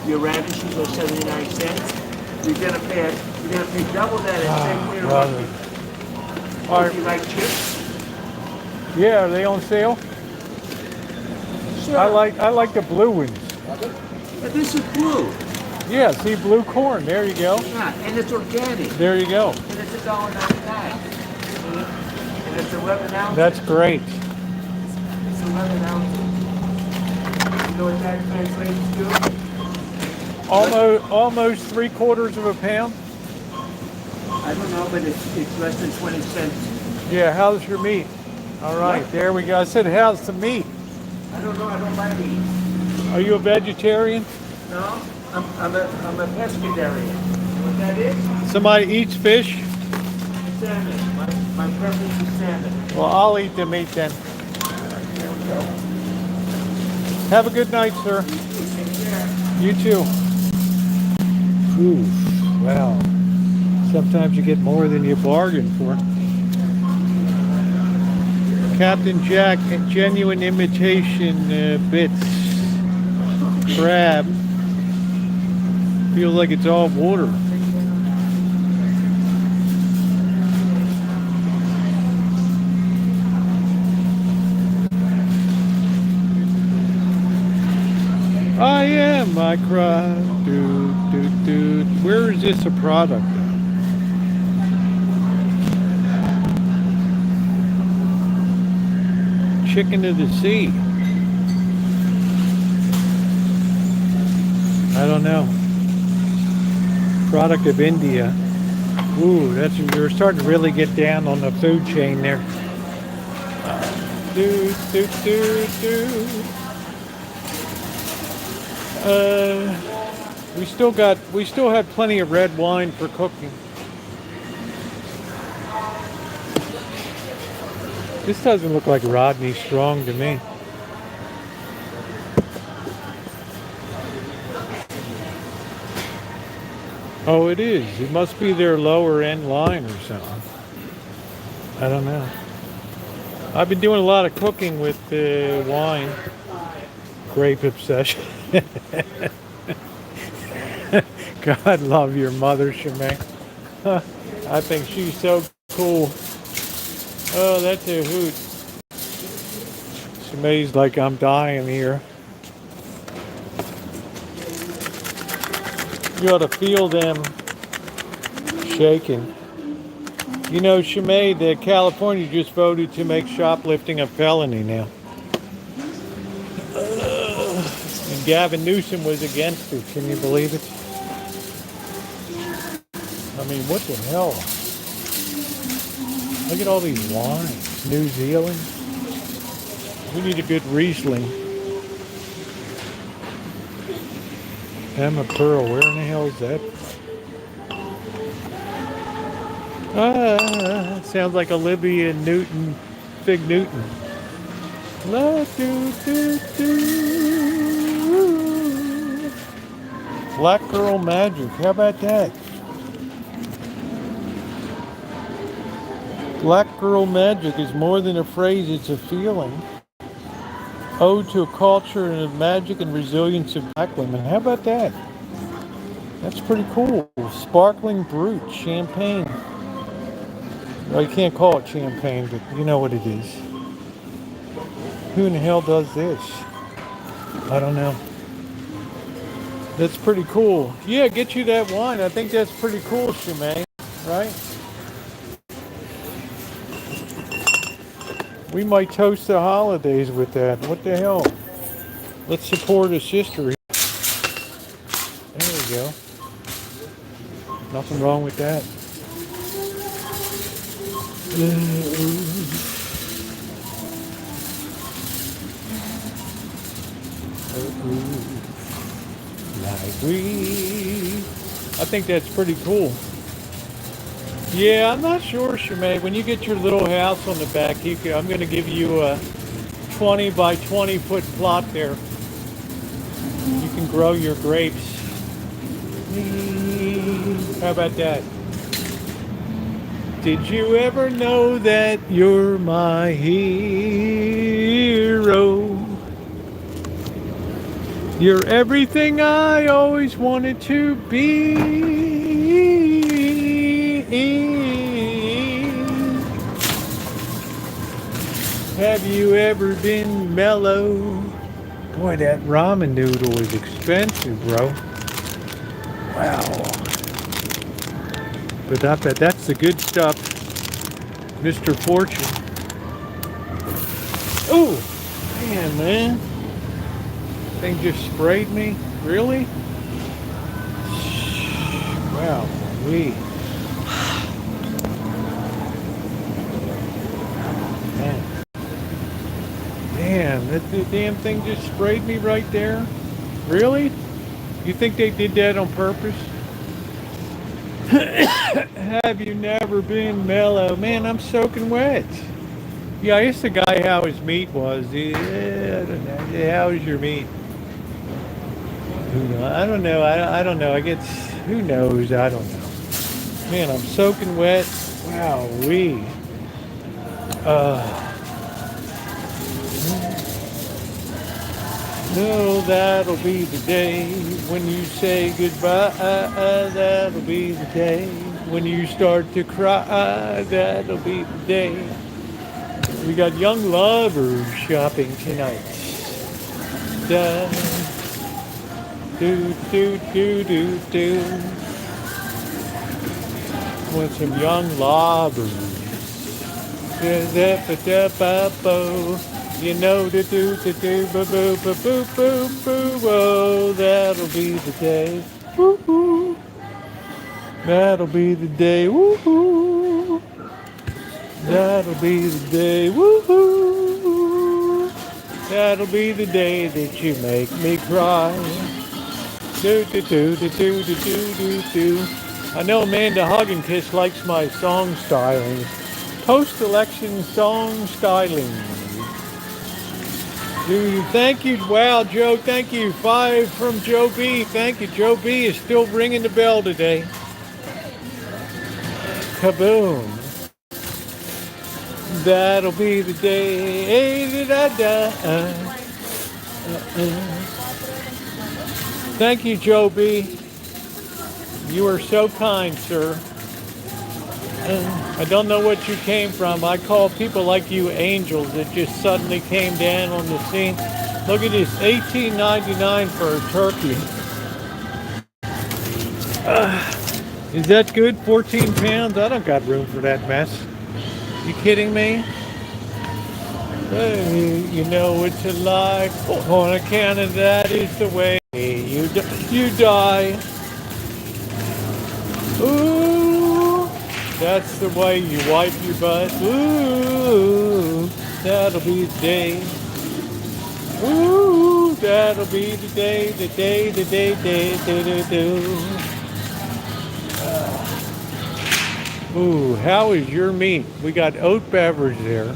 Your radishes are 79 cents. You're gonna pay double that at same Brother. All Oh, right. do you like chips? Yeah, are they on sale? Sure. I like the blue ones. But this is blue. Yeah, see blue corn. There you go. Yeah, and it's organic. There you go. And it's $1.99. And it's 11 ounces. That's great. It's 11 ounces. You know what that translates to? Almost 3/4 of a pound. I don't know, but it's less than 20 cents. Yeah, how's your meat? All right, What? there we go. I said, how's the meat? I don't know. I don't buy meat. Are you a vegetarian? No, I'm a pescatarian. You know what that is? Somebody eats fish? Salmon. My preference is salmon. Well, I'll eat the meat then. There we go. Have a good night, sir. Take care. You too. Ooh, wow. Sometimes you get more than you bargained for. Captain Jack, genuine imitation bits. Crab. Feels like it's all water. I am, I cry. Do, do, do. Where is this a product? Chicken of the sea. I don't know. Product of India. Ooh, you're starting to really get down on the food chain there. Do, do, do, do. We still have plenty of red wine for cooking. This doesn't look like Rodney Strong to me. Oh, it is. It must be their lower end line or something. I don't know. I've been doing a lot of cooking with wine. Grape obsession. God love your mother, Shemay. I think she's so cool. Oh, that's a hoot. Shemay's like, I'm dying here. You ought to feel them shaking. You know, Shemay, California just voted to make shoplifting a felony now. And Gavin Newsom was against it. Can you believe it? I mean, what the hell? Look at all these wines. New Zealand. We need a good Riesling. Emma Pearl, where in the hell is that? Sounds like Olivia Newton, Fig Newton. La do do do. Black Girl Magic. How about that? Black Girl Magic is more than a phrase, it's a feeling. Ode to a culture and of magic and resilience of black women. How about that? That's pretty cool. Sparkling Brut, champagne. Well, you can't call it champagne, but you know what it is. Who in the hell does this? I don't know. That's pretty cool. Yeah, get you that wine. I think that's pretty cool, Shemay. Right? We might toast the holidays with that. What the hell? Let's support a sister. There we go. Nothing wrong with that. Library. I think that's pretty cool. Yeah, I'm not sure, Shemay. When you get your little house on the back, I'm going to give you a 20 by 20 foot plot there. You can grow your grapes. How about that? Did you ever know that you're my hero? You're everything I always wanted to be. Have you ever been mellow? Boy, that ramen noodle is expensive, bro. Wow. But I bet that's the good stuff, Mr. Fortune. Oh, man. Thing just sprayed me. Really? Wow, we. Man. Damn, that damn thing just sprayed me right there. Really? You think they did that on purpose? Have you never been mellow? Man, I'm soaking wet. Yeah, I asked the guy how his meat was. Yeah, I don't know. Yeah, how was your meat? Who knows? I don't know. I don't know. I guess, who knows? I don't know. Man, I'm soaking wet. Wow, we. No, that'll be the day when you say goodbye. That'll be the day when you start to cry. That'll be the day. We got young lovers shopping tonight. Da, do, do, do, do, do. Want some young lovers. Da, da, ba, da, ba, bo. You know the do, boo, boo, boo, boo, boo, boo, oh, that'll be the day. Woo-hoo. That'll be the day. Woo-hoo. That'll be the day. Woo-hoo. That'll be the day that you make me cry. Do, do, do, do, do, do, do, do, do. I know Amanda Hogginkiss likes my song styling. Post-election song styling. Dude, thank you. Wow, Joe, thank you. 5 from Joe B. Thank you. Joe B is still ringing the bell today. Kaboom. That'll be the day. Thank you, Joe B. You are so kind, sir. I don't know what you came from. I call people like you angels that just suddenly came down on the scene. Look at this, $18.99 for a turkey. Is that good? 14 pounds? I don't got room for that mess. You kidding me? You know it's a lie. On account of that is the way you die. Ooh, that's the way you wipe your butt. Ooh, that'll be the day. Ooh, that'll be the day, the day, the day, day, do, do, do. Ooh, how is your meat? We got oat beverage there.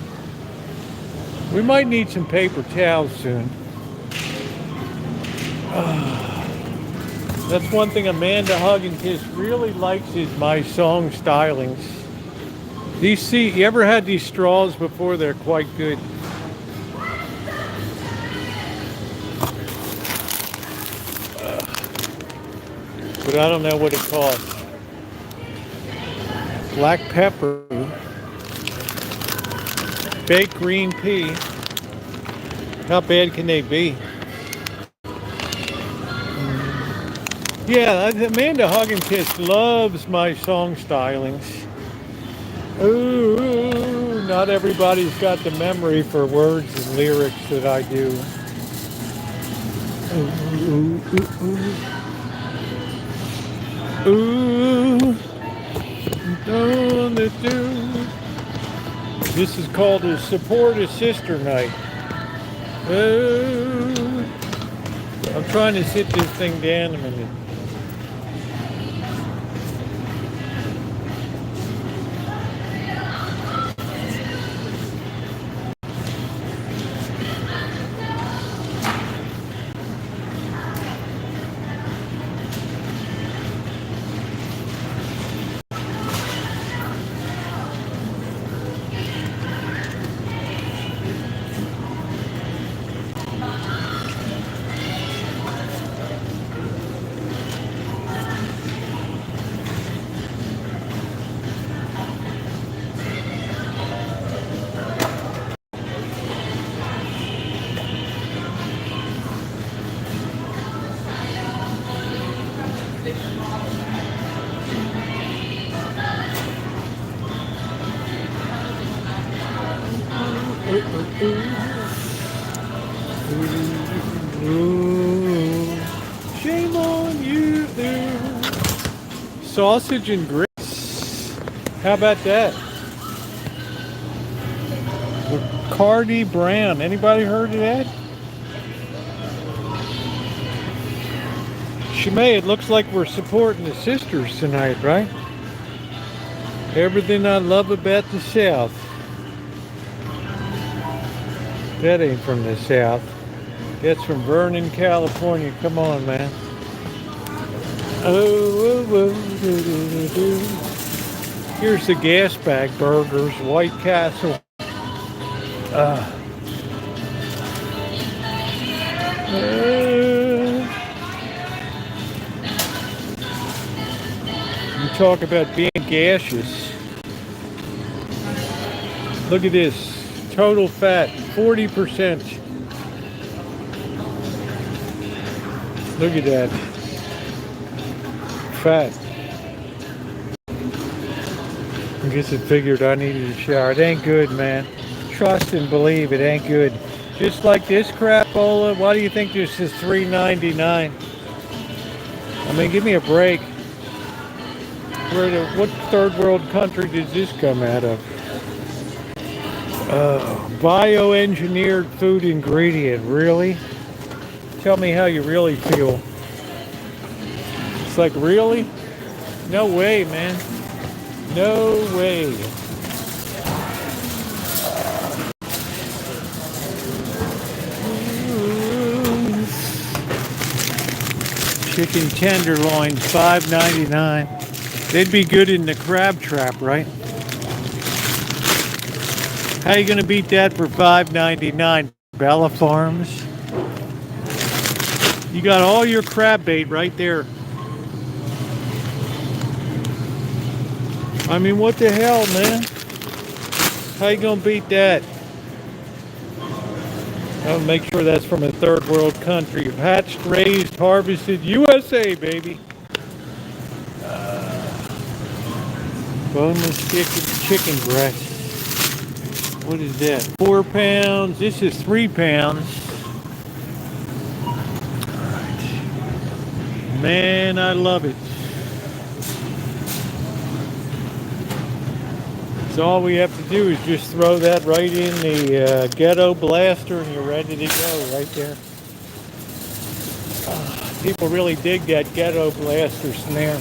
We might need some paper towels soon. That's one thing Amanda Hogginkiss really likes is my song stylings. You ever had these straws before? They're quite good. But I don't know what it costs. Black pepper, baked green pea. How bad can they be? Yeah, Amanda Hogginkiss loves my song stylings. Ooh, not everybody's got the memory for words and lyrics that I do. Ooh, ooh, ooh, ooh. This is called a support a sister night. Ooh. I'm trying to sit this thing down a minute. sausage and grits. How about that? Cardi Brown. Anybody heard of that? Shimei, it looks like we're supporting the sisters tonight, right? Everything I love about the South. That ain't from the South. That's from Vernon, California. Come on, man. Here's the gas bag burgers, White Castle. You talk about being gaseous. Look at this. Total fat, 40%. Look at that. Fat. I guess it figured I needed a shower. It ain't good, man. Trust and believe it ain't good. Just like this crapola, why do you think this is $3.99? I mean, give me a break. What third world country does this come out of? Bioengineered food ingredient, really? Tell me how you really feel. It's like, really? No way, man. No way. Chicken tenderloin, $5.99. They'd be good in the crab trap, right? How you gonna beat that for $5.99? Bella Farms. You got all your crab bait right there. I mean, what the hell, man? How you gonna beat that? I'll make sure that's from a third world country. Hatched, raised, harvested, USA, baby. Boneless chicken breast. What is that? 4 pounds. This is 3 pounds. All right. Man, I love it. So all we have to do is just throw that right in the ghetto blaster and you're ready to go right there. People really dig that ghetto blaster snare.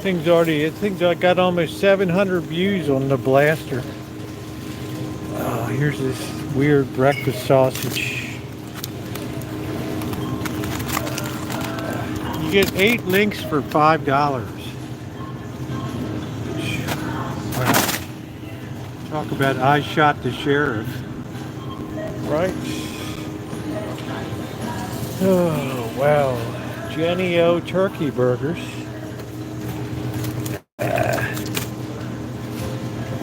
Things I got almost 700 views on the blaster. Oh, here's this weird breakfast sausage. You get 8 links for $5. Wow. Talk about I shot the sheriff. Right? Oh, wow. Jenny O turkey burgers.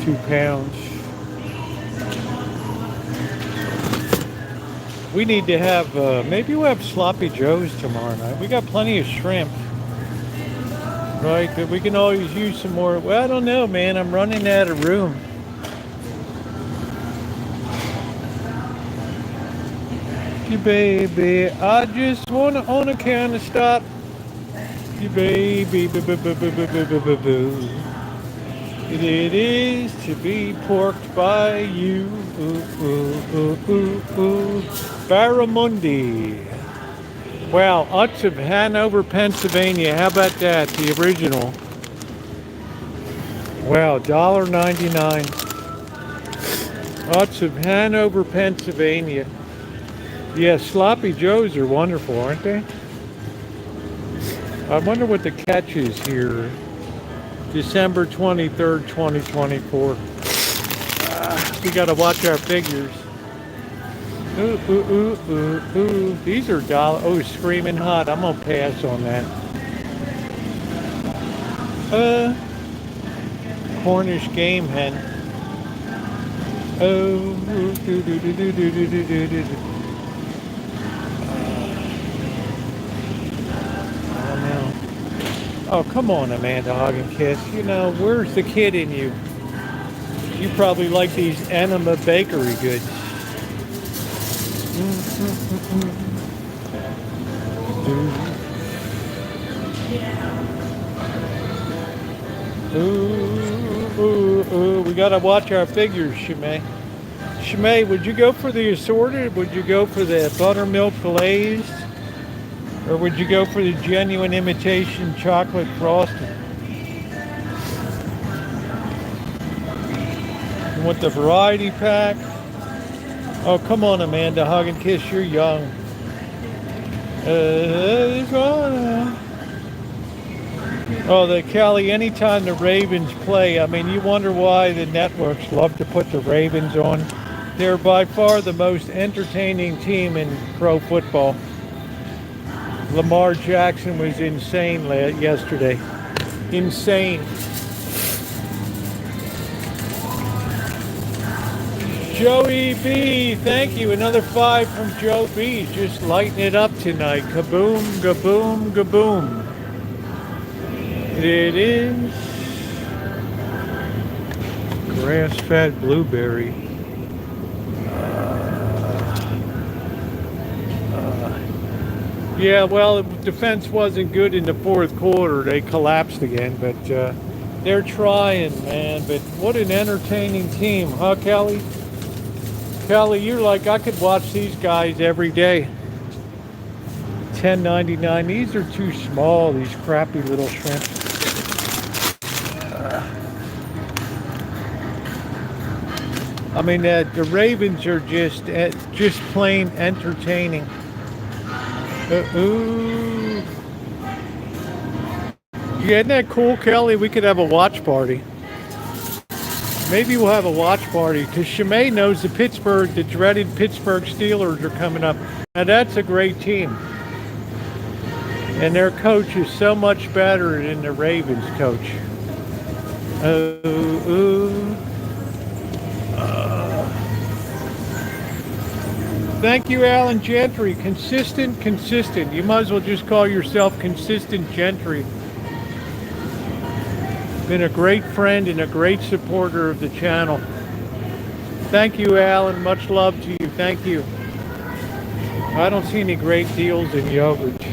2 pounds. We need to have, maybe we'll have sloppy joes tomorrow night. We got plenty of shrimp. Right, but we can always use some more. Well, I don't know, man. I'm running out of room. You baby, I just wanna on a count of stop. You baby, boo boo boo boo boo boo boo boo boo. It is to be porked by you. Ooh, ooh, ooh, ooh, ooh. Barramundi. Wow, Utz of Hanover, Pennsylvania. How about that? The original. Wow, $1.99. Utz of Hanover, Pennsylvania. Yeah, sloppy joes are wonderful, aren't they? I wonder what the catch is here. December 23rd, 2024. We gotta watch our figures. Ooh, ooh, ooh, ooh, ooh. These are dollar. Oh, screaming hot. I'm gonna pass on that. Cornish game hen. Oh, do do do do do do do do do. Oh, come on, Amanda Hoggenkiss. You know, where's the kid in you? You probably like these enema bakery goods. Ooh, we gotta watch our figures, Shimei. Shimei, would you go for the assorted? Would you go for the buttermilk glazed? Or would you go for the genuine imitation chocolate frosting? You want the variety pack? Oh, come on, Amanda. Hug and kiss. You're young. Oh, the Kelly, anytime the Ravens play, I mean, you wonder why the networks love to put the Ravens on. They're by far the most entertaining team in pro football. Lamar Jackson was insane yesterday. Insane. Joey B, thank you. Another 5 from Joe B. Just lighting it up tonight. Kaboom, kaboom, kaboom. It is grass-fed blueberry. Yeah, well, the defense wasn't good in the fourth quarter. They collapsed again, but they're trying, man. But what an entertaining team, huh, Kelly? Kelly, you're like, I could watch these guys every day. $10.99. These are too small, these crappy little shrimp. I mean, the Ravens are just plain entertaining. Ooh. Yeah, isn't that cool, Kelly? We could have a watch party. Maybe we'll have a watch party because Shimei knows the dreaded Pittsburgh Steelers are coming up. Now that's a great team. And their coach is so much better than the Ravens coach. Thank you, Alan Gentry. Consistent. You might as well just call yourself Consistent Gentry. Been a great friend and a great supporter of the channel. Thank you, Alan. Much love to you. Thank you. I don't see any great deals in yogurt.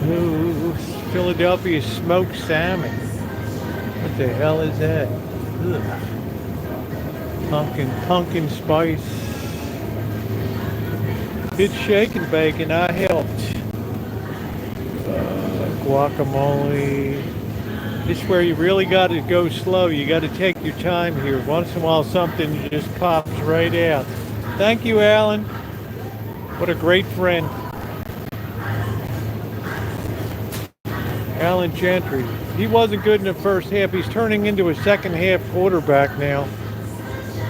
Ooh, Philadelphia smoked salmon. What the hell is that? Ugh. Pumpkin spice. It's shake and bacon. I helped. Guacamole. This is where you really got to go slow. You got to take your time here. Once in a while, something just pops right out. Thank you, Alan. What a great friend. Alan Gentry. He wasn't good in the first half. He's turning into a second half quarterback now.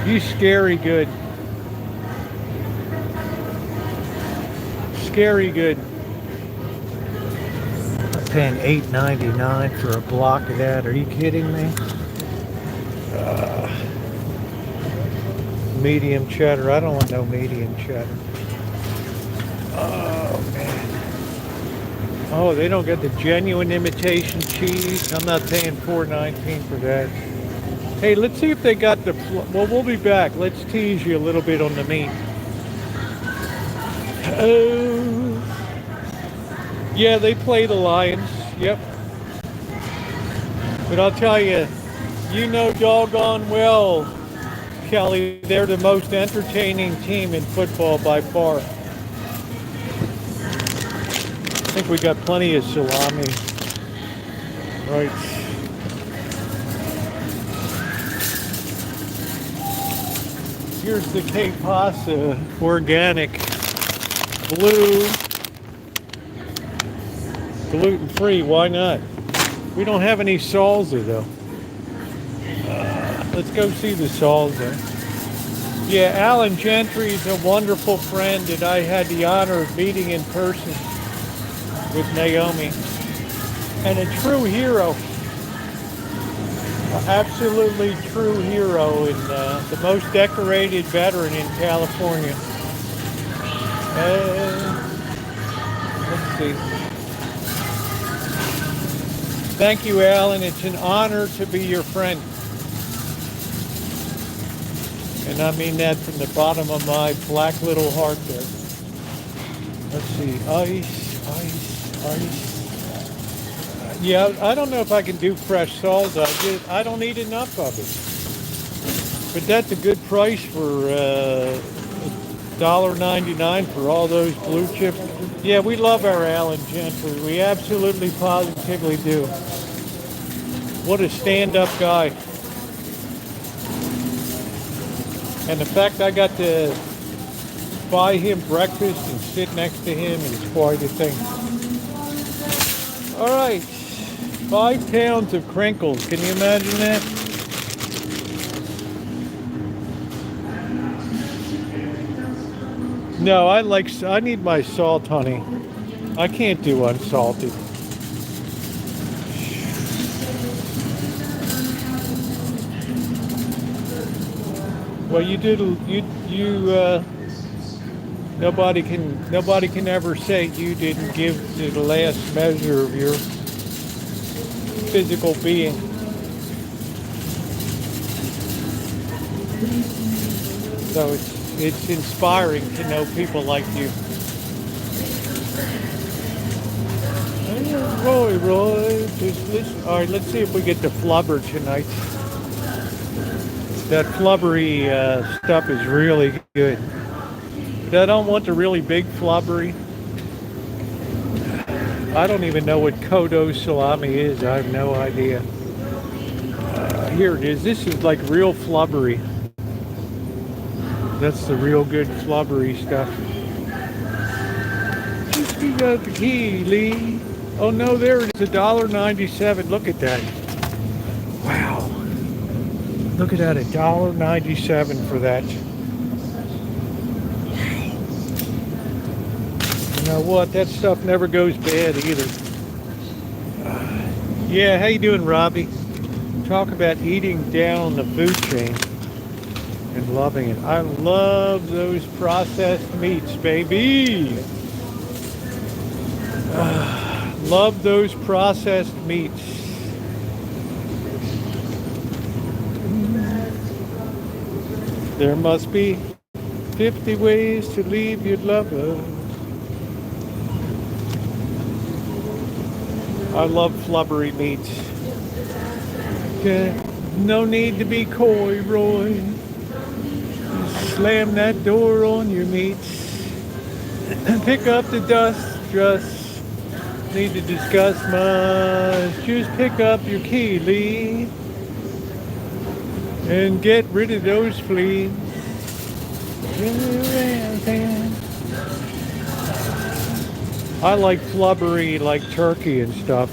He's scary good. Scary good. I'm paying $8.99 for a block of that. Are you kidding me? Medium cheddar. I don't want no medium cheddar. Oh, man. Oh, they don't get the genuine imitation cheese. I'm not paying $4.19 for that. Hey, let's see if they got the... Well, we'll be back. Let's tease you a little bit on the meat. Yeah, they play the Lions. Yep. But I'll tell you, you know doggone well, Kelly, they're the most entertaining team in football by far. I think we got plenty of salami. Right. Here's the K-Pasta, organic, blue, gluten-free, why not? We don't have any salsa though. Let's go see the salsa. Yeah, Alan Gentry is a wonderful friend that I had the honor of meeting in person with Naomi. And a true hero. Absolutely true hero and the most decorated veteran in California. Let's see. Thank you, Alan. It's an honor to be your friend. And I mean that from the bottom of my black little heart there. Let's see. Ice. Yeah, I don't know if I can do fresh salt. I don't eat enough of it. But that's a good price for $1.99 for all those blue chips. Yeah, we love our Allen Gentry. We absolutely positively do. What a stand-up guy. And the fact I got to buy him breakfast and sit next to him is quite a thing. All right, 5 pounds of crinkles. Can you imagine that? No, I need my salt, honey. I can't do unsalted. Well, nobody can ever say you didn't give to the last measure of your physical being. So it's inspiring to know people like you. Roy, just listen. All right, let's see if we get the flubber tonight. That flubbery stuff is really good. But I don't want the really big flubbery. I don't even know what Kodo salami is. I have no idea. Here it is. This is like real flubbery. That's the real good flubbery stuff. You got the key, Lee. Oh no, there it is, $1.97. Look at that. Wow. Look at that, $1.97 for that. You know what? That stuff never goes bad either. Yeah, how you doing, Robbie? Talk about eating down the food chain and loving it. I love those processed meats, baby. Love those processed meats. There must be 50 ways to leave your lover. I love flubbery meats. No need to be coy, Roy. Just slam that door on your meats. Pick up the dust, just need to discuss much. Just pick up your key, Lee, and get rid of those fleas. I like flubbery like turkey and stuff.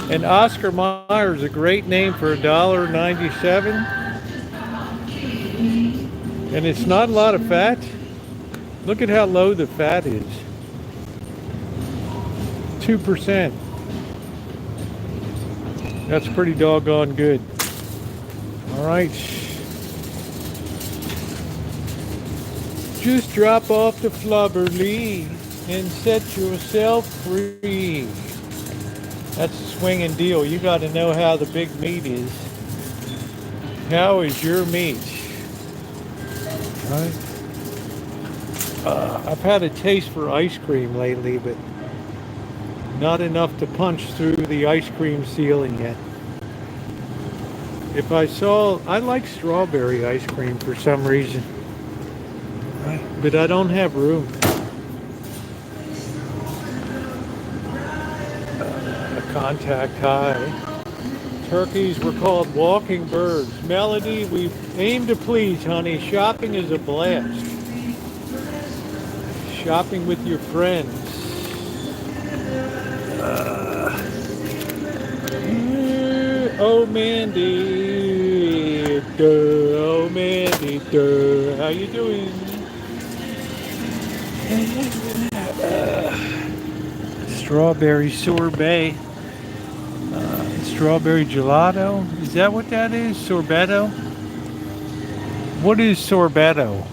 And Oscar Mayer is a great name for $1.97. And it's not a lot of fat. Look at how low the fat is. 2%. That's pretty doggone good. All right. Just drop off the flubber, Lee, and set yourself free. That's a swinging deal. You got to know how the big meat is. How is your meat? Right? I've had a taste for ice cream lately, but not enough to punch through the ice cream ceiling yet. I like strawberry ice cream for some reason, but I don't have room. Contact high. Turkeys were called walking birds. Melody, we aim to please, honey. Shopping is a blast. Shopping with your friends. Oh Mandy, oh Mandy, how you doing? Strawberry sorbet, strawberry gelato. Is that what that is? Sorbetto? What is sorbetto?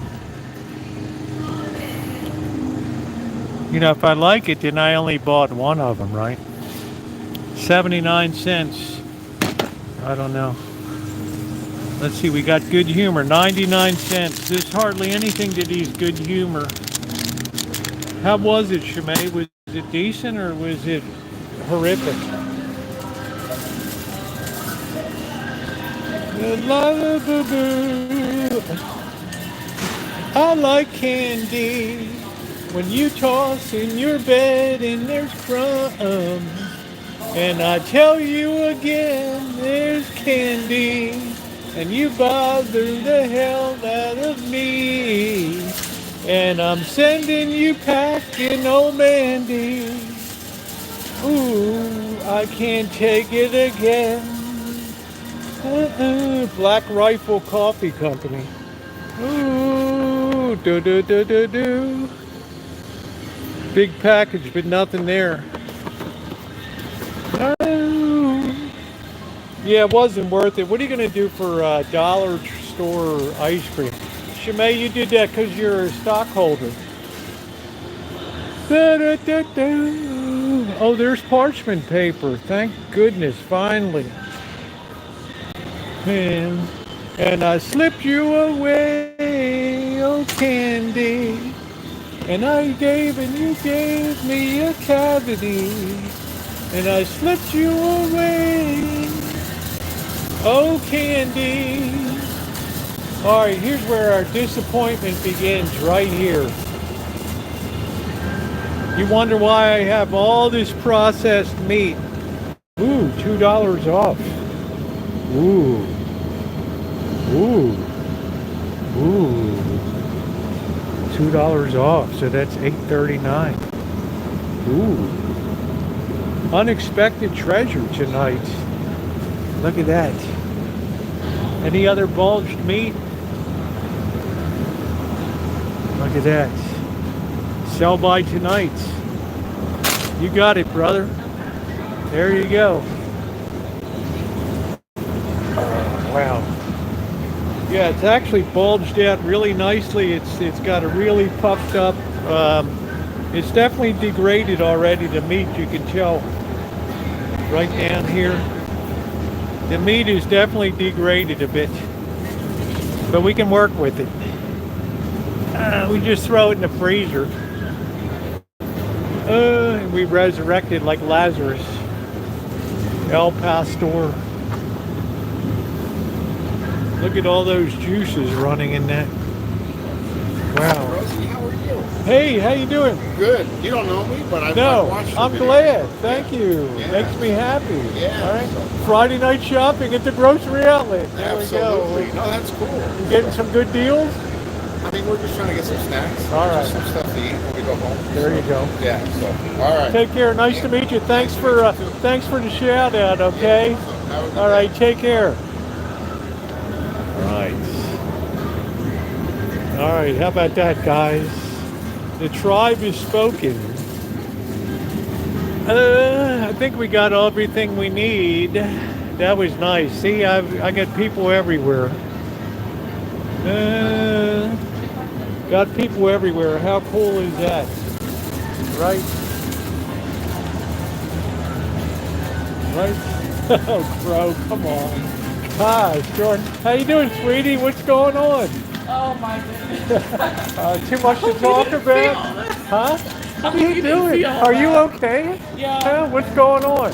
You know, if I like it, then I only bought one of them, right? 79 cents. I don't know. Let's see, we got good humor, 99 cents. There's hardly anything to these good humor. How was it, Shemay? Was it decent or was it horrific? La-la-boo-boo. I like candy when you toss in your bed and there's crumbs. And I tell you again, there's candy, and you bother the hell out of me. And I'm sending you packing, old Mandy. Ooh, I can't take it again. Black Rifle Coffee Company. Ooh, do do do do do. Big package, but nothing there. Oh. Yeah, it wasn't worth it. What are you going to do for dollar store ice cream? Shimei, you did that because you're a stockholder. Da-da-da-da. Oh, there's parchment paper. Thank goodness, finally. And I slipped you away, oh candy. And I gave and you gave me a cavity. And I slipped you away, oh candy. All right, here's where our disappointment begins, right here. You wonder why I have all this processed meat. Ooh, $2 off. Ooh. Ooh. Ooh. $2 off, so that's $8.39. Ooh. Unexpected treasure tonight. Look at that. Any other bulged meat? Look at that. Sell by tonight. You got it, brother. There you go. Wow. Yeah, it's actually bulged out really nicely. It's got a really puffed up. It's definitely degraded already. The meat, you can tell right down here. The meat is definitely degraded a bit, but we can work with it. We just throw it in the freezer. We resurrect it like Lazarus. El Pastor. Look at all those juices running in that. Wow. Rosie, how are you? Hey, how you doing? Good. You don't know me, but I've watched your I'm video. glad. Thank you. Yeah. Makes me happy. Yeah. All right. Friday night shopping at the grocery outlet. There Absolutely. we go. No, that's cool. You getting some good deals? I mean, we're just trying to get some snacks. All right. Just some stuff to eat when we go home. There you go. Yeah. So, all right. Take care. Nice to meet you. Thanks for the shout out. Okay. All right. Take care. Right. All right, how about that, guys? The tribe is spoken. I think we got everything we need. That was nice. See, I got people everywhere. Got people everywhere. How cool is that? Right? Right? Oh, Crow, come on. Hi, Jordan. How you doing, sweetie? What's going on? Oh my goodness. Too much to talk about? Huh? How are you doing? Are you okay? Yeah. Huh? What's going on?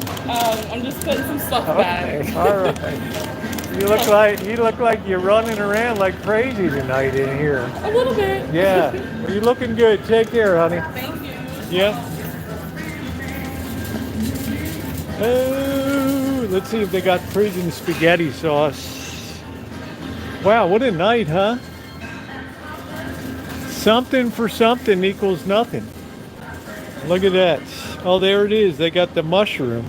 I'm just putting some stuff Okay, back. all right. You look like you're running around like crazy tonight in here. A little bit. Yeah. Well, you're looking good. Take care, honey. Thank you. Yeah. Oh, let's see if they got prison spaghetti sauce. Wow, what a night, huh? Something for something equals nothing. Look at that. Oh, there it is. They got the mushroom.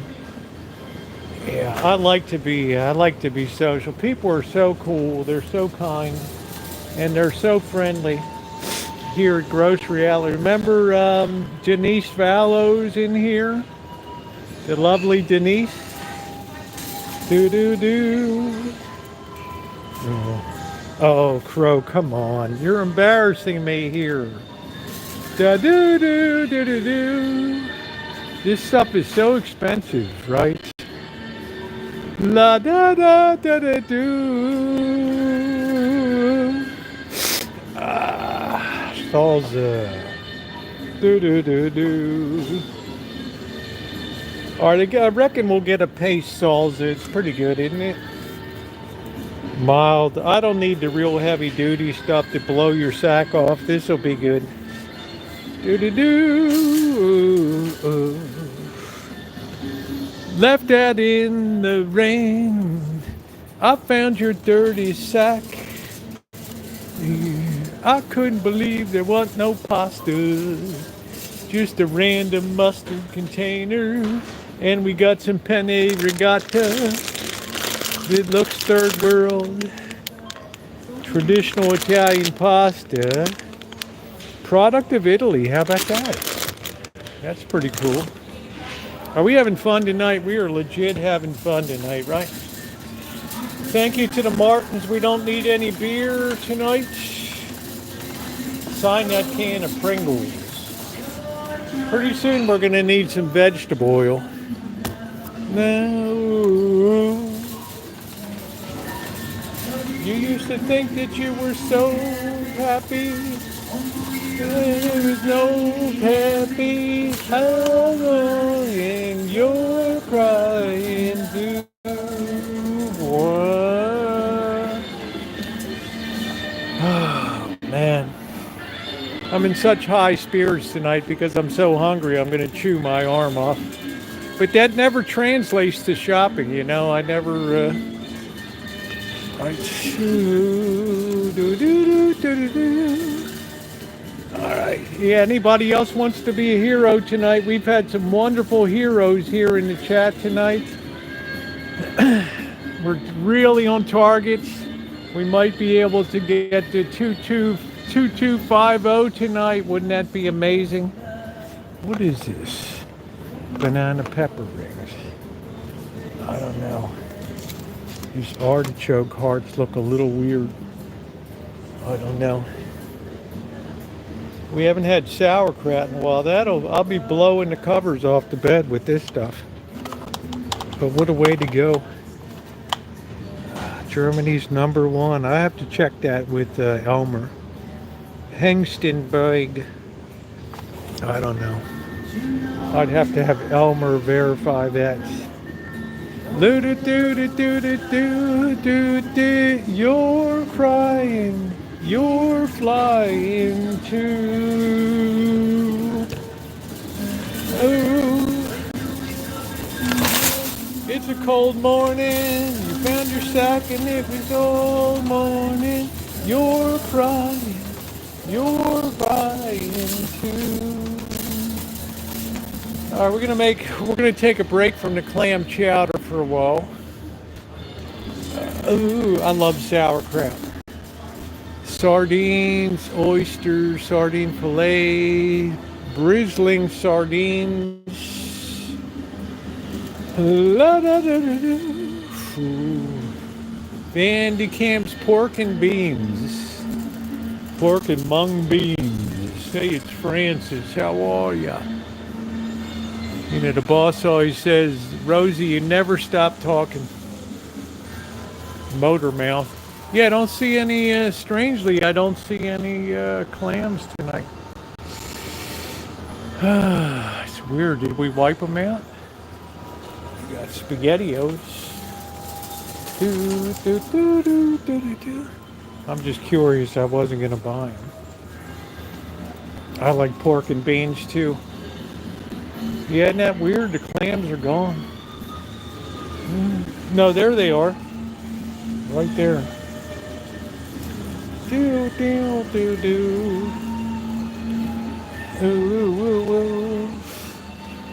Yeah, I like to be social. People are so cool. They're so kind, and they're so friendly here at Grocery Alley. Remember Denise Vallows in here? The lovely Denise. Do. Oh, Crow, come on. You're embarrassing me here. Da-do-do. This stuff is so expensive, right? La da da da da do. Salsa. Do. All right, I reckon we'll get a paste salsa. It's pretty good, isn't it? Mild. I don't need the real heavy duty stuff to blow your sack off. This will be good. Do do do. Left out in the rain. I found your dirty sack. I couldn't believe there wasn't no pasta. Just a random mustard container. And we got some penne ricotta. It looks third world. Traditional Italian pasta. Product of Italy. How about that? That's pretty cool. Are we having fun tonight? We are legit having fun tonight, right? Thank you to the Martins. We don't need any beer tonight. Sign that can of Pringles. Pretty soon we're going to need some vegetable oil. No. You used to think that you were so happy. There was no happy. And you're crying too. What? Oh, man. I'm in such high spirits tonight because I'm so hungry I'm going to chew my arm off. But that never translates to shopping, you know. I never... I chew... All right. Yeah, anybody else wants to be a hero tonight? We've had some wonderful heroes here in the chat tonight. We're really on target. We might be able to get to 2250 tonight. Wouldn't that be amazing? What is this? Banana pepper rings. I don't know. These artichoke hearts look a little weird. I don't know. We haven't had sauerkraut in a while. I'll be blowing the covers off the bed with this stuff. But what a way to go. Germany's #1. I have to check that with Elmer. Hengstenberg. I don't know. I'd have to have Elmer verify that. You're crying. You're flying too. Oh. It's a cold morning. You found your sack and it was all morning. You're crying. You're crying too. All right, we're gonna take a break from the clam chowder for a while. Ooh, I love sauerkraut. Sardines, oysters, sardine fillet, bristling sardines. La da da da da. Van de Kamp's pork and beans. Pork and mung beans. Hey, it's Francis. How are ya? You know, the boss always says, Rosie, you never stop talking. Motor mouth. Yeah, I don't see any, strangely, I don't see any clams tonight. It's weird. Did we wipe them out? We got SpaghettiOs. I'm just curious. I wasn't going to buy them. I like pork and beans too. Yeah, isn't that weird? The clams are gone. No, there they are. Right there. Do, do, do, do. Ooh, ooh, ooh, ooh.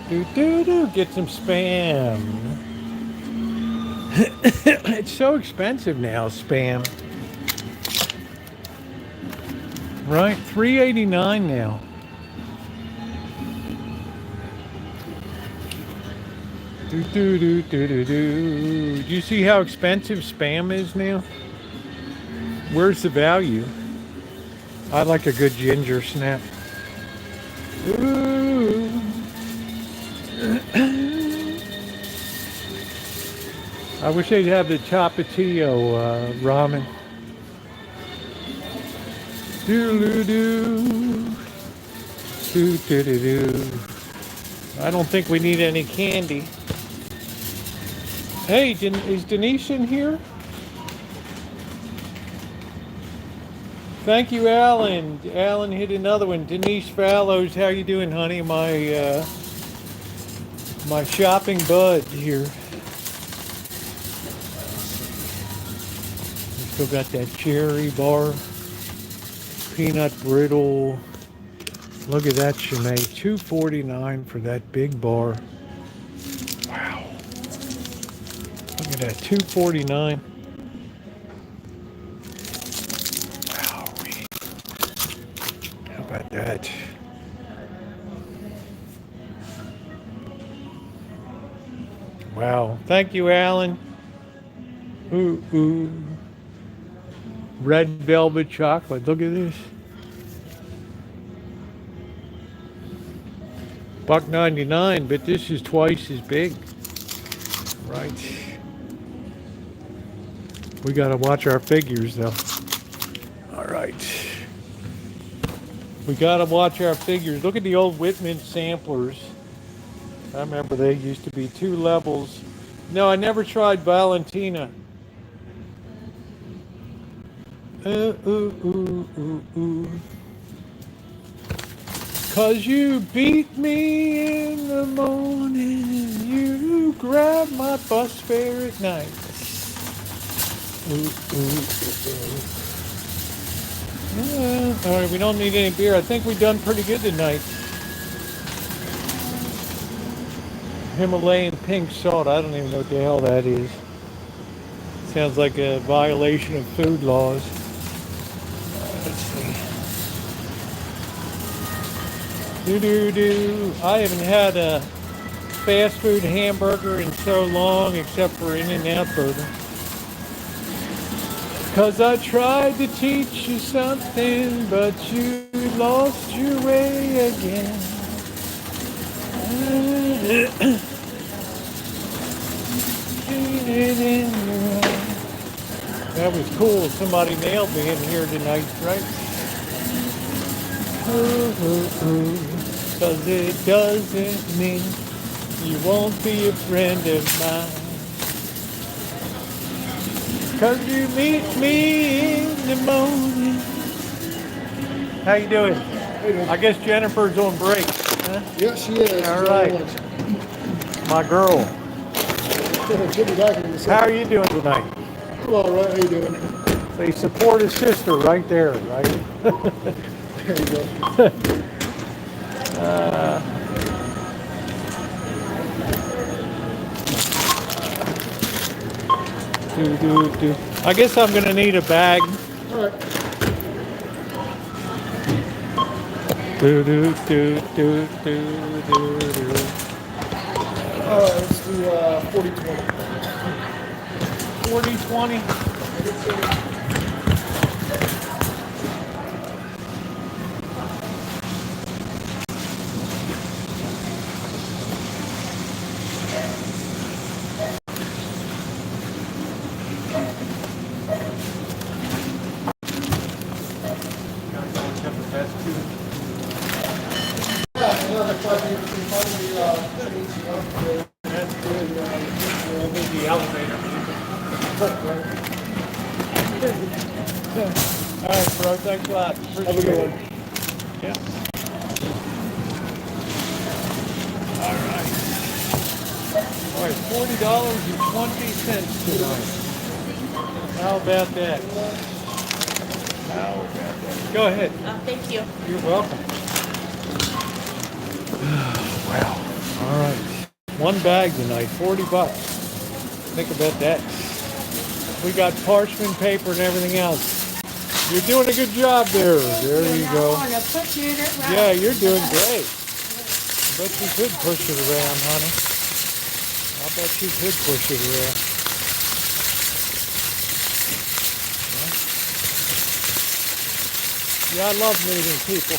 Do, do, do. Get some Spam. It's so expensive now, Spam. Right? $3.89 now. Do, do, do, do, do, do. Do you see how expensive Spam is now? Where's the value? I like a good ginger snap. Ooh. I wish they'd have the Tapatio ramen. Do-do-do. Do-do-do-do. I don't think we need any candy. Hey, is Denise in here? Thank you, Alan. Alan hit another one. Denise Fallows, how you doing, honey? My shopping bud here. Still got that cherry bar, peanut brittle. Look at that, Shanae. $2.49 for that big bar. Wow. Look at that, $2.49. Wow. How about that? Wow. Thank you, Alan. Ooh, ooh. Red velvet chocolate. Look at this. $1.99, but this is twice as big. Right. We gotta watch our figures though. All right. We gotta watch our figures. Look at the old Whitman samplers. I remember they used to be 2 levels. No, I never tried Valentina. Ooh, ooh, ooh, ooh. 'Cause you beat me in the morning, you grab my bus fare at night. Ooh, ooh, ooh. All right, we don't need any beer. I think we've done pretty good tonight. Himalayan pink salt. I don't even know what the hell that is. Sounds like a violation of food laws. Let's see. I haven't had a fast food hamburger in so long, except for In-N-Out Burger. 'Cause I tried to teach you something, but you lost your way again. That was cool. Somebody nailed me in here tonight, right? Cause it doesn't mean you won't be a friend of mine. Cause you meet me in the morning. How you doing? I guess Jennifer's on break. Huh? Yeah, she is. All right. My girl. She'll be back in a second. How are you doing tonight? I'm all right. How you doing? They support his sister right there, right? There you go. I guess I'm gonna need a bag. All right. Let's do 40-20. 40-20. The elevator. All right, bro. Thanks a lot. Appreciate Have a good one. Yeah. All right. All right, $40.20 tonight. How about that? How about that? Go ahead. Thank you. You're welcome. Wow. All right. One bag tonight, $40. Think about that. We got parchment paper and everything else. You're doing a good job there. There you go. Yeah, you're doing great. I bet you could push it around, honey. I bet you could push it around. Yeah, I love meeting people.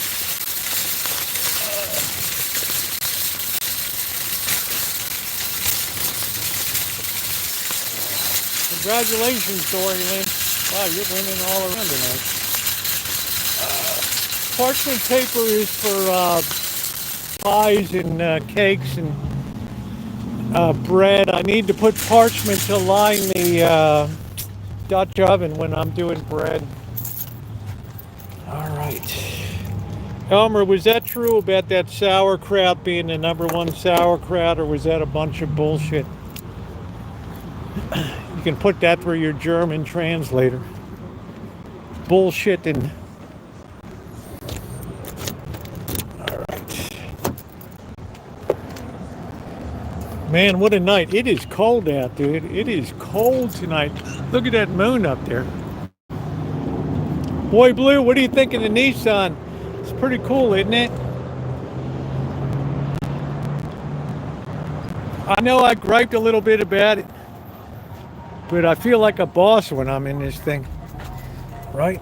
Congratulations, Dory Lynn. Wow, you're winning all around tonight. Parchment paper is for pies and cakes and bread. I need to put parchment to line the Dutch oven when I'm doing bread. right. Elmer, was that true about that sauerkraut being the #1 sauerkraut, or was that a bunch of bullshit? You can put that through your German translator. Bullshit and... All right. Man, what a night. It is cold out, dude. It is cold tonight. Look at that moon up there. Boy Blue, what do you think of the Nissan? It's pretty cool, isn't it? I know I griped a little bit about it, but I feel like a boss when I'm in this thing, right?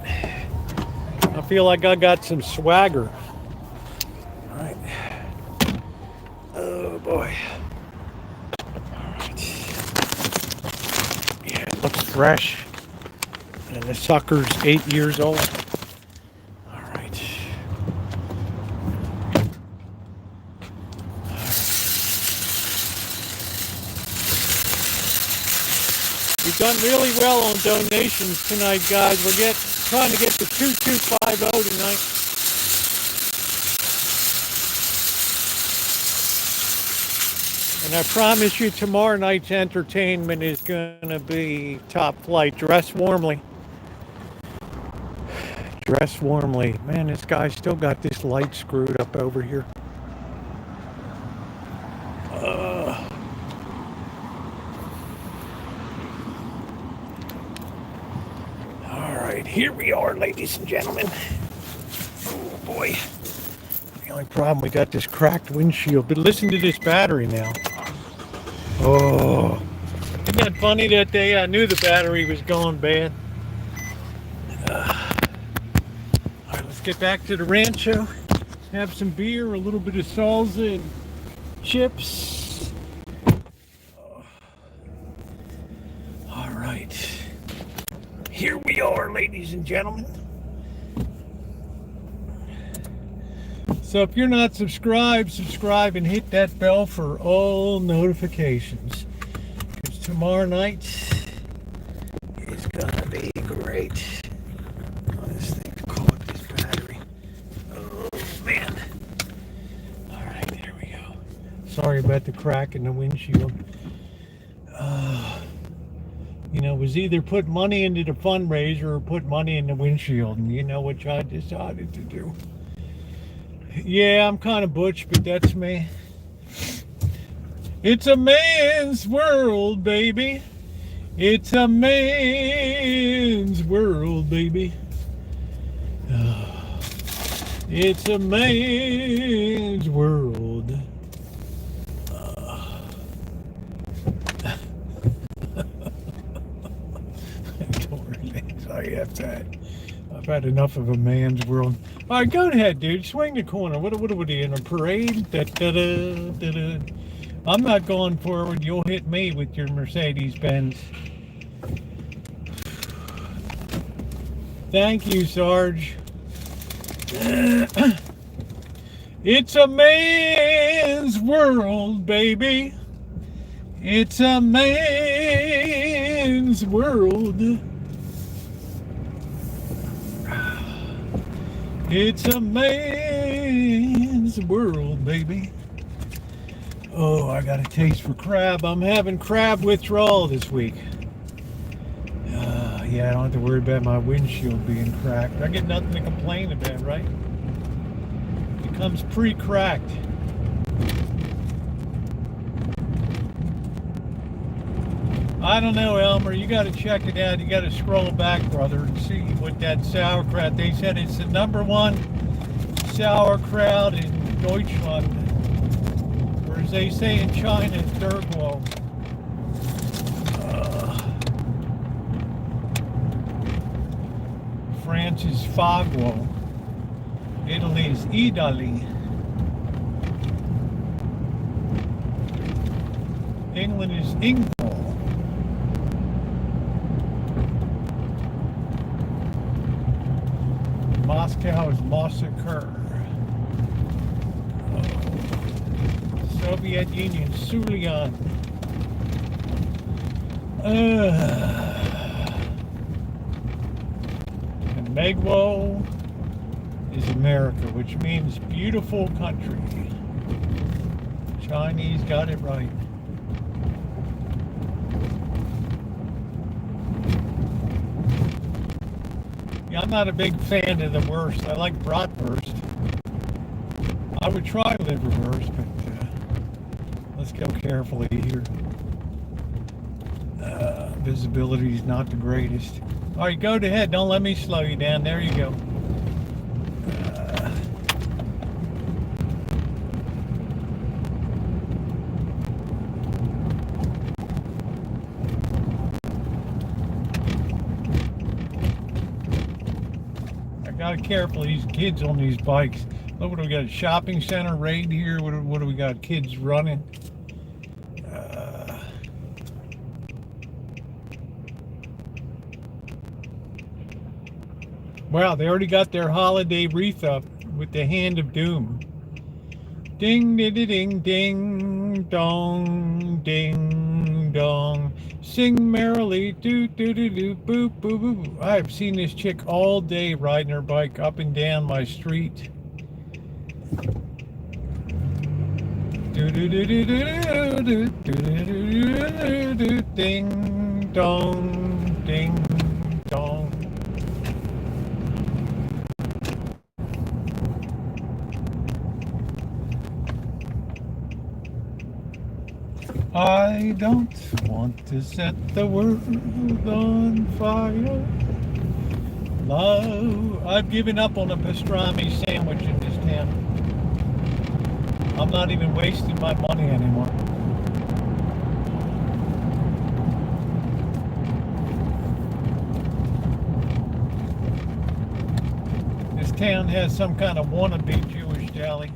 I feel like I got some swagger, right? Oh boy. All right. Yeah, it looks fresh. And the sucker's 8 years old. All right. We've done really well on donations tonight, guys. We're trying to get to 2250 tonight. And I promise you tomorrow night's entertainment is going to be top flight. Dress warmly. Dress warmly. Man, this guy's still got this light screwed up over here. All right, here we are, ladies and gentlemen. Oh boy. The only problem, we got this cracked windshield. But listen to this battery now. Oh. Isn't that funny that day I knew the battery was going bad? Get back to the Rancho, have some beer, a little bit of salsa and chips. All right, here we are, ladies and gentlemen. So if you're not subscribed, subscribe and hit that bell for all notifications, because tomorrow night is gonna be great. Sorry about the crack in the windshield. You know, it was either put money into the fundraiser or put money in the windshield, and you know which I decided to do. Yeah, I'm kind of butch, but that's me. It's a man's world, baby. It's a man's world, baby. It's a man's world. I've had enough of a man's world. All right, go ahead, dude. Swing the corner. What are we in a parade? Da-da-da-da-da. I'm not going forward. You'll hit me with your Mercedes-Benz. Thank you, Sarge. It's a man's world, baby. It's a man's world. It's a man's world, baby. Oh, I got a taste for crab. I'm having crab withdrawal this week. Yeah, I don't have to worry about my windshield being cracked. I get nothing to complain about, right? It comes pre-cracked. I don't know, Elmer. You got to check it out. You got to scroll back, brother, and see what that sauerkraut. They said it's the #1 sauerkraut in Deutschland, or as they say in China, Derglo. France is Faguo. Italy is Idali. England is Ingol. Moscow is Massacre. Soviet Union, Sulian. And Megwo is America, which means beautiful country. Chinese got it right. Yeah, I'm not a big fan of the wurst. I like bratwurst. I would try liverwurst, but let's go carefully here. Visibility is not the greatest. All right, go ahead. Don't let me slow you down. There you go. Gotta be careful, these kids on these bikes. Look, what do we got? A shopping center right here. What do we got? Kids running. Wow, they already got their holiday wreath up with the hand of doom. Ding, ding, ding, ding, dong, ding, dong. Sing merrily, do, do, do, do, boo, boo, boo, boo. I've seen this chick all day riding her bike up and down my street. Do, do, do, do, do, do, do, do, do, ding, dong, ding, dong. I don't want to set the world on fire. Love, I've given up on a pastrami sandwich in this town. I'm not even wasting my money anymore. This town has some kind of wannabe Jewish deli.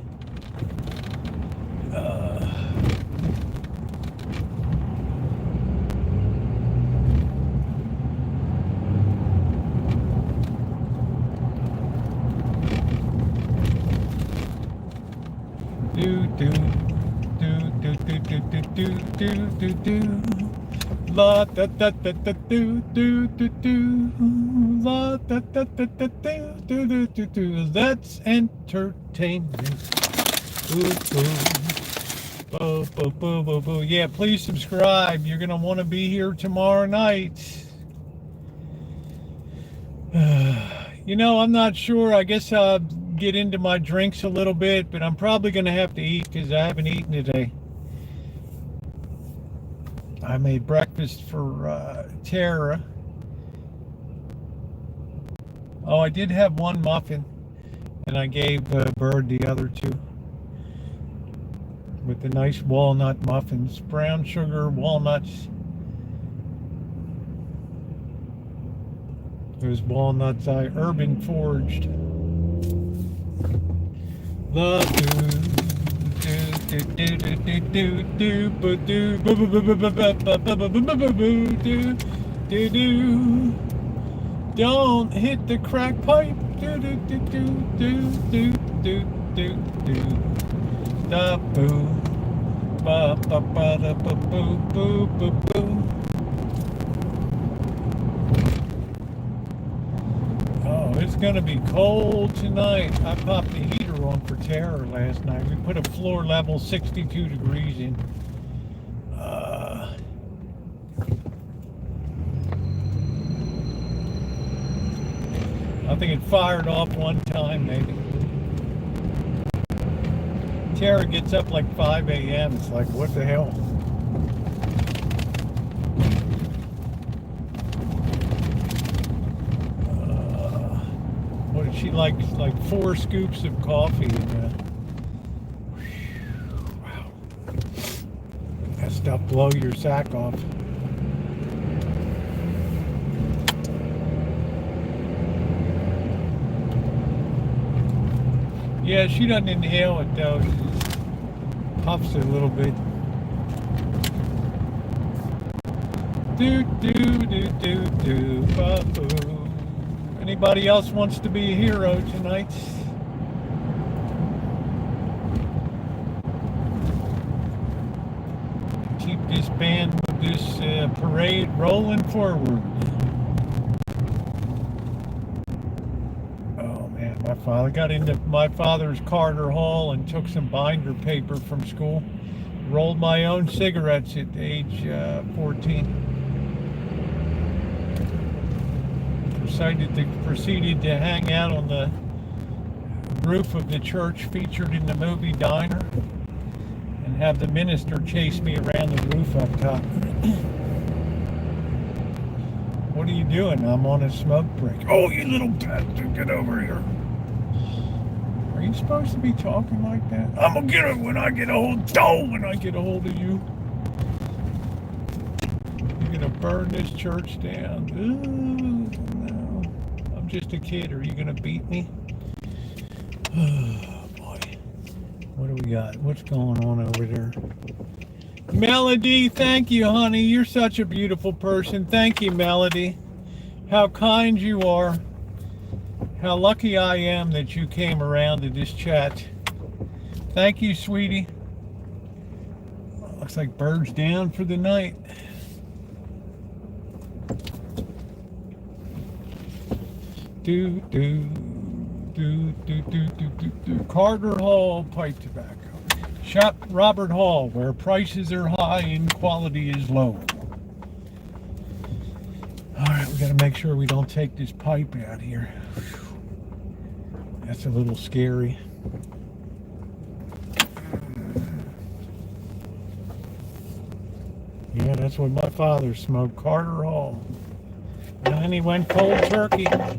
Do do do do do do do do do do la da da da da do do do do la da da da da do do do do. That's entertainment. Boo boo boo boo boo boo boo. Yeah, please subscribe. You're gonna want to be here tomorrow night. You know, I'm not sure. I guess I'll get into my drinks a little bit, but I'm probably going to have to eat because I haven't eaten today. I made breakfast for Tara. Oh, I did have one muffin, and I gave Bird the other two with the nice walnut muffins, brown sugar, walnuts. Those walnuts I urban foraged. Love don't hit the crack pipe. Da boo ba ba ba da ba boo boo boo boo. Oh, it's gonna be cold tonight. I popped the heater on for Terror last night. We put a floor level 62 degrees in. I think it fired off one time, maybe. Terror gets up like 5 a.m. It's like, what the hell? What did she like 4 scoops of coffee and wow. That stuff blow your sack off. Yeah, she doesn't inhale it though. She puffs it a little bit. Do do do do do ba-boo. Anybody else wants to be a hero tonight? Keep this band, this parade rolling forward. Oh man, my I got into my father's Carter Hall and took some binder paper from school. Rolled my own cigarettes at age 14. Proceeded to hang out on the roof of the church featured in the movie Diner and have the minister chase me around the roof up top. What are you doing? I'm on a smoke break. Oh, you little bastard, get over here. Are you supposed to be talking like that? I'm gonna get it when I get a hold of you. You're gonna burn this church down. Ooh, no. I'm just a kid. Are you gonna beat me? Oh boy. What do we got? What's going on over there? Melody, thank you, honey. You're such a beautiful person. Thank you, Melody. How kind you are. How lucky I am that you came around to this chat. Thank you, sweetie. Looks like birds down for the night. Carter Hall pipe tobacco. Shop Robert Hall, where prices are high and quality is low. All right, we got to make sure we don't take this pipe out here. That's a little scary. Yeah, that's what my father smoked, Carter Hall. And then he went cold turkey. I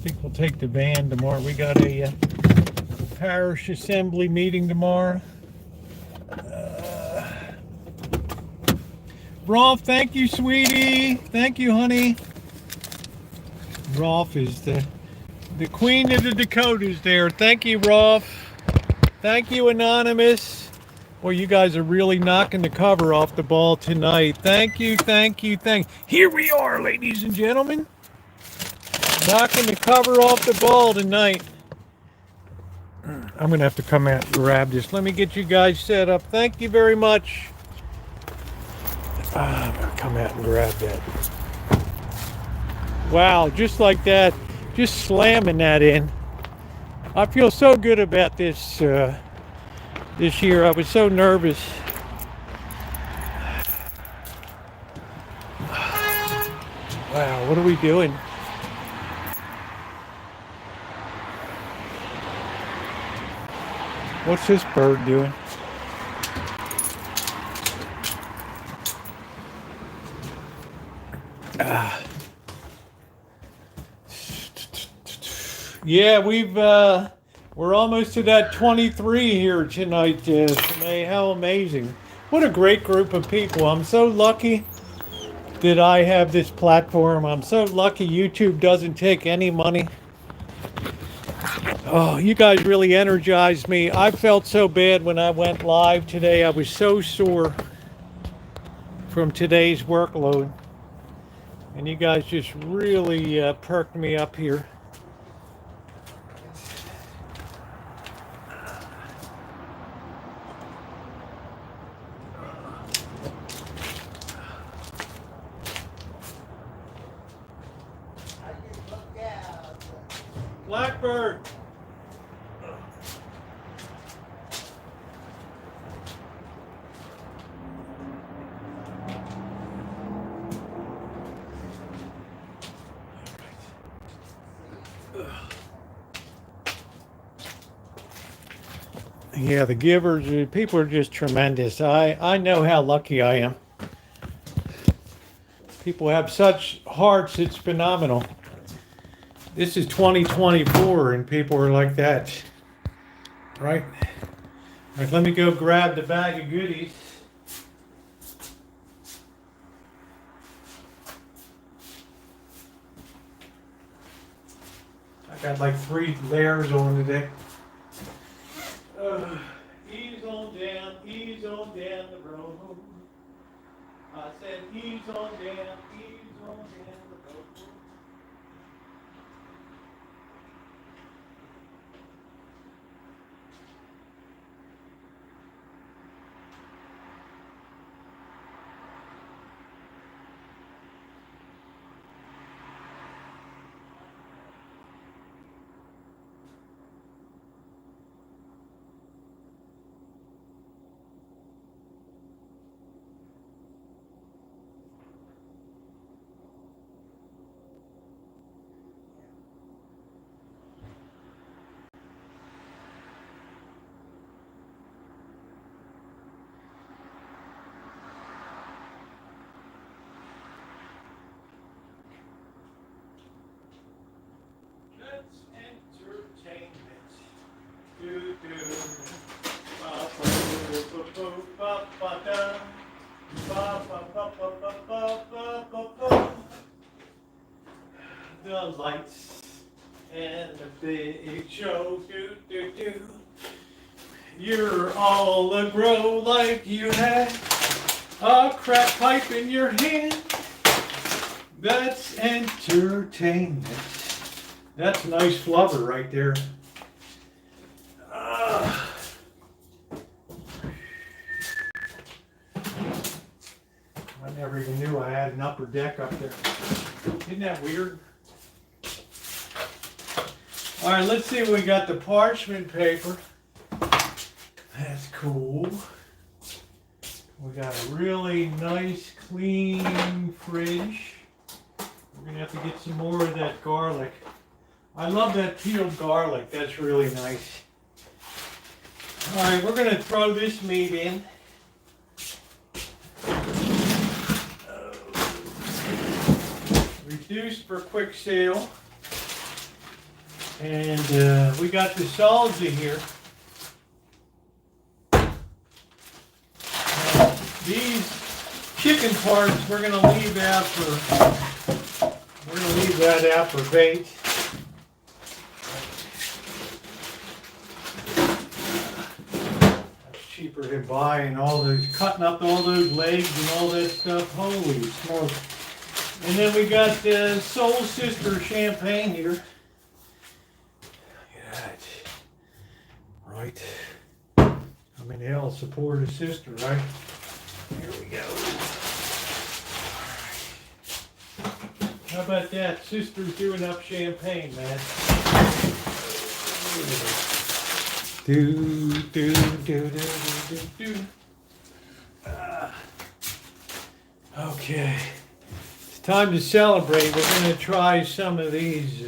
think we'll take the van tomorrow. We got a parish assembly meeting tomorrow. Rolf, thank you, sweetie. Thank you, honey. Rolf is the queen of the Dakotas there. Thank you, Rolf. Thank you, Anonymous. Well, you guys are really knocking the cover off the ball tonight. Thank you. Here we are, ladies and gentlemen. Knocking the cover off the ball tonight. I'm going to have to come out and grab this. Let me get you guys set up. Thank you very much. I'm going to come out and grab that. Wow, just like that. Just slamming that in. I feel so good about this this year. I was so nervous. Wow, what are we doing? What's this bird doing? Yeah, we're almost to that 23 here tonight, Shanae. How amazing. What a great group of people. I'm so lucky that I have this platform. I'm so lucky YouTube doesn't take any money. Oh, you guys really energized me. I felt so bad when I went live today. I was so sore from today's workload. And you guys just really perked me up here. Blackbird. Yeah, the givers, people are just tremendous. I know how lucky I am. People have such hearts, it's phenomenal. This is 2024 and people are like that, right? Like, let me go grab the bag of goodies. I got like 3 layers on today. Ease on down the road. I said ease on down the road. the lights and the big show. Do, do, do. You're all aglow like you had a crack pipe in your hand. That's entertainment. That's a nice flubber right there. I never even knew I had an upper deck up there. Isn't that weird? All right, let's see. We got the parchment paper. That's cool. We got a really nice, clean fridge. We're gonna have to get some more of that garlic. I love that peeled garlic. That's really nice. All right, we're gonna throw this meat in. Reduced for quick sale. And we got the salsa here. These chicken parts we're gonna leave out for that out for bait. That's cheaper than buying all those, cutting up all those legs and all that stuff. Holy smoke! And then we got Soul Sister champagne here. Look at that. Right. I mean, they all support a sister, right? Here we go. How about that? Sister's doing up champagne, man. Do, do, do, do, do, do. Okay. It's time to celebrate. We're going to try some of these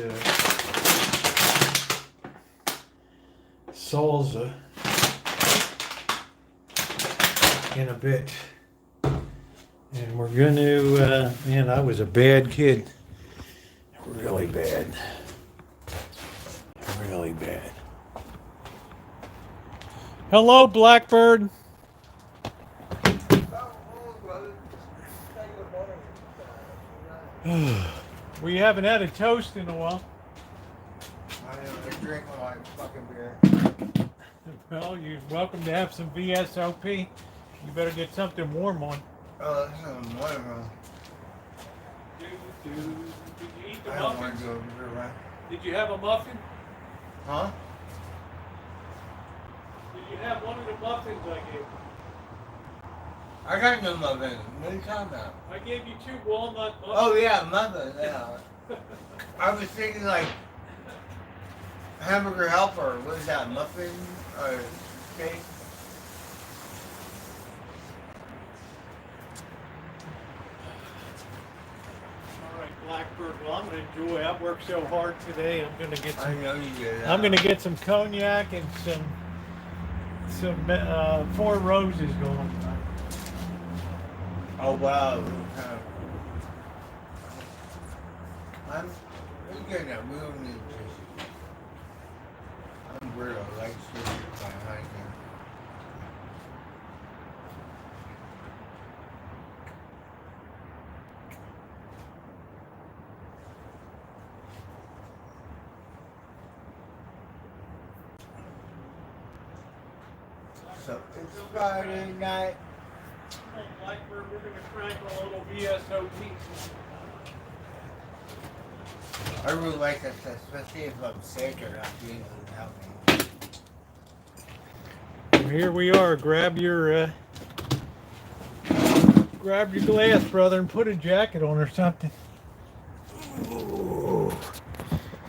salsa in a bit. And we're going to, man, I was a bad kid. Really bad. Really bad. Hello, Blackbird. We haven't had a toast in a while. I drink my fucking beer. Well, you're welcome to have some VSOP. You better get something warm on. Oh, that's not wonderful. Did you eat the I don't muffins? want to go over there, right? Did you have a muffin? Huh? Did you have one of the muffins I gave you? I got no muffin. What are you talking about? I gave you 2 walnut muffins. Oh yeah, muffin. Yeah. I was thinking like hamburger helper. What is that? Muffin or cake? All right, Blackbird. Well, I'm going to enjoy. I've worked so hard today. I'm going to get I some. know you did. I'm going to get some cognac and some 4 Roses going. Oh wow. I'm getting a real new tissue. I'm weird. I like switching behind him. So it's Friday night. Blackbird, we're going to crank a little VSOP. I really like that, especially if I'm sick or not being able to help me. Here we are. Grab your glass, brother, and put a jacket on or something. Ooh.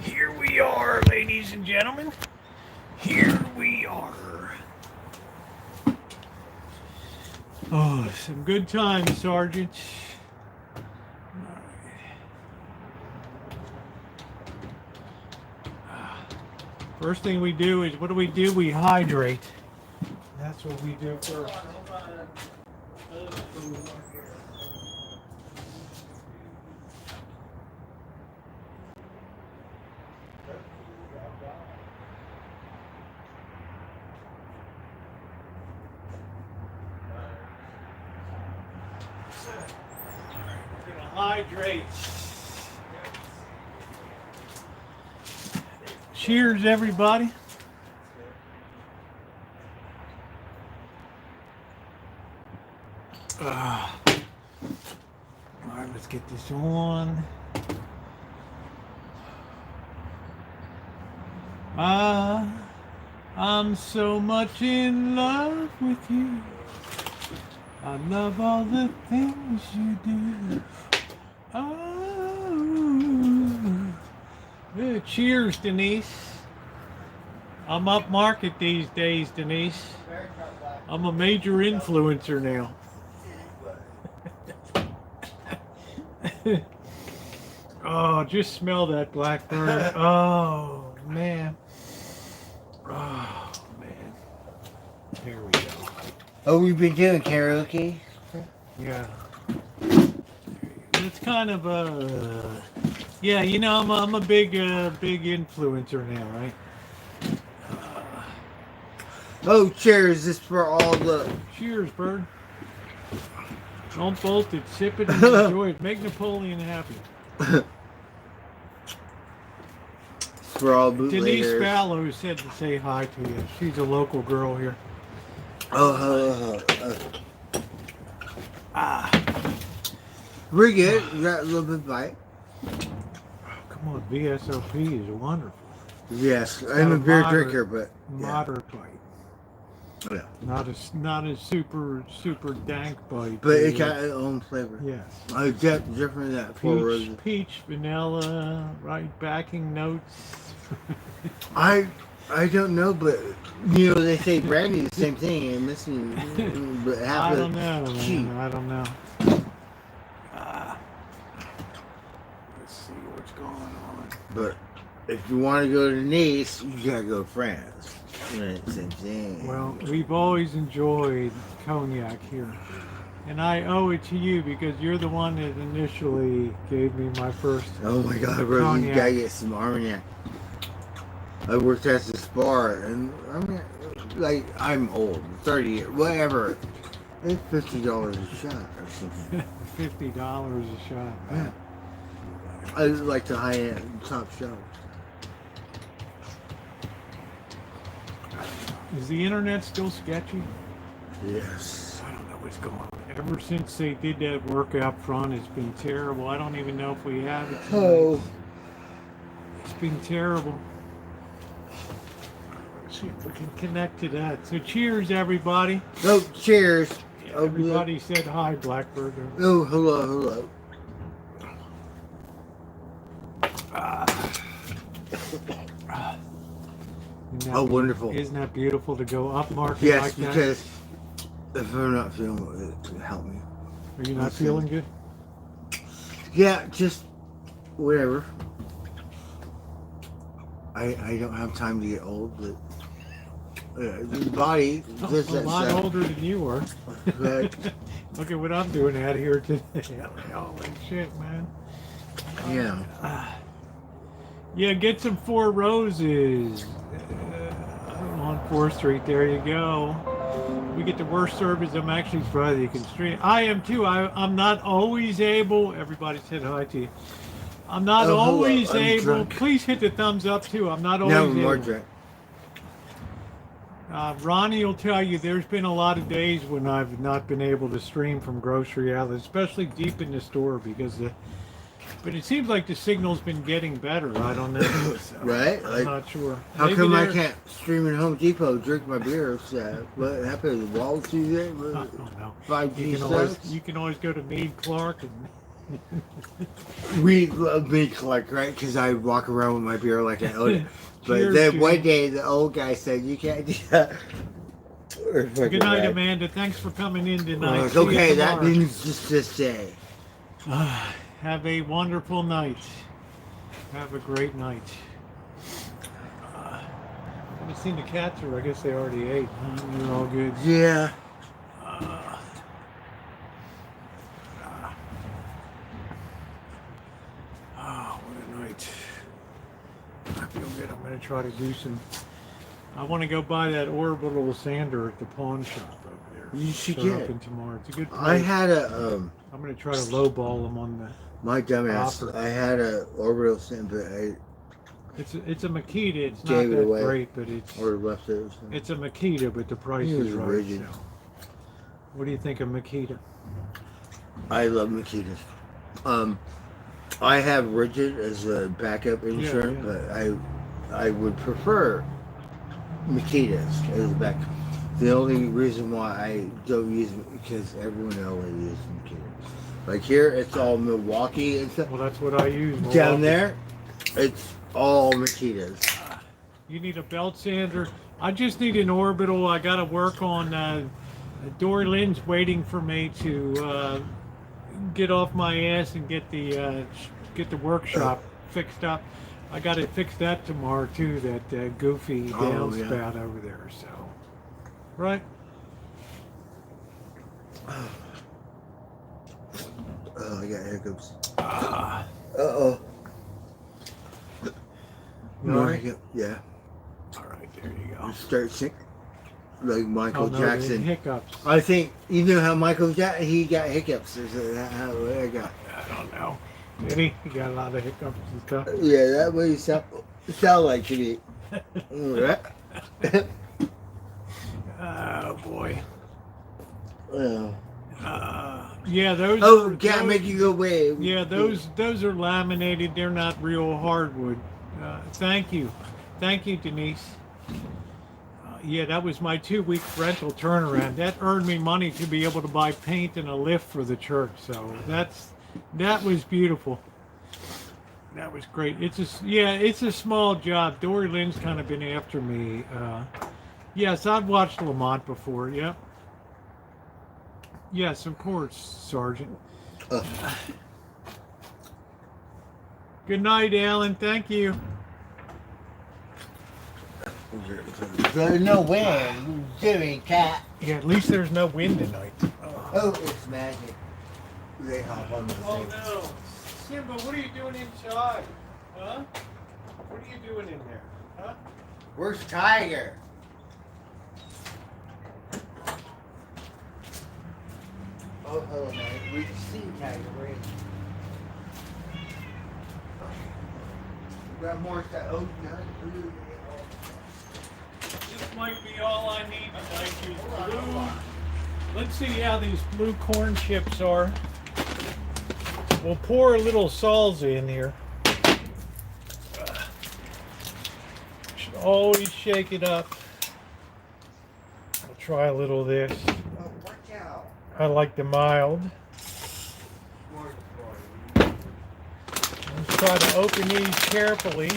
Here we are, ladies and gentlemen. Here we are. Oh, some good times, Sergeant. First thing we do is, what do? We hydrate. That's what we do first. We're gonna hydrate. Cheers, everybody. All right, let's get this on. I'm so much in love with you. I love all the things you do. Oh, yeah, cheers, Denise. I'm up market these days, Denise. I'm a major influencer now. Oh, just smell that blackbird. Oh, man. Oh, man. There we go. Oh, we've been doing karaoke? Yeah. It's kind of a... Yeah, you know, I'm a big influencer now, right? Oh, cheers. This for all the... Cheers, bird. Don't bolt it. Sip it and enjoy it. Make Napoleon happy. for all Denise bootleggers. Fallow said to say hi to you. She's a local girl here. We're good. We got a little bit of bite. Come on, VSOP is wonderful. Yes, I'm a beer drinker, but moderate bite. Yeah. Not a super dank bite. But it got its own flavor. Yes. Different than that Four Roses. Peach, vanilla, right? Backing notes. I don't know, but you know they say brandy is the same thing. And missing, but half I of don't know, cheap. man. I don't know. Let's see what's going on. But if you want to go to Nice, you gotta go to France. Same thing. Well, we've always enjoyed cognac here. And I owe it to you because you're the one that initially gave me my first Oh my God, bro, you cognac. gotta get some Armagnac. I worked at this bar, and like I'm old, 30 years, whatever. It's $50 a shot or something. $50 a shot. Yeah. I like the high end top shelf. Is the internet still sketchy? Yes. I don't know what's going on. Ever since they did that work out front, it's been terrible. I don't even know if we have it tonight. Oh. It's been terrible. Let's see if we can connect to that. So cheers, everybody. Oh, cheers. Oh, Everybody said hi, Blackbird. Oh, hello. Oh, wonderful. Isn't that beautiful to go up market Yes, like that? because if I'm not feeling it, it can help me. Are you not feeling good? Yeah, just whatever. I don't have time to get old, but the body does A that lot stuff. older than you were. But, Look at what I'm doing out here today. Holy shit, man. yeah. Yeah, get some Four Roses on 4th Street. There you go. We get the worst service. I'm actually surprised you can stream. I am too. I'm not always able. Everybody said hi to you. I'm not always hello. I'm able. drunk. Please hit the thumbs up too. I'm not always Now able. more drink. Ronnie will tell you there's been a lot of days when I've not been able to stream from grocery outlets, especially deep in the store because but it seems like the signal's been getting better. I don't know. So Right? I'm Like, not sure. how Maybe come I they're- can't stream at Home Depot, drink my beer? What happened? The walls through there? I don't know. 5G You can always go to Meade Clark and We love me Clark, right? Because I walk around with my beer like I own it. But Cheers, then Jimmy. one day the old guy said, you can't do that. Good night, Amanda. Thanks for coming in tonight. Like, See you okay, that tomorrow. means just this day. Have a wonderful night. Have a great night. Haven't seen the cats, or I guess they already ate. You're all good. Yeah. Oh, what a night. I feel good. I'm going to try to do some... I want to go buy that orbital sander at the pawn shop over there. You should They're get open it. tomorrow. It's a good place. I had I'm going to try to lowball them on the... my dumbass, Offer. I had a orbital sim, but It's a Makita. It's not Gave it that away. great, but it's Or left it. it's a Makita, but the price He is was right. rigid. So. What do you think of Makita? I love Makitas. I have Rigid as a backup insurance, yeah. but I would prefer Makitas as a backup. The only reason why I don't use it because everyone else uses Makita. Like here, it's all Milwaukee and stuff. Well, that's what I use. Down there, it's all Makitas. You need a belt sander. I just need an orbital. I got to work on. Dory Lynn's waiting for me to get off my ass and get the workshop fixed up. I got to fix that tomorrow too. That goofy downspout over there. So, right. Oh, I got hiccups. Uh-oh. You all right? Yeah. All right, there you go. Start sick. Like Michael Oh, no, Jackson. Hiccups. I think, you know how Michael Jackson, he got hiccups. Is that how I got? I don't know. Did he? He got a lot of hiccups and stuff. Yeah, that way you sound like to me. Oh boy. Well. Yeah, those. Oh, can't make you go away. Yeah, those are laminated. They're not real hardwood. Thank you, Denise. Yeah, that was my 2-week rental turnaround. That earned me money to be able to buy paint and a lift for the church. So that was beautiful. That was great. It's a small job. Dory Lynn's kind of been after me. Yes, I've watched Lamont before. Yep. Yes, of course, Sergeant. Good night, Alan. Thank you. There's no wind, silly cat. Yeah, at least there's no wind tonight. Oh, it's magic. They hop on the Oh thing. no. Simba, what are you doing inside? Huh? What are you doing in there? Huh? Where's Tiger? Oh, hello, man. We see Tiger, right? We got more stuff. Oh, no. This might be all I need tonight is blue. Let's see how these blue corn chips are. We'll pour a little salsa in here. Should always shake it up. I'll try a little of this. Oh, watch out. I like the mild. Let's try to open these carefully.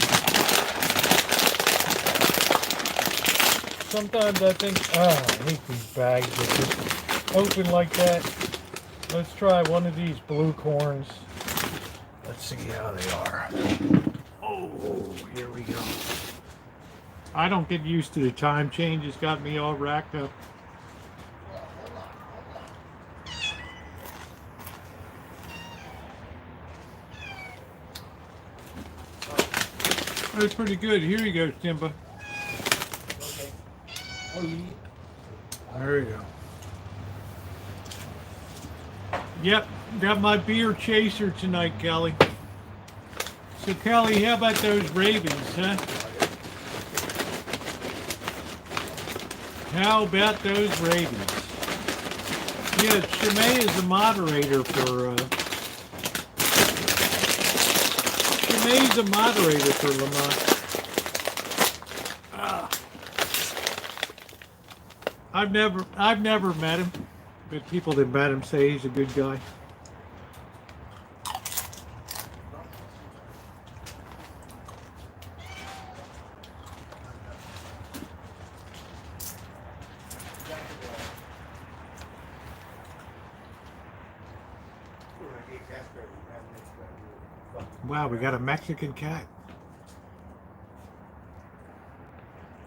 Sometimes I think, I hate these bags that just open like that. Let's try one of these blue corns. Let's see how they are. Oh, here we go. I don't get used to the time change. It's got me all racked up. That's pretty good. Here you go, Simba. There you go. Yep, got my beer chaser tonight, Kelly. So, Kelly, how about those Ravens, huh? How about those Ravens? Yeah, Shimei is the moderator for, Shimei's a moderator for Lamont. I've never met him, but people that met him say he's a good guy. Wow, we got a Mexican cat.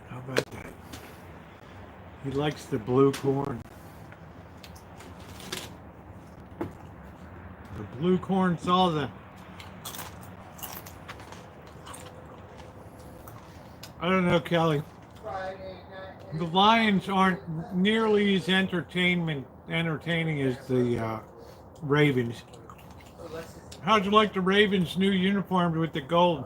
How about that? He likes the blue corn. The blue corn salsa. I don't know, Kelly. The Lions aren't nearly as entertaining as the Ravens. How'd you like the Ravens' new uniform with the gold?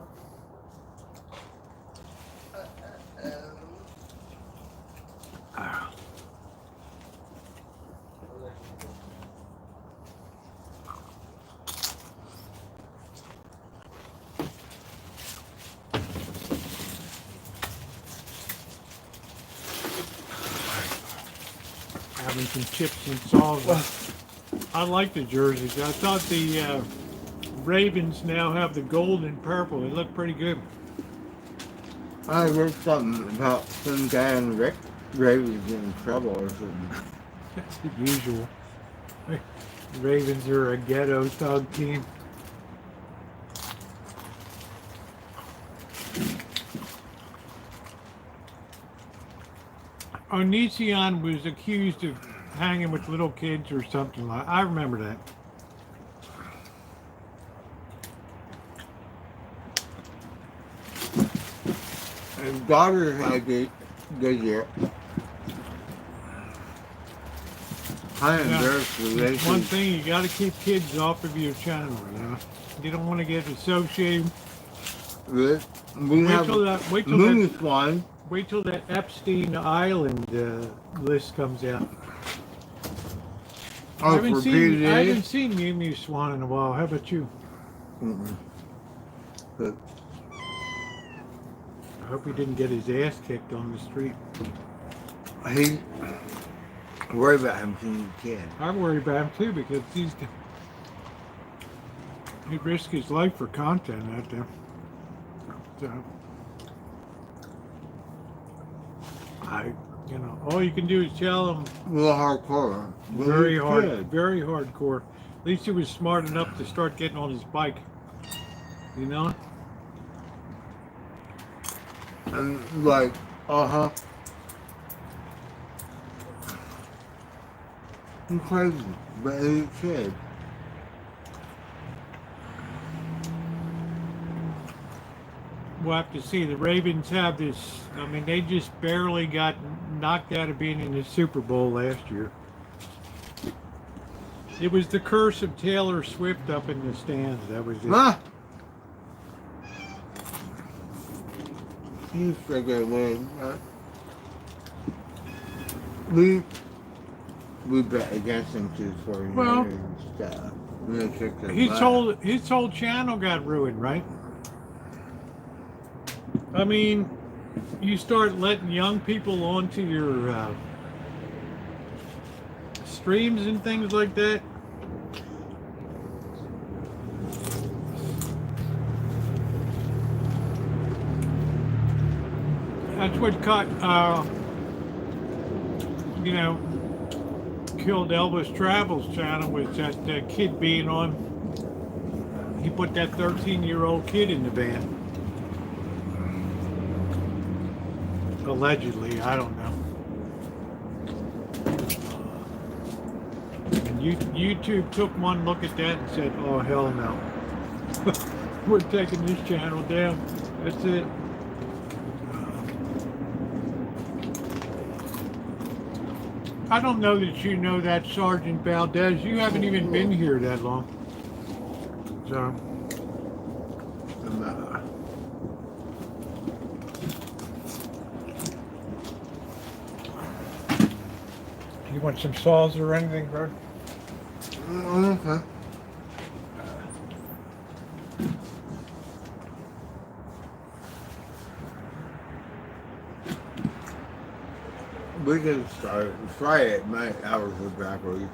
me some chips and salsa. I like the jerseys. I thought the Ravens now have the gold and purple. They look pretty good. I read something about some guy in Rick Ravens getting in trouble or something. That's the usual. Ravens are a ghetto thug team. Onision was accused of hanging with little kids or something like. I remember that. His daughter had a good year. Kind of embarrassed with this. One thing, you got to keep kids off of your channel. You know, you don't want to get associated. We Wait have till that. Moon Swan. Wait till that Epstein Island list comes out. Oh, I haven't for seen Mew Mew Swan in a while. How about you? But I hope he didn't get his ass kicked on the street. he worry about him since he can. I worry about him too because he'd risk his life for content out there. So all you can do is tell him A little hardcore. but very he's hard, good. very hardcore. At least he was smart enough to start getting on his bike. You know? And like, He's crazy, but he's a kid. We'll have to see. The Ravens have this. I mean, they just barely got knocked out of being in the Super Bowl last year. It was the curse of Taylor Swift up in the stands. That was it. Ah! He's a good win. We bet against him too for Well, and stuff. We done kicked his butt. his whole channel got ruined, right? I mean, you start letting young people onto your streams and things like that. That's what caught, killed Elvis Travel's channel was that kid being on. He put that 13-year-old kid in the van. Allegedly, I don't know. And YouTube took one look at that and said, "Oh hell no, we're taking this channel down." That's it. I don't know that you know that, Sergeant Valdez. You haven't even been here that long. So. You want some salsa or anything, bro? Okay. We can start Friday at my hours of backwards.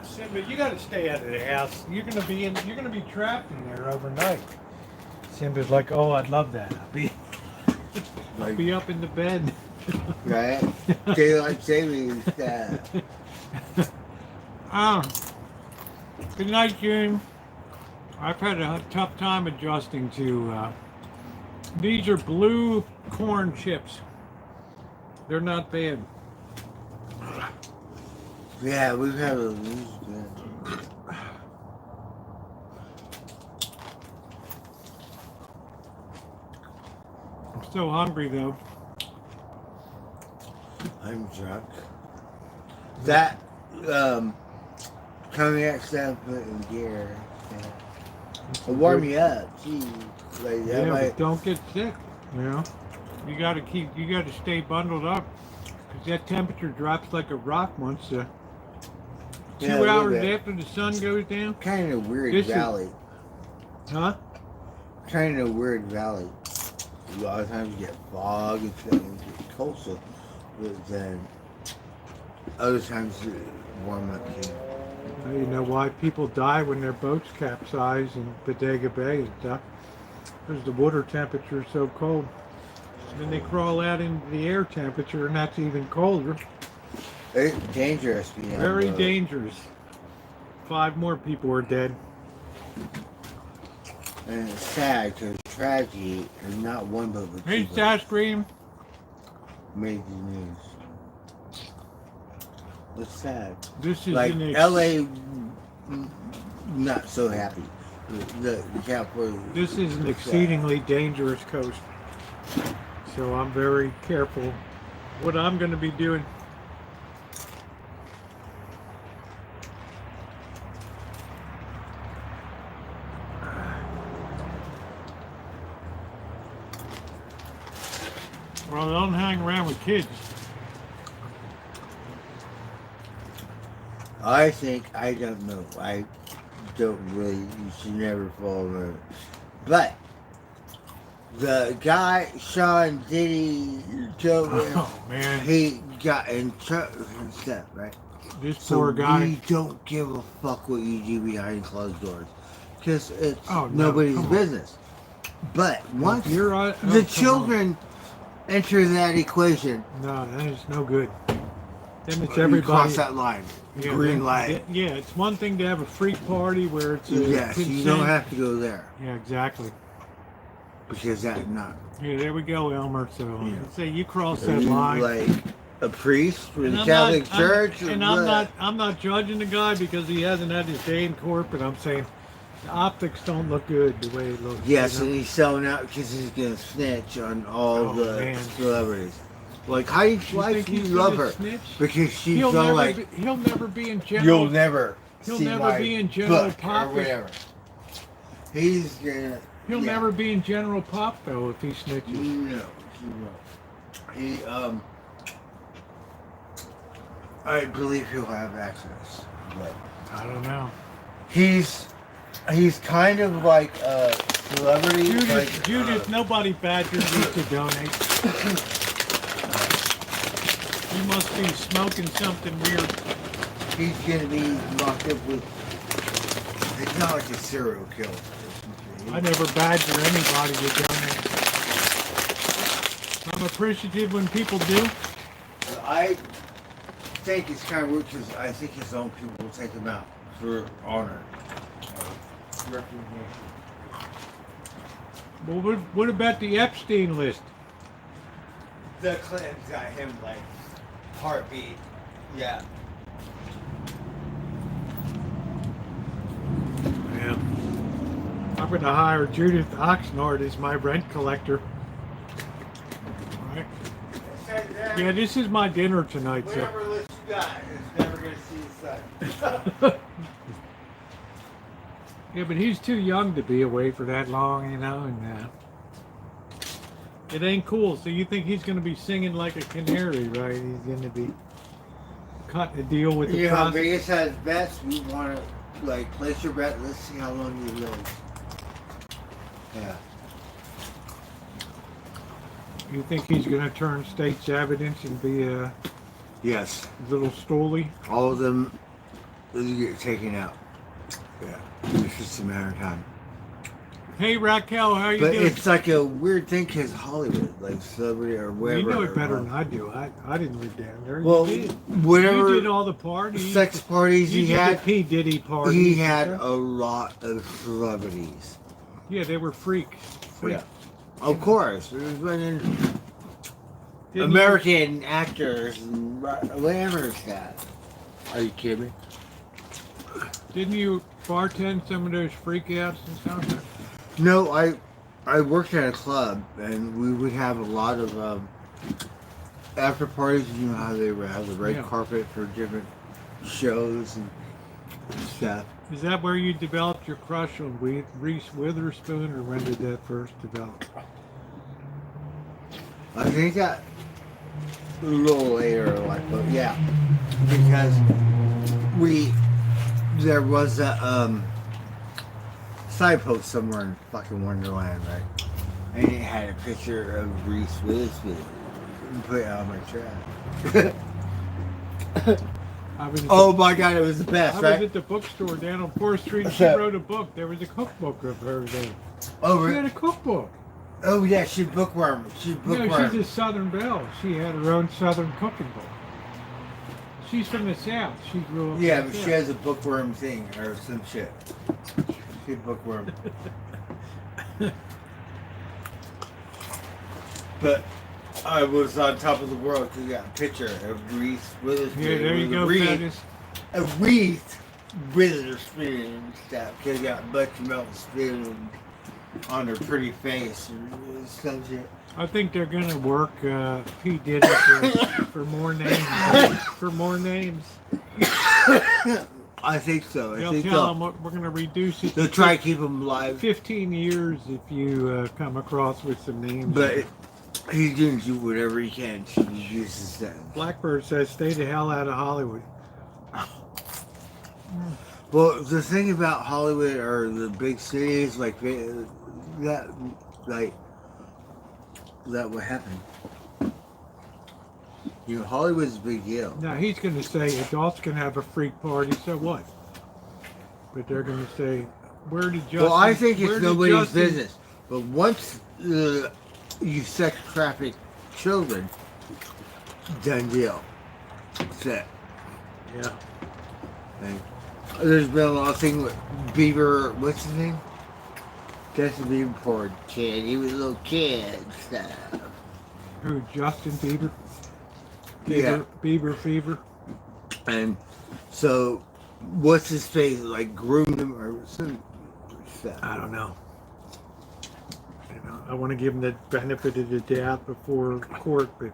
Simba, you got to stay out of the house. You're gonna be trapped in there overnight. Simba's like, "Oh, I'd love that. I'll be up in the bed." Right? Daylight savings stuff. Good night, June. I've had a tough time adjusting to. These are blue corn chips. They're not bad. Yeah, we've had a I'm so hungry though. I'm drunk. That cognac stuff put in gear. It'll warm you up. Gee. Like, Yeah, might, but don't get sick. You know, you got to stay bundled up because that temperature drops like a rock once. 2 hours after the sun goes down. kind of weird This is- valley. Huh? Kind of weird valley. A lot of times you get fog and stuff and get coastal. But then Other times, warm up too. You know why people die when their boats capsize in Bodega Bay and stuff? Because the water temperature is so cold. Then they crawl out into the air temperature, and that's even colder. It's dangerous. Being Very on the road. dangerous. 5 more people are dead. And it's sad because tragedy, and not one but the Hey, two Stash Cream. made the news. It's sad. This is Like an LA, not so happy. The California. This is an exceedingly dangerous coast. So I'm very careful what I'm going to be doing. Well, don't hang around with kids. I think I don't know. I don't really. You should never fall in love. But the guy Sean Diddy Joe, Oh man, he got in trouble and stuff, right? this So poor guy. we don't give a fuck what you do behind closed doors, because it's Oh, no, nobody's come on. business. But once You're right. Oh, the come children enter that equation, on. No, that is no good. Then it's you everybody. cross that line. Yeah, Green then- light. Yeah, it's one thing to have a freak party where it's a Yes, you consent. don't have to go there Yeah, exactly. because that's not. Yeah, there we go, Elmer. So Yeah. let's say you cross Are that you line. like a priest for And the I'm Catholic not- Church? and I'm not judging the guy because he hasn't had his day in court, but I'm saying the optics don't look good the way it looks. Yes, you and know? he's selling out because he's gonna snitch on all Oh, the man. celebrities. Like, how you, why think do you he's love gonna her? snitch? Because she's he'll so never like, be, he'll never be in general. you'll never he'll see never my be in general book pop. or whatever. He's gonna. He'll yeah. never be in general pop though if he snitches. No, he won't. I believe he'll have access, but I don't know. he's kind of like a celebrity. Judith, like, nobody badgered you to donate. You must be smoking something weird. he's gonna be locked up with. It's not like a serial killer. I never badger anybody to donate. I'm appreciative when people do. I think it's kind of weird because I think his own people will take him out for honor. Recognition. Well, what about the Epstein list? The Clintons got him like heartbeat. Yeah. Yeah. I'm going to hire Judith Oxnard as my rent collector. All right. Yeah, this is my dinner tonight. So. Whatever list you got is never going to see the sun. Yeah, but he's too young to be away for that long, you know, and it ain't cool. So you think he's going to be singing like a canary, right? He's going to be cutting a deal with the You know, prostitute. Vegas has bets. We want to like place your bet. Let's see how long you live. Yeah. You think he's going to turn state's evidence and be a Yes. little stoolie? All of them will get taken out. Yeah. It's just a matter of time. Hey, Raquel, how you But doing? it's like a weird thing because Hollywood, like celebrity or whatever. You know it or better what. than I do. I didn't live down there. Well, you did. whatever You did all the parties. sex parties You he did had, the P. Diddy parties. he and had stuff. a lot of celebrities. Yeah, they were freaks. Yeah. Of course. There's been Didn't American actors and whatever it's got. Are you kidding me? Didn't you bartend some of those freakouts and stuff? No, I worked at a club and we would have a lot of after parties. You know how they would have the red Yeah. carpet for different shows and stuff. Is that where you developed your crush on Reese Witherspoon, or when did that first develop? I think that a little later, like, but yeah, because there was a signpost somewhere in fucking Wonderland, right? And it had a picture of Reese Witherspoon. Put it on my trash. I was at Oh my god, it was the the, best, I was right? at the bookstore down on 4th Street. And she wrote a book. There was a cookbook of her there. Oh, She had really? a cookbook. Oh yeah, she bookworm. She No, bookworm. she's a Southern Belle. She had her own Southern cooking book. She's from the South. She grew up. Yeah, in but the she South. has a bookworm thing or some shit. She bookworm. But I was on top of the world because got a picture of Reese Witherspoon. Yeah, there you with go, Reese, Thaddeus. a Reese Witherspoon and stuff. Because got a bunch of melted spoon on her pretty face and some shit. I think they're gonna work Pete Diddy for more names. For more names. I think so. I They'll think tell them we're gonna reduce it they'll to try to keep him alive. 15 years if you come across with some names. But he's going to do whatever he can to reduce his sentence. Blackbird says, "Stay the hell out of Hollywood." Well, the thing about Hollywood or the big cities like that would happen. You know, Hollywood's a big deal. Now he's gonna say adults can have a freak party, so what? But they're gonna say, "Where did Justin?" Well, I think where it's did nobody's Justin-" business. But once you sex traffic children, done deal. Set. Yeah. And there's been a lot of things with Bieber. What's his name? Justin Bieber, poor kid. He was a little kid and stuff. Who? Justin Bieber? Yeah. Bieber fever. And so, what's his face? Like groomed him or some stuff. I don't know. You know, I want to give him the benefit of the doubt before court, but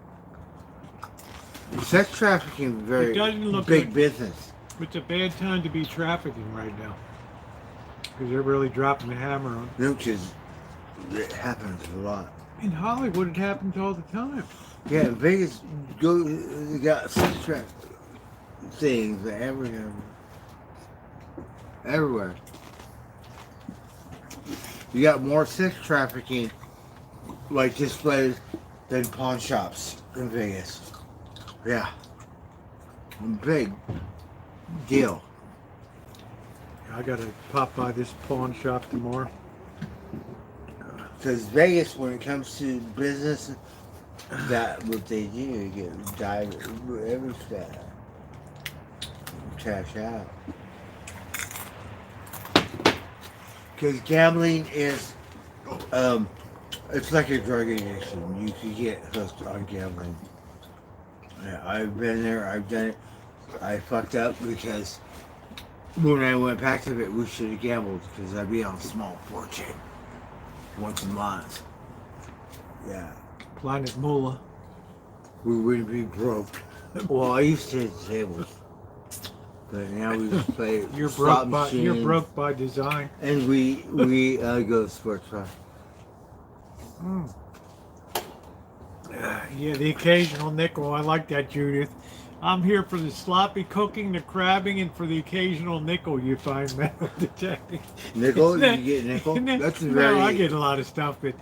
Sex trafficking is very It doesn't look big like- business. it's a bad time to be trafficking right now because they're really dropping the hammer on. No, because it happens a lot. In Hollywood, it happens all the time. Yeah, in Vegas, they got sex trafficking things everywhere. You got more sex trafficking, like displays, than pawn shops in Vegas. Yeah, big deal. I gotta pop by this pawn shop tomorrow. Because Vegas, when it comes to business, that's what they do. You get dive every step. Cash out. Because gambling is, it's like a drug addiction. You can get hooked on gambling. Yeah, I've been there. I've done it. I fucked up because when I went back to it, we should have gambled because I'd be on a small fortune once a month. Yeah, Planet Moolah. we wouldn't be broke. Well, I used to hit tables, but now we just play You're slot broke by you're machines, broke by design. and we go to sports bar. Yeah, the occasional nickel. I like that, Judith. I'm here for the sloppy cooking, the crabbing, and for the occasional nickel you find metal detecting. Nickel, you get nickel. That's a very. No, I get a lot of stuff, but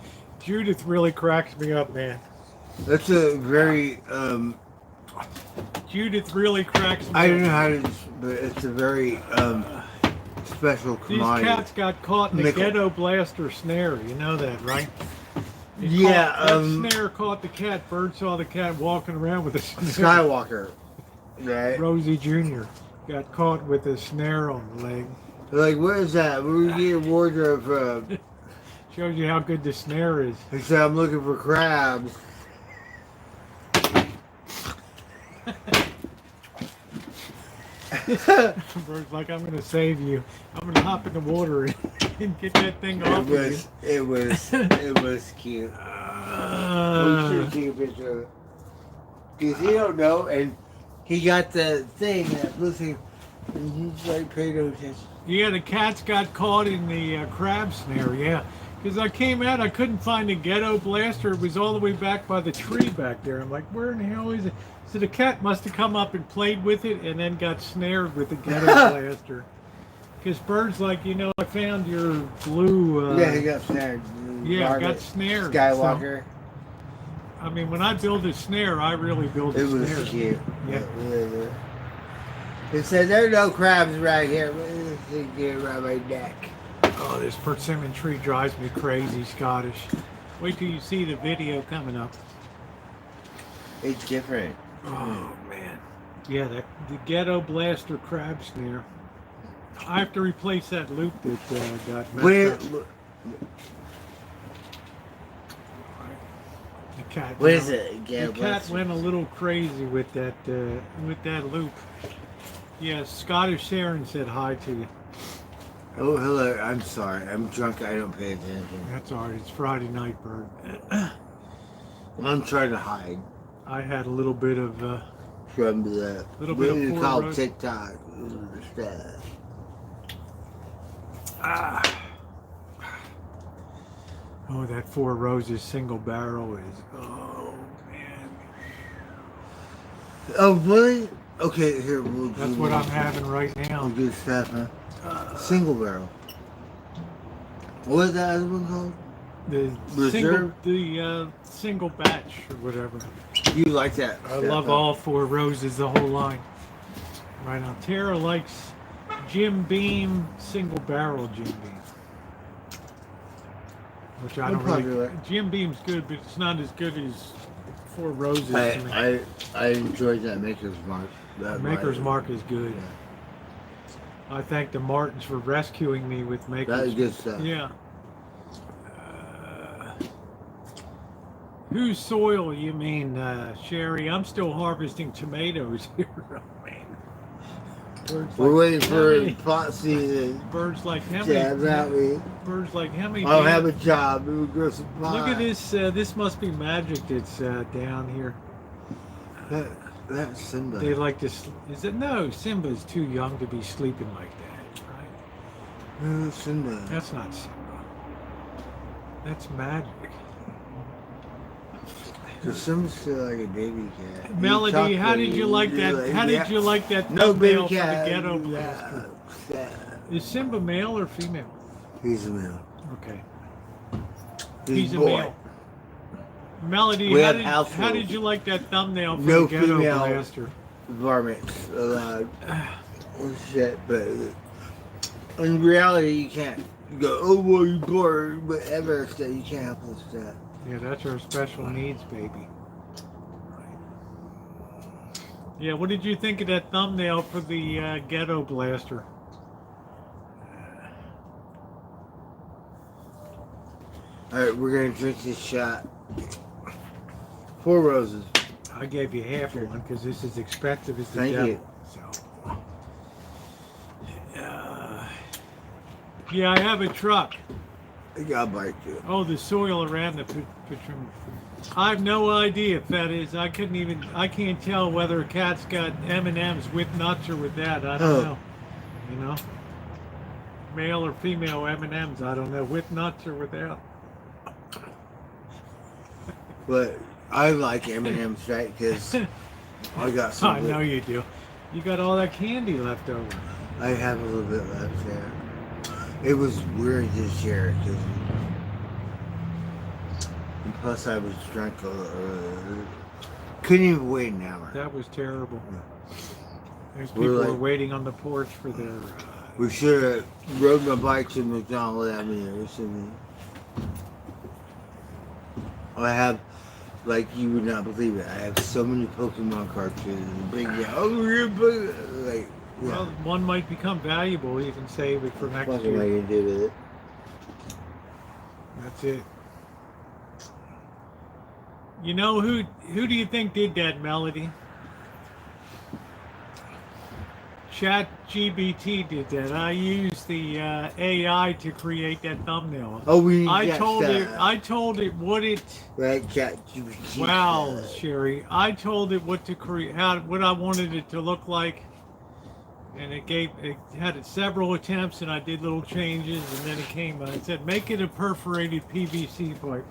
Judith really cracks me up, man. That's a very. Judith really cracks me I up. don't know how to, but it's a very special These commodity. cats got caught in the Nickel. ghetto blaster snare. You know that, right? It Yeah, that snare caught the cat. Bird saw the cat walking around with a snare. Skywalker, right? Rosie Jr. got caught with a snare on the leg. Like, what is that? We get a wardrobe. Shows you how good the snare is. He said, I'm looking for crabs. Bird's like, I'm gonna save you. I'm gonna hop in the water and get that thing off of you. It was cute. We should take a picture of it. Because he don't know, and he got the thing, that blue thing, and he's like, pay no attention. Yeah, the cats got caught in the crab snare, yeah. Because I came out, I couldn't find the ghetto blaster. It was all the way back by the tree back there. I'm like, where in the hell is it? So the cat must have come up and played with it and then got snared with the ghetto blaster. Because Bird's like, I found your blue... Yeah, he got snared. Yeah, Margaret got snared. Skywalker. I mean, when I build a snare, I really build a It was snare. cute. Yeah. Yeah. It said there are no crabs right here. Get around my neck. Oh, this persimmon tree drives me crazy, Scottish. Wait till you see the video coming up. It's different. Oh man, yeah, the ghetto blaster crab snare. I have to replace that loop that got messed Where? up. The cat. What went is a- it? Yeah, The cat went a little crazy with that loop. Yeah, Scottish Sharon said hi to you. Oh, hello. I'm sorry. I'm drunk. I don't pay attention. That's all right. It's Friday night, Bird. I'm trying to hide I had a little bit of from the Little what bit of do you Four call Roses. TikTok stuff. oh, that Four Roses single barrel is. Oh man, Oh, really? Okay, here we'll that's do what one. I'm having right We'll now. do stuff, huh? Single barrel. What is that other one called? The Reserve? single batch or whatever. You like that? I stuff, love huh? all Four Roses, the whole line. Right now, Tara likes Jim Beam single barrel Jim Beam, which I I'm don't really. popular. Jim Beam's good, but it's not as good as Four Roses to me. I enjoyed that Maker's Mark. That Maker's might- Mark is good. Yeah. I thank the Martins for rescuing me with Maker's. That is good stuff. Yeah. Whose soil you mean, Sherry? I'm still harvesting tomatoes here. Oh, man. Birds We're like, waiting how for many- pot season. Birds like how Jabs at many? me. Birds like how many? I don't days- have a job. We would grow some pot. Look at this. This must be magic that's down here. That's Simba. They like to. Is it no? Simba's too young to be sleeping like that, right? No, Simba. That's not Simba. That's magic. Cause Simba's still like a baby cat. He Melody, talks how did you like that? How yeah. did you like that No baby thumbnail for the cat. ghetto blaster? Is Simba male or female? He's a male. Okay, He's a boy. male. Melody, We how have did, house how did rules. you like that thumbnail for No the ghetto female. blaster? Varmints allowed. Oh, shit, but in reality, you can't go, oh, well, you bored, whatever, so you can't help this stuff. Yeah, that's our special needs baby. Yeah, what did you think of that thumbnail for the ghetto blaster? Alright, we're gonna drink this shot. 4 roses. I gave you half of one because this is expensive as the Thank devil. you. So, yeah, I have a truck. I got a bite too. Oh, the soil around the patron. I have no idea if that is. I can't tell whether a cat's got M&Ms with nuts or with that. I don't Oh. know. You know, male or female M&Ms. I don't know, with nuts or without. But I like M&M's, right? Because I got some. I know you do. You got all that candy left over. I have a little bit left there. It was weird this year because, and plus I was drunk. Couldn't even wait an hour. That was terrible. There's We're people like- were waiting on the porch for their. We should have rode my bike to McDonald's Avenue or something. I have, like, you would not believe it. I have so many Pokemon cartridges. Big, like, Well, one might become valuable. You can save it for next what am I year. gonna do with it? That's it. You know who do you think did that, Melody? ChatGPT did that. I used the AI to create that thumbnail. Oh, we need I that told it. stuff. I told it what it. Right, ChatGPT. Wow, Sherry. I told it what to create, what I wanted it to look like, and it had several attempts, and I did little changes, and then it came. I said, make it a perforated PVC pipe.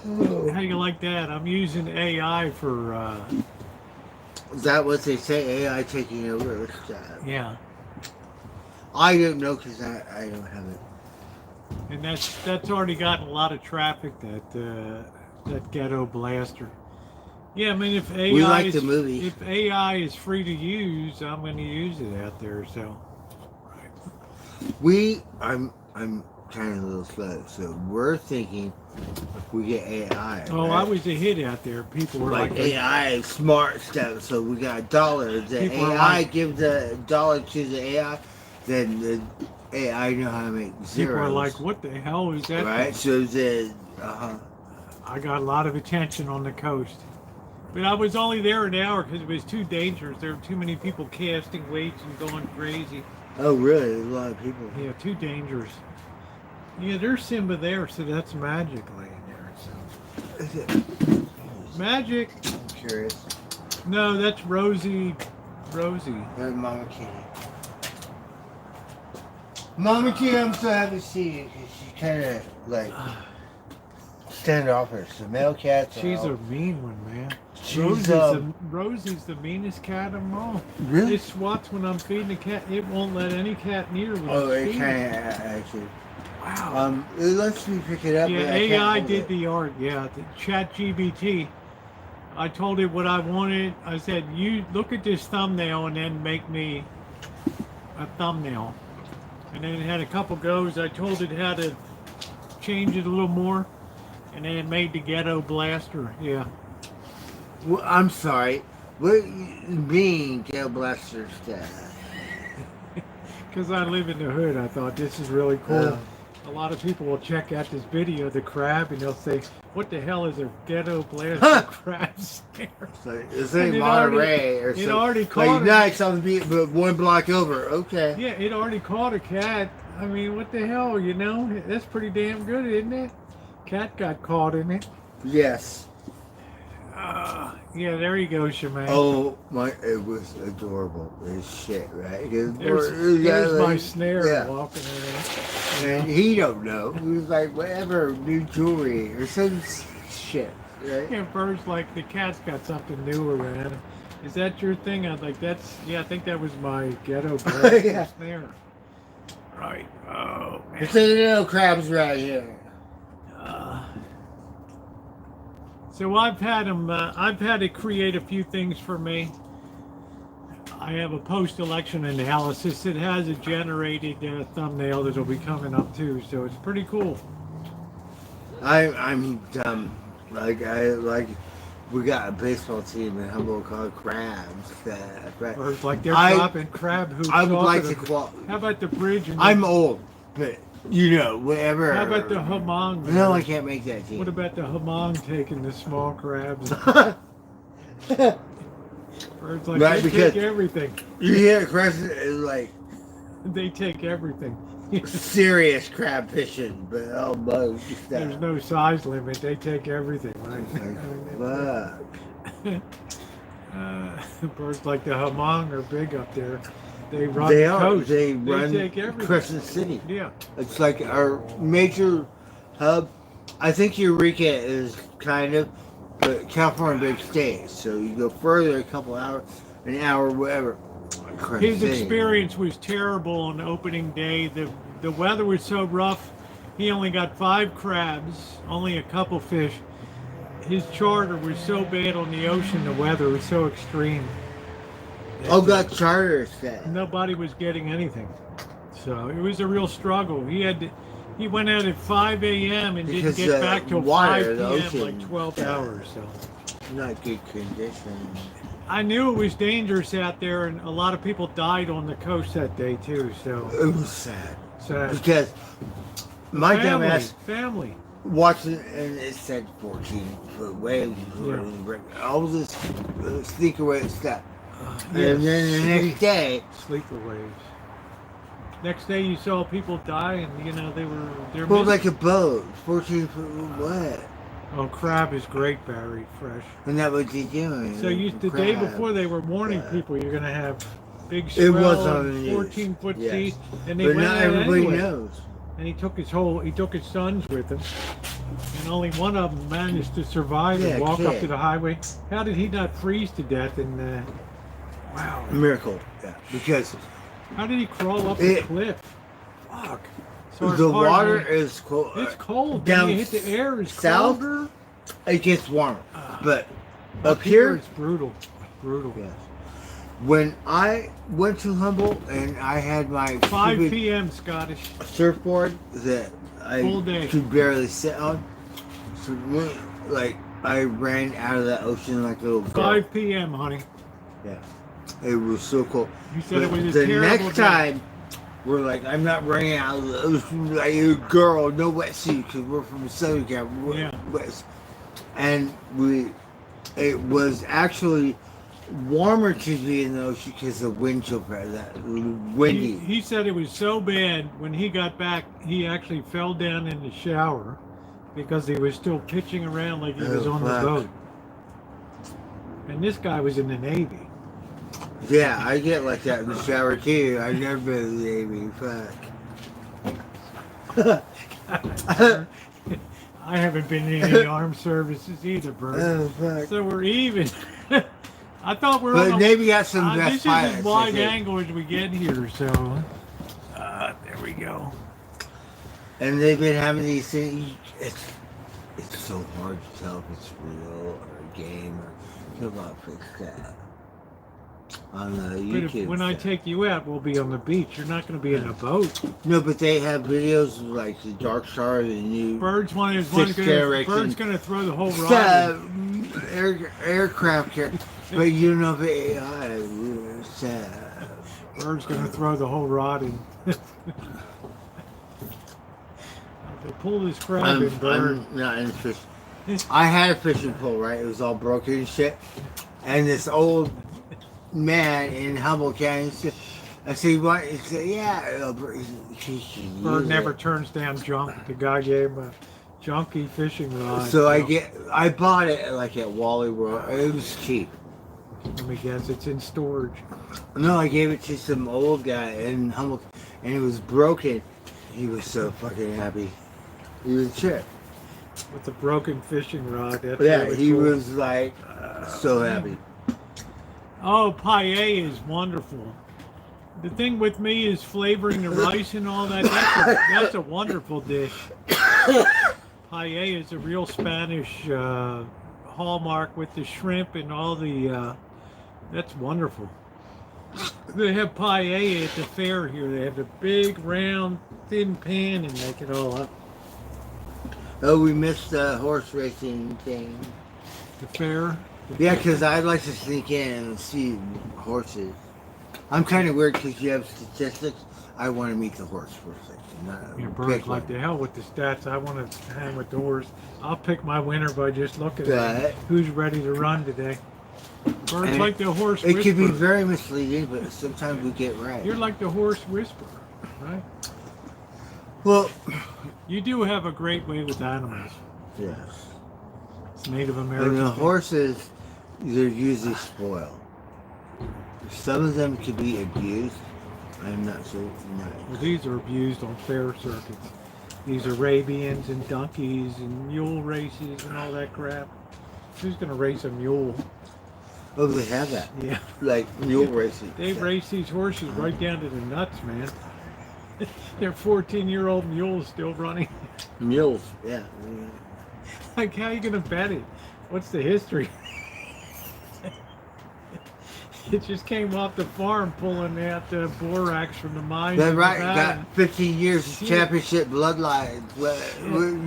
Oh. How do you like that? I'm using AI for. Is that what they say? AI taking over stuff? Yeah, I don't know because I don't have it. and that's already gotten a lot of traffic. That ghetto blaster. Yeah, I mean, if AI We like is, the movie. if AI is free to use, I'm going to use it out there. So, I'm kind of a little slow, so we're thinking if we get AI. oh, right? I was a hit out there. People were like like, AI smart stuff. So we got dollars. The People are AI like- gives the dollar to the AI, then the AI know how to make zeros. people are like, what the hell is that? right? thing?" So the I got a lot of attention on the coast. But I was only there an hour because it was too dangerous. There were too many people casting weights and going crazy. oh really? There's a lot of people. Yeah, too dangerous. Yeah, there's Simba there, so that's Magic laying there. So Is it? Magic. I'm curious. No, that's Rosie. Rosie. There's Mama Kitty. Mama Kitty, I'm so happy to see you because she's kind of like standoffish. The male cats. are She's all- a mean one, man. She's, Rosie's the meanest cat of them all. really. It swats when I'm feeding the cat. It won't let any cat near when Oh, it's it feeding. kind of actually. Wow. It lets me pick it up. Yeah, but I can't AI hold did it. the art. Yeah, the Chat GBT. I told it what I wanted. I said, "You look at this thumbnail and then make me a thumbnail." And then it had a couple goes. I told it how to change it a little more, and then it made the ghetto blaster. Yeah. Well, I'm sorry. What you mean, Gale Blaster stuff? Because I live in the hood, I thought this is really cool. A lot of people will check out this video of the crab and they'll say, "What the hell is a ghetto blaster crab snare?" It's And like it Monterey already- or it something. already Like caught it. nice on the beat, but one block over. Okay. Yeah, it already caught a cat. I mean, what the hell, you know? That's pretty damn good, isn't it? Cat got caught in it. Yes. Yeah, there you go, Shemaine. Oh my! It was adorable as shit, right? There's my snare Yeah. walking around. And he don't know. He was like, whatever, new jewelry or some shit, right? Yeah, first, like, the cat's got something new around. Is that your thing? I was like, I think that was my ghetto blaster Yeah. snare. Right. Oh, man. It's like little crabs right here. So I've had them. I've had it create a few things for me. I have a post-election analysis. It has a generated thumbnail that'll be coming up too, so it's pretty cool. I'm dumb. Like we got a baseball team in Humboldt called Crabs. Right? Or it's like they're I- dropping crab hoops. I would off like of to the- call. How about the bridge? And I'm old, but you know, whatever. How about the hamong? No, I can't make that team. What about the hamong taking the small crabs? Or it's like Right, they because- take everything. You hear crabs is like They take everything. serious crab fishing, but all bugs stuff. There's no size limit. They take everything, right? Fuck. Birds like the hamong are big up there. They run They the are. coast. They run take everything. Crescent City. Yeah. It's like our major hub. I think Eureka is kind of, but California big states. So you go further a couple hours, an hour, whatever. Crescent His City. experience was terrible on opening day. The weather was so rough. He only got 5 crabs, only a couple fish. His charter was so bad on the ocean. The weather was so extreme. Oh, got charters that. Nobody was getting anything. So it was a real struggle. He went out at 5 a.m. and Because didn't get the back till water, 5 the p.m. ocean, like 12 yeah. hours. So Not good condition. I knew it was dangerous out there, and a lot of people died on the coast that day too. So It was sad. sad. Because my dumb ass family. watching, and it said 14-foot waves. All this sneaker wave stuff. And then the next day, Sleeper waves. Next day you saw people die, and you know they're well, missing. like a boat, 14-foot what? Oh, crab is great, Barry, fresh. And that what they doing. So the day Crab. before they were warning Yeah. people you're gonna have big It swell was on and the news. 14-foot Yes. sea, and they But went not out everybody anyway. knows. And he took his sons with him, and only one of them managed to survive Yeah, and walk up kid. to the highway. How did he not freeze to death? And wow, Miracle. Yeah. Because how did he crawl up the It- cliff? Fuck. So the it's hard, water man. is cold. It's cold. down When you hit the air, it's south, colder. It gets warmer. But Up here, it's brutal. Brutal. yes. When I went to Humboldt and I had my 5 stupid p.m. Scottish. surfboard that I Full day. could barely sit on, so like I ran out of that ocean like a little girl. 5 p.m., honey. Yeah, it was so cool. You said it But was a the terrible next day. time, we're like, I'm not running out of the ocean like a girl, no wetsuit, because we're from Southern California. Yeah. And it was actually warmer to be in the ocean because the wind chill, that windy. He said it was so bad when he got back, he actually fell down in the shower because he was still pitching around like he was Oh, on fuck. the boat. And this guy was in the Navy. Yeah, I get like that in the shower too. I've never been in the Navy. Fuck. I haven't been in any armed services either, bro. Oh, fuck. So we're even. I thought we were But on Navy got some this best is pilots. as I wide think. angle as we get here, so there we go. And they've been having these things. It's so hard to tell if it's real or a game or come up fix that. On the But YouTube. when I stuff. take you out, we'll be on the beach. You're not going to be in a boat. No, but they have videos of like the Dark Star, the new Birds one is Sixth generation. Bird's going to throw the whole rod. aircraft carrier. But you know the AI. Bird's going to throw the whole rod in. They pull this crab in, Bird. I'm not in fish. I had a fishing pole, right? It was all broken and shit. And this old man in Humboldt County said, I said, what? He said, yeah. Bird never turns down junk. The guy gave him a junky fishing rod. So I bought it like at Wally World. It was cheap. Let me guess, it's in storage. No, I gave it to some old guy in Humboldt, and it was broken. He was so fucking happy. He was chick. With a broken fishing rod. That's Yeah, really he cool. was like so happy. Oh, paella is wonderful. The thing with me is flavoring the rice and all that. That's a wonderful dish. Paella is a real Spanish hallmark with the shrimp and all the. That's wonderful. They have paella at the fair here. They have the big, round, thin pan and make it all up. Oh, we missed the horse racing thing. The fair. Yeah, because I'd like to sneak in and see horses. I'm kind of weird because you have statistics. I want to meet the horse for a second. Not Your pick bird's like one. the hell with the stats. I want to hang with the horse. I'll pick my winner by just looking at Right. who's ready to run today. Bird's And like the horse It can be whisperer. very misleading, but sometimes we get right. You're like the horse whisperer, right? Well, You do have a great way with animals. yes. It's Native American. And the thing. horses, they're usually spoiled. Some of them can be abused. I'm not so Well, nice. these are abused on fair circuits. These Arabians and donkeys and mule races and all that crap. Who's going to race a mule? Oh, they have that. Yeah. Like mule racing. They race these horses right down to the nuts, man. They're 14-year-old mules still running. Mules, yeah. Like, how are you going to bet it? What's the history? It just came off the farm pulling out the borax from the mine. That's right. Got 15 years of Yeah. championship bloodlines. What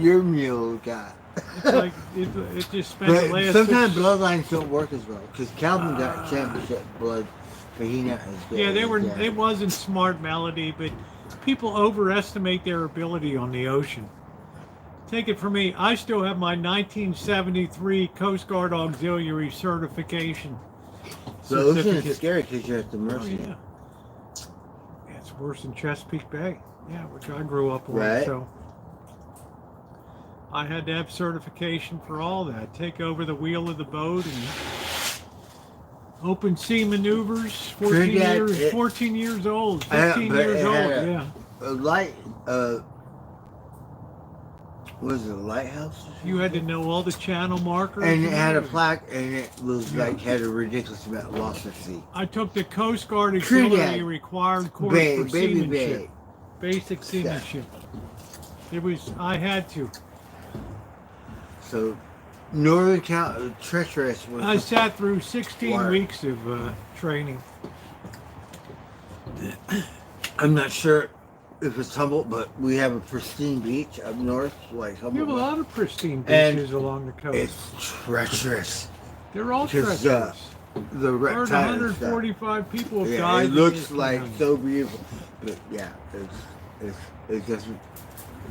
your mule got? It's like it just spent the But last sometimes 6 bloodlines don't work as well. Because Calvin got championship blood, but he not as good. Yeah, they as were. Dad. It wasn't smart melody, but people overestimate their ability on the ocean. Take it from me. I still have my 1973 Coast Guard Auxiliary certification. The ocean is certificate. scary because you're at the Oh mercy. yeah. Yeah, it's worse than Chesapeake Bay. Yeah, which I grew up on. Right. So I had to have certification for all that. Take over the wheel of the boat and open sea maneuvers. 14 Trinidad, years. 14 years old. Yeah, 15 but years it old. had a- Yeah. A light, was it a lighthouse? You had to know all the channel markers. And it had a everything. plaque, and it was like had a ridiculous amount of loss at sea. I took the Coast Guard Trinidad. Auxiliary required course Bay, for baby seamanship. bay. Basic seamanship. It was. I had to. So Northern Cal treacherous. With I sat through 16 water. weeks of training. I'm not sure if it's Humboldt, but we have a pristine beach up north, like We have Humboldt. a lot of pristine And beaches along the coast. It's treacherous. They're all because, treacherous. The Heard reptile and stuff. 145 people have Yeah, died. it in looks this like town. so beautiful, but yeah, it just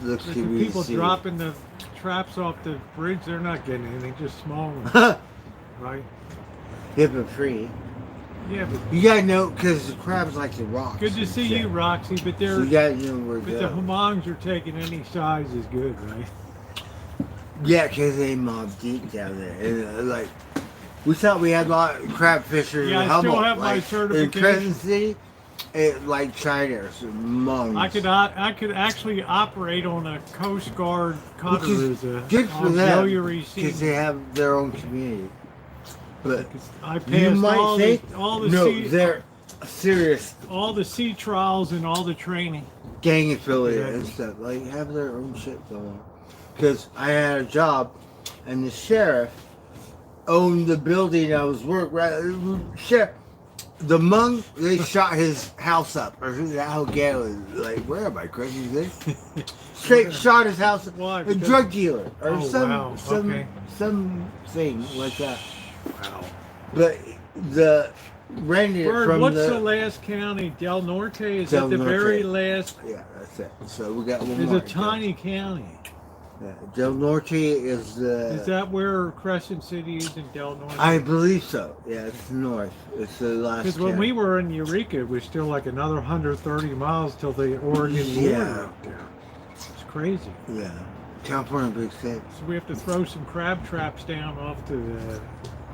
looks But to the be people seen. dropping the traps off the bridge, they're not getting anything, just small ones, right? Hip and free. Yeah, but You gotta know because the crabs like the rocks. good to and see shit. you, Roxy. But So they're you gotta know where to but the go. humongs are taking any size is good, right? Yeah, because they mob deep down there. And like, we thought we had a lot of crab fishers Yeah, in I still Humboldt. have my like, certification. In Crescent City, it like China or some monks. I could actually operate on a Coast Guard cutter Which as is a good for them auxiliary because sea. they have their own community. But I you passed might all think all the no, sea, they're serious all the sea trials and all the training. gang affiliate and Exactly. stuff. Like have their own shit going on. Because I had a job, and the sheriff owned the building I was working. Right, sheriff. The Hmong, they shot his house up, or how ghetto is it? Like, where am I crazy? This straight shot his house up. Why? A Because- drug dealer or Oh, wow. Okay. something like that. Wow. But the rented it Bird, from what's the, the last county? Del Norte? Is Del that the very Norte. last? yeah, that's it. So we got one It's more. a tiny county. Yeah, Del Norte is the. Is that where Crescent City is in Del Norte? I believe so. Yeah, it's north. It's the last. Because when county. we were in Eureka, it was still like another 130 miles till the Oregon Yeah. border up there. It's crazy. Yeah, California, big state. So we have to throw some crab traps down off to the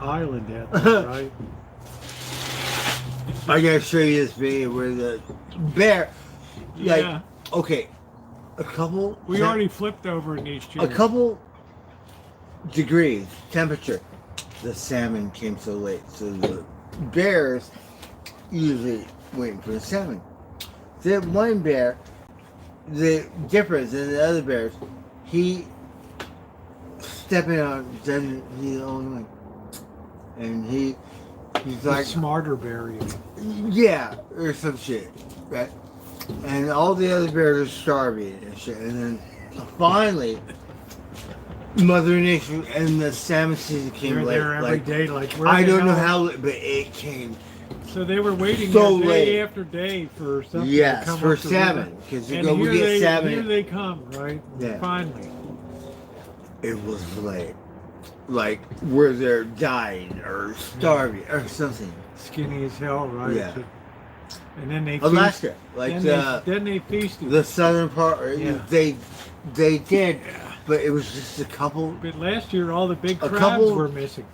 island out there, right? I gotta show you this video where the bear, like, Yeah. okay, a couple. We already flipped over in these chairs. a couple degrees temperature. The salmon came so late, so the bears usually waiting for the salmon. The one bear, the difference in the other bears, he stepping on, doesn't he the only one, and he's The like, smarter berry. yeah, or some shit, right? And all the other bears are starving and shit. And then finally, Mother Nature and the salmon season came They're late. there every Like, day. Like where I the don't know hell- how, late, but it came. So they were waiting So there day late. after day for something Yes, to come for up the salmon, river. because you And go, we here get they, salmon. Here they come, right? Yeah. Finally. It was late, like where they're dying or starving or something. Skinny as hell, right? Yeah. And then they Alaska, like then they feasted. the southern part. Yeah. They did, but it was just a couple But last year, all the big A crabs couple were missing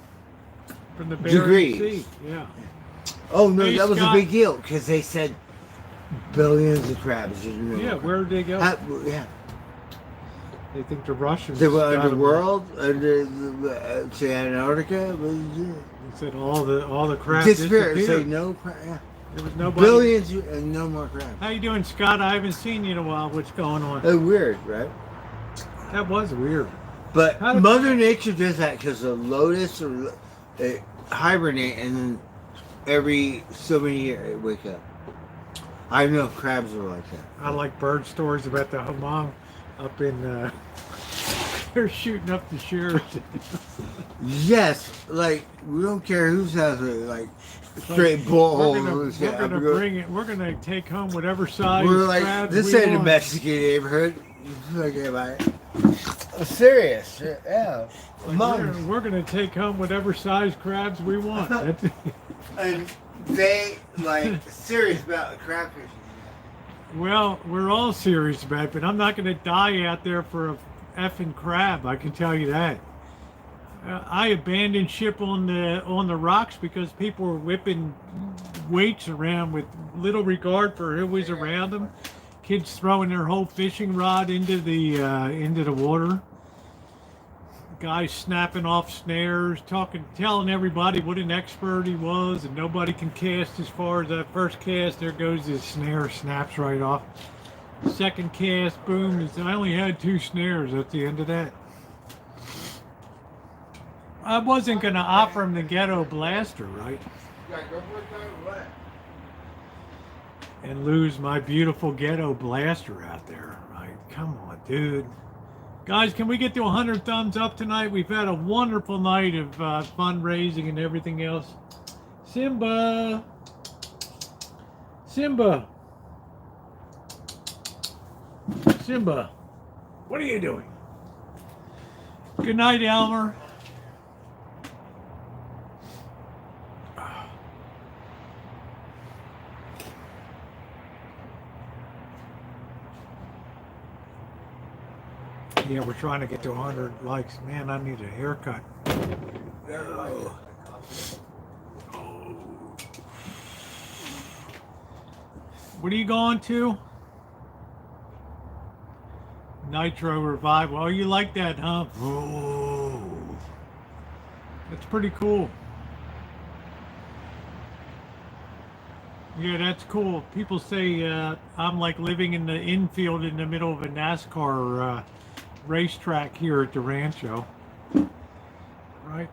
from the Bering degrees. Sea. Yeah. Oh no, Hey, that was Scott. a big deal because they said billions of crabs. Yeah. Where did they go? Yeah, They think the Russians. they were got 'em. underworld under to Antarctica. They said all the crabs Disappeared. disappeared. Say no crab. Yeah. There was nobody. Billions and no more crabs. How you doing, Scott? I haven't seen you in a while. What's going on? That's weird, right? That was weird. But How did- Mother Nature does that because the lotus or hibernate and then every so many years it wake up. I know crabs are like that. I like bird stories about the hamam up in. They're shooting up the shores. Yes, like we don't care whose house it is, like straight bullholes and shit. We're gonna take home whatever size We're like, crabs this we ain't a want. Mexican neighborhood. Okay, bye. Serious, yeah. Like, Mums. we're gonna take home whatever size crabs we want. That's- And they like serious about crab fishing. well, we're all serious about it, but I'm not gonna die out there for a effing crab. I can tell you that. I abandoned ship on the rocks because people were whipping weights around with little regard for who was around them. Kids throwing their whole fishing rod into the water. Guys snapping off snares, telling everybody what an expert he was, and nobody can cast as far as that first cast. There goes his snare, snaps right off. Second cast, boom. I only had 2 snares at the end of that. I wasn't gonna offer him the ghetto blaster, right? And lose my beautiful ghetto blaster out there, right? Come on, dude. Guys, can we get to 100 thumbs up tonight? We've had a wonderful night of fundraising and everything else. Simba. Simba. Simba. What are you doing? Good night, Elmer. Yeah, we're trying to get to 100 likes. Man, I need a haircut. Oh. What are you going to? Nitro Revival. Oh, you like that, huh? Oh. That's pretty cool. Yeah, that's cool. People say I'm like living in the infield in the middle of a NASCAR racetrack here at the Rancho. Right?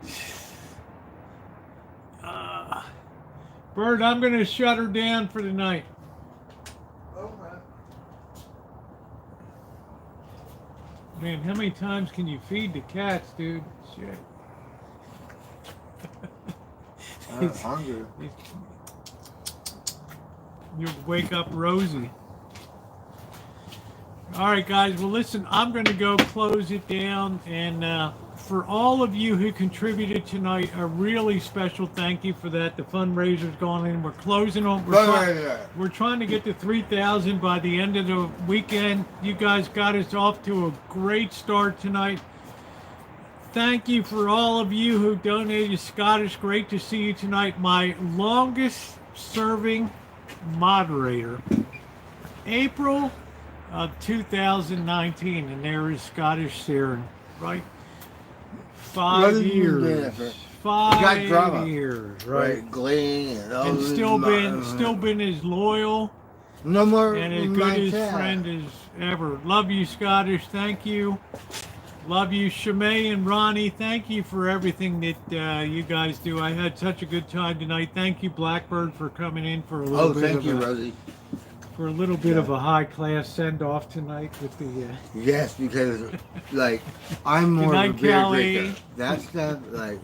Bird, I'm going to shut her down for the night. Man, how many times can you feed the cats, dude? Shit. I'm hungry. You wake up Rosie. All right, guys. Well, listen, I'm going to go close it down. And for all of you who contributed tonight, a really special thank you for that. The fundraiser's gone in. We're closing on. We're trying to get to 3,000 by the end of the weekend. You guys got us off to a great start tonight. Thank you for all of you who donated. Scottish, great to see you tonight. My longest serving moderator, April of 2019, and there is Scottish Sharon, right? 5 years. 5 years, right? Glean and all And this still been as loyal no more and as good as friend as ever. Love you, Scottish. Thank you. Love you, Shimei and Ronnie. Thank you for everything that you guys do. I had such a good time tonight. Thank you, Blackbird, for coming in for a little bit thank you, Rosie. For a little bit of a high class send off tonight with the. Yes, because like I'm more night, of a beer Kelly. drinker. That stuff, like.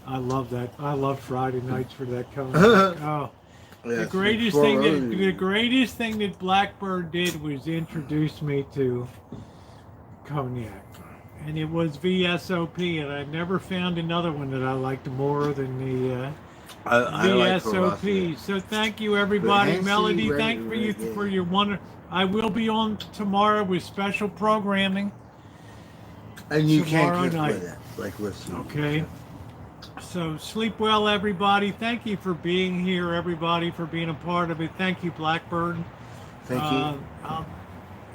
I love that. I love Friday nights for that coming. Back. Oh. Yes, The greatest thing that Blackbird did was introduce me to cognac, and it was VSOP, and I never found another one that I liked more than the I like VSOP. So thank you, everybody. Nancy, Melody, Ray, thank Ray, you yeah. for your wonder. I will be on tomorrow with special programming. And you tomorrow can't night. with it, like with you. Okay. So sleep well, everybody. Thank you for being here, everybody, for being a part of it. Thank you, Blackbird. Thank you.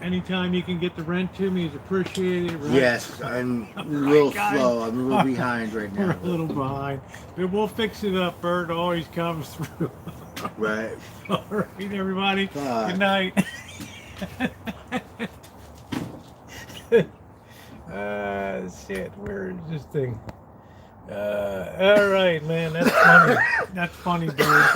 Anytime you can get the rent to me is appreciated. Right? Yes, I'm a little guys. slow. I'm a little behind right We're now. a little behind, but we'll fix it up. Bird always comes through. Right. All right, everybody. Bye. Good night. Shit, where is this thing? All right, man. That's funny. That's funny, Bird.